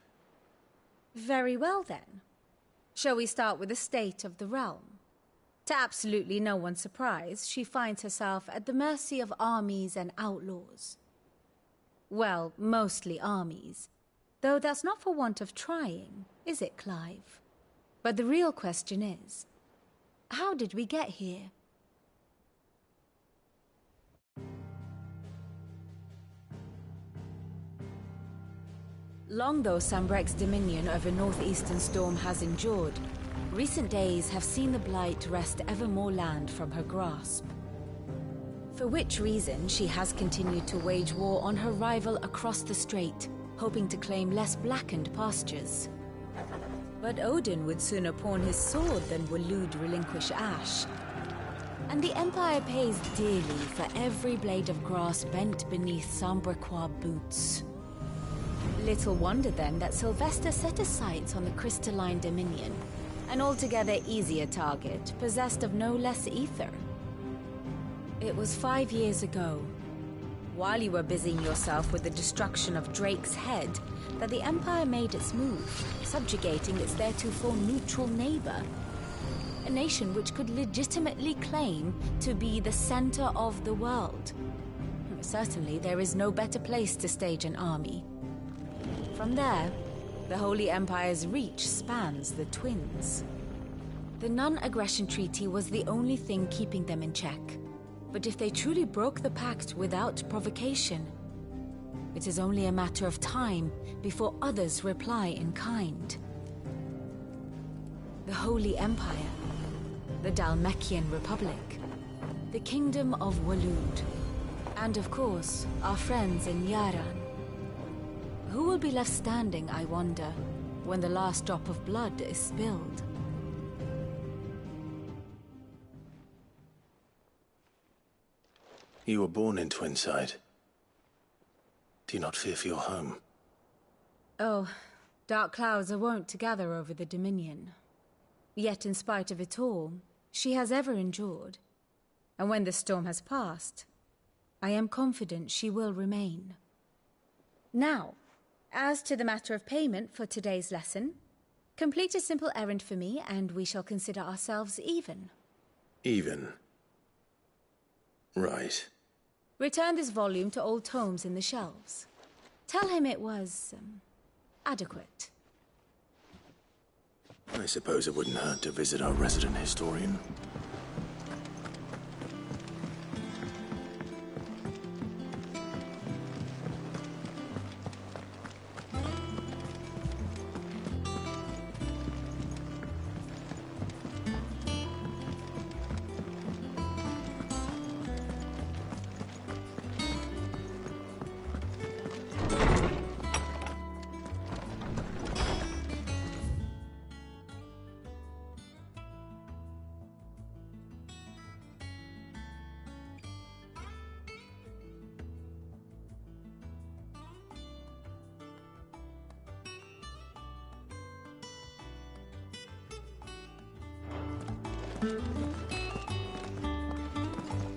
Very well, then. Shall we start with the state of the realm? To absolutely no one's surprise, she finds herself at the mercy of armies and outlaws. Well, mostly armies. Though that's not for want of trying, is it, Clive? But the real question is, how did we get here? Long though Sambrek's dominion over northeastern Storm has endured, recent days have seen the Blight wrest ever more land from her grasp. For which reason she has continued to wage war on her rival across the strait, hoping to claim less blackened pastures. But Odin would sooner pawn his sword than Waloed relinquish Ash. And the Empire pays dearly for every blade of grass bent beneath Sambrequois boots. Little wonder then that Sylvester set his sights on the crystalline dominion, an altogether easier target, possessed of no less ether. It was 5 years ago, while you were busying yourself with the destruction of Drake's head, that the Empire made its move, subjugating its theretofore neutral neighbor. A nation which could legitimately claim to be the center of the world. Certainly, there is no better place to stage an army. From there, the Holy Empire's reach spans the Twins. The non-aggression treaty was the only thing keeping them in check. But if they truly broke the pact without provocation, it is only a matter of time before others reply in kind. The Holy Empire, the Dhalmekian Republic, the Kingdom of Waloed, and of course, our friends in Yaran. Who will be left standing, I wonder, when the last drop of blood is spilled? You were born in Twinside. Do you not fear for your home? Oh, dark clouds are wont to gather over the Dominion. Yet in spite of it all, she has ever endured. And when the storm has passed, I am confident she will remain. Now, as to the matter of payment for today's lesson, complete a simple errand for me and we shall consider ourselves even. Even? Right. Return this volume to old tomes in the shelves. Tell him it was, adequate. I suppose it wouldn't hurt to visit our resident historian.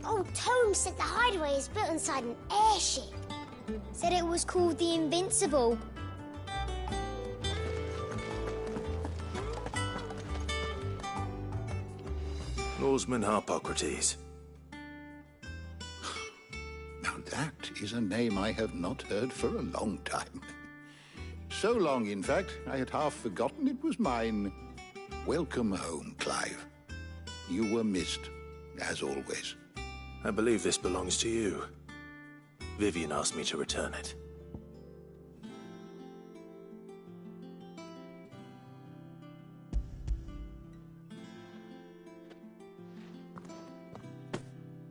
Old Tone said the hideaway is built inside an airship. Said it was called the Invincible. Norseman Harpocrates. Now that is a name I have not heard for a long time. So long, in fact, I had half forgotten it was mine. Welcome home, Clive. You were missed, as always. I believe this belongs to you. Vivian asked me to return it.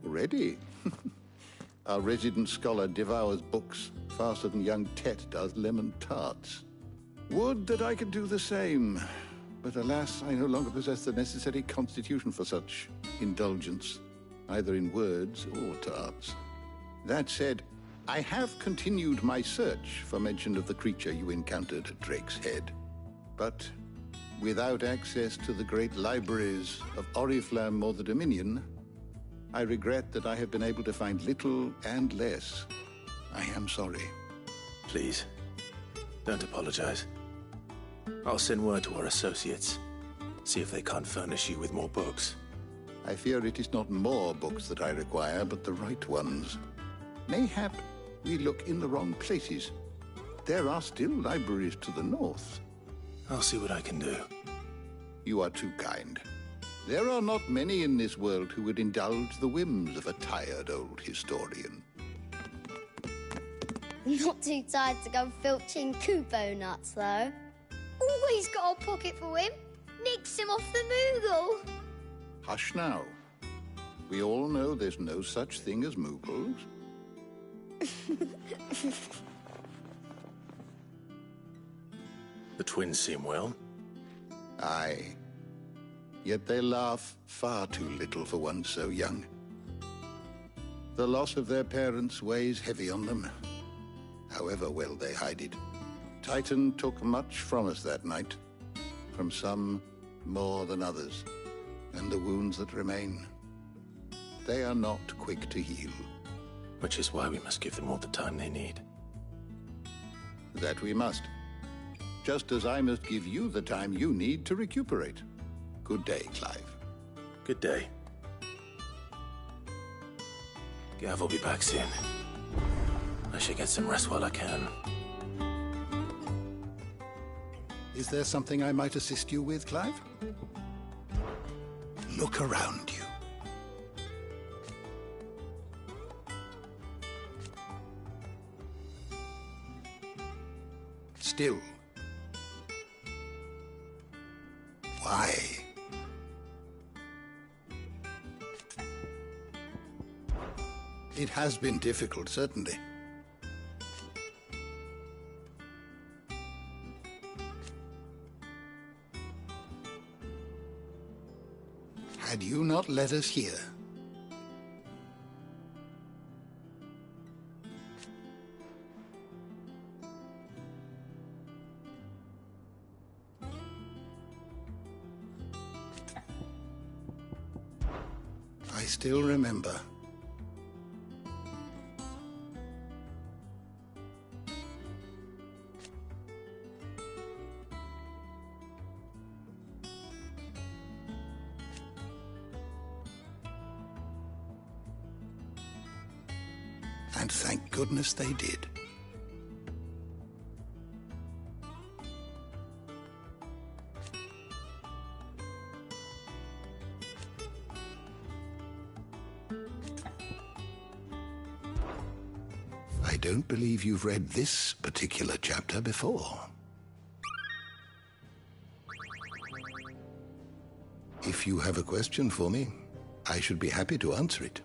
Ready? Our resident scholar devours books faster than young Tet does lemon tarts. Would that I could do the same. But alas, I no longer possess the necessary constitution for such indulgence, either in words or tarts. That said, I have continued my search for mention of the creature you encountered at Drake's Head. But without access to the great libraries of Oriflamme or the Dominion, I regret that I have been able to find little and less. I am sorry. Please, don't apologize. I'll send word to our associates. See if they can't furnish you with more books. I fear it is not more books that I require, but the right ones. Mayhap we look in the wrong places. There are still libraries to the north. I'll see what I can do. You are too kind. There are not many in this world who would indulge the whims of a tired old historian. Not too tired to go filching Kupo nuts, though. Always got a pocket for him. Nicks him off the Moogle. Hush now. We all know there's no such thing as Moogles. The twins seem well. Aye. Yet they laugh far too little for one so young. The loss of their parents weighs heavy on them, however well they hide it. Titan took much from us that night, from some more than others, and the wounds that remain, they are not quick to heal. Which is why we must give them all the time they need. That we must. Just as I must give you the time you need to recuperate. Good day, Clive. Good day. Gav will be back soon. I should get some rest while I can. Is there something I might assist you with, Clive? Look around you. Still. Why? It has been difficult, certainly. Had you not led us here, I still remember. And thank goodness they did. I don't believe you've read this particular chapter before. If you have a question for me, I should be happy to answer it.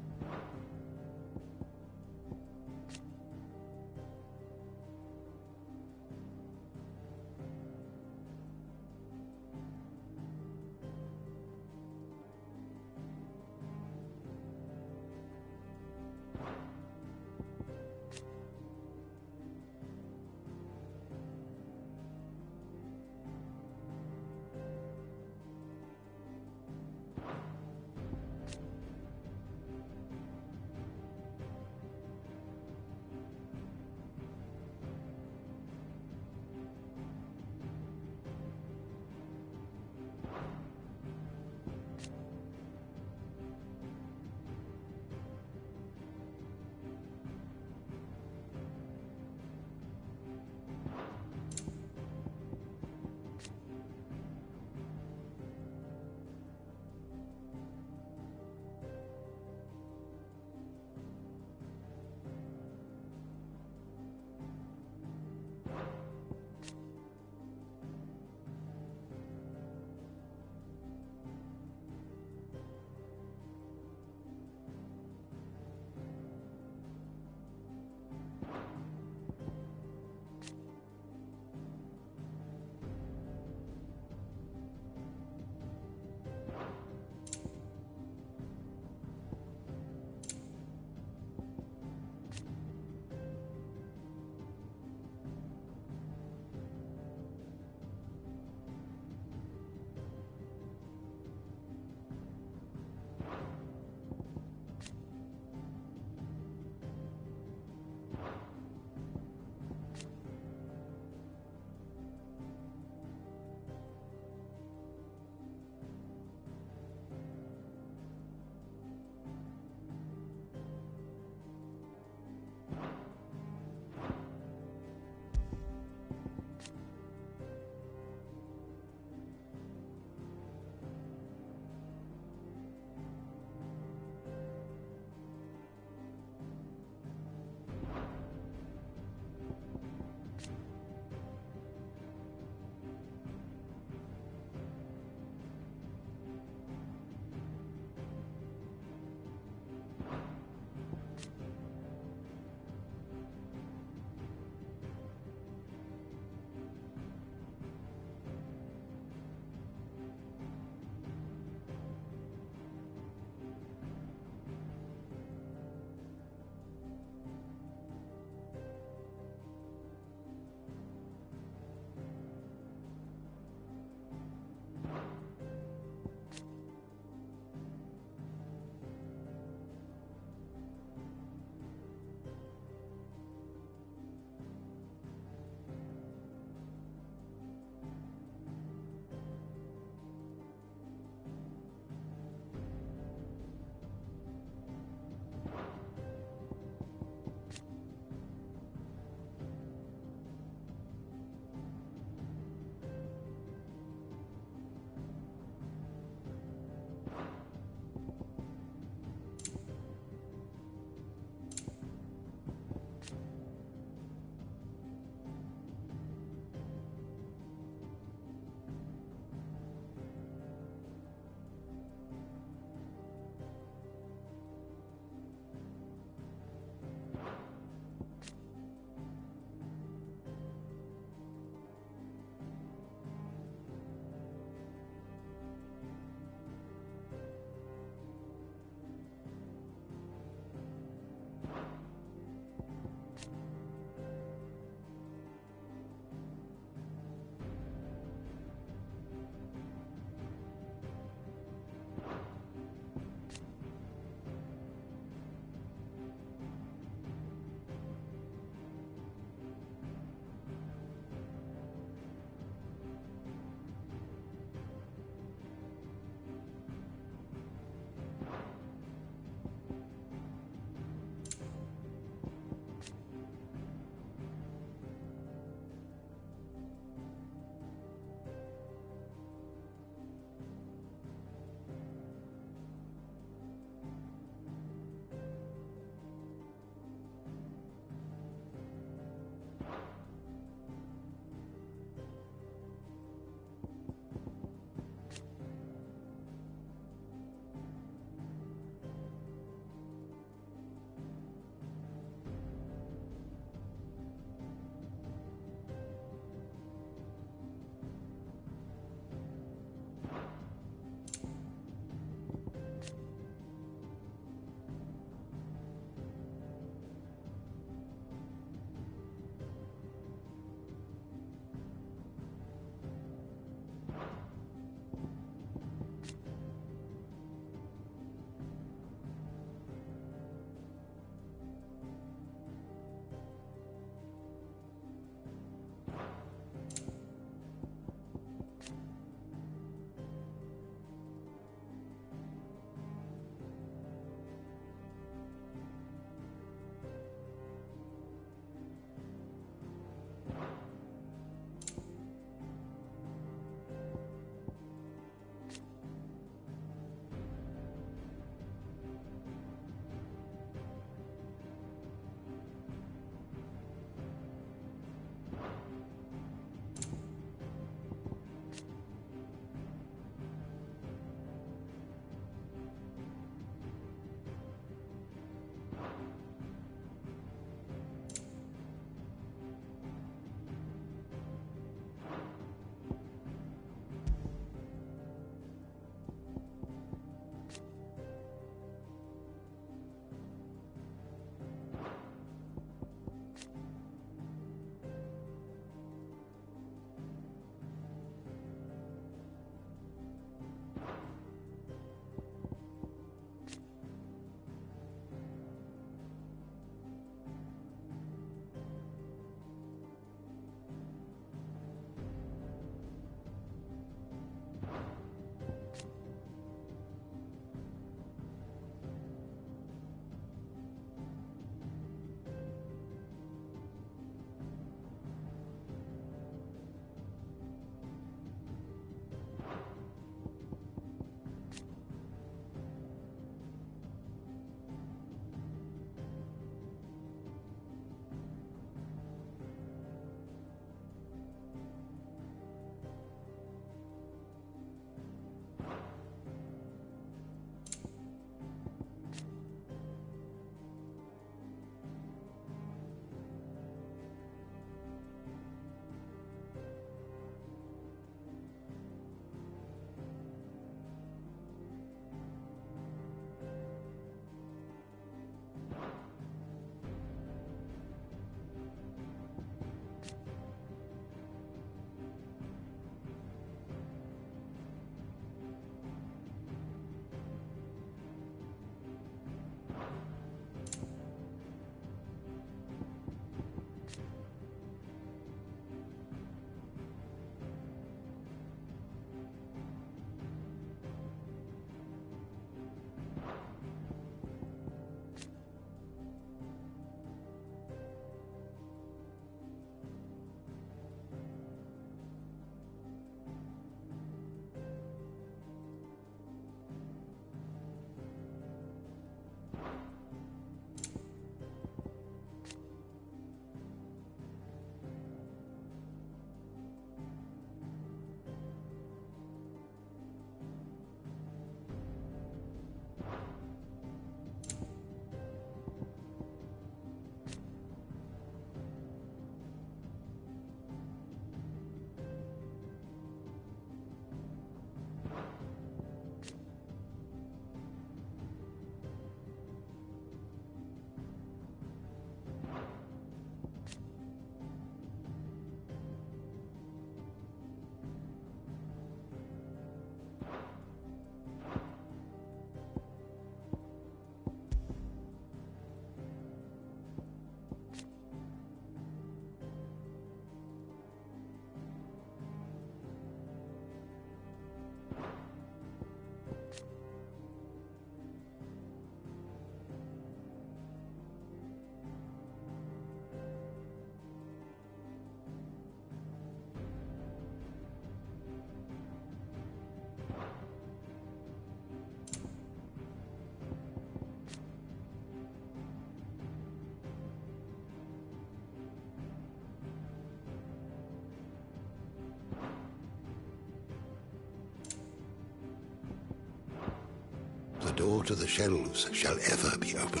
door to the shelves shall ever be open.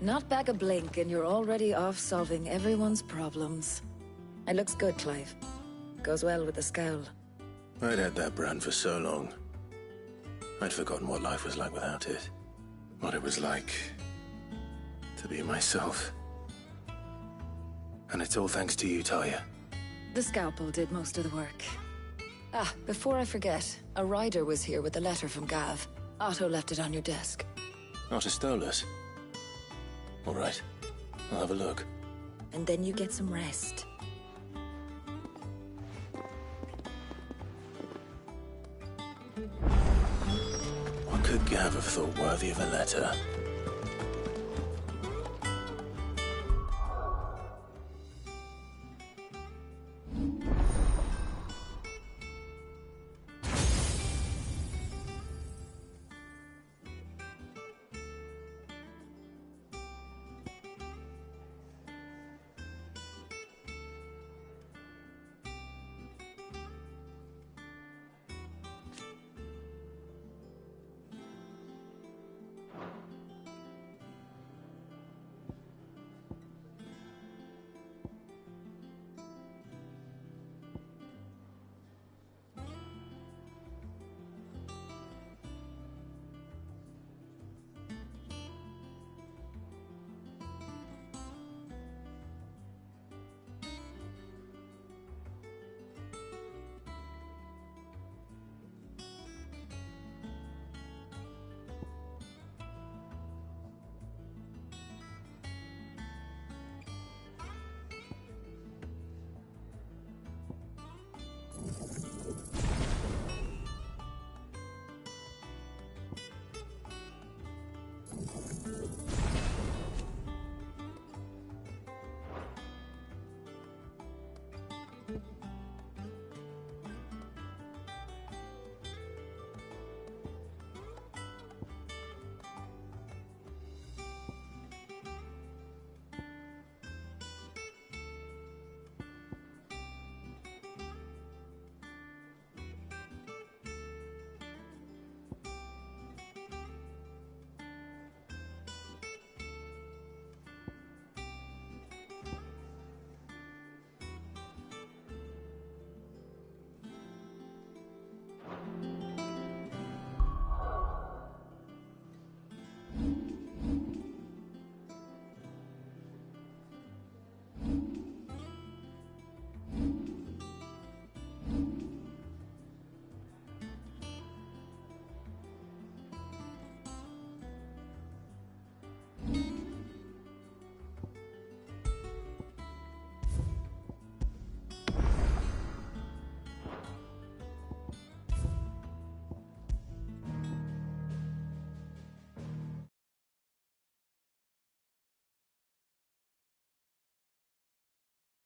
Not back a blink and you're already off solving everyone's problems. It looks good, Clive. Goes well with the scowl. I'd had that brand for so long. I'd forgotten what life was like without it. What it was like to be myself. And it's all thanks to you, Talia. The scalpel did most of the work. Ah, before I forget, a rider was here with a letter from Gav. Otto left it on your desk. Not a stolus. All right, I'll have a look. And then you get some rest. What could Gav have thought worthy of a letter?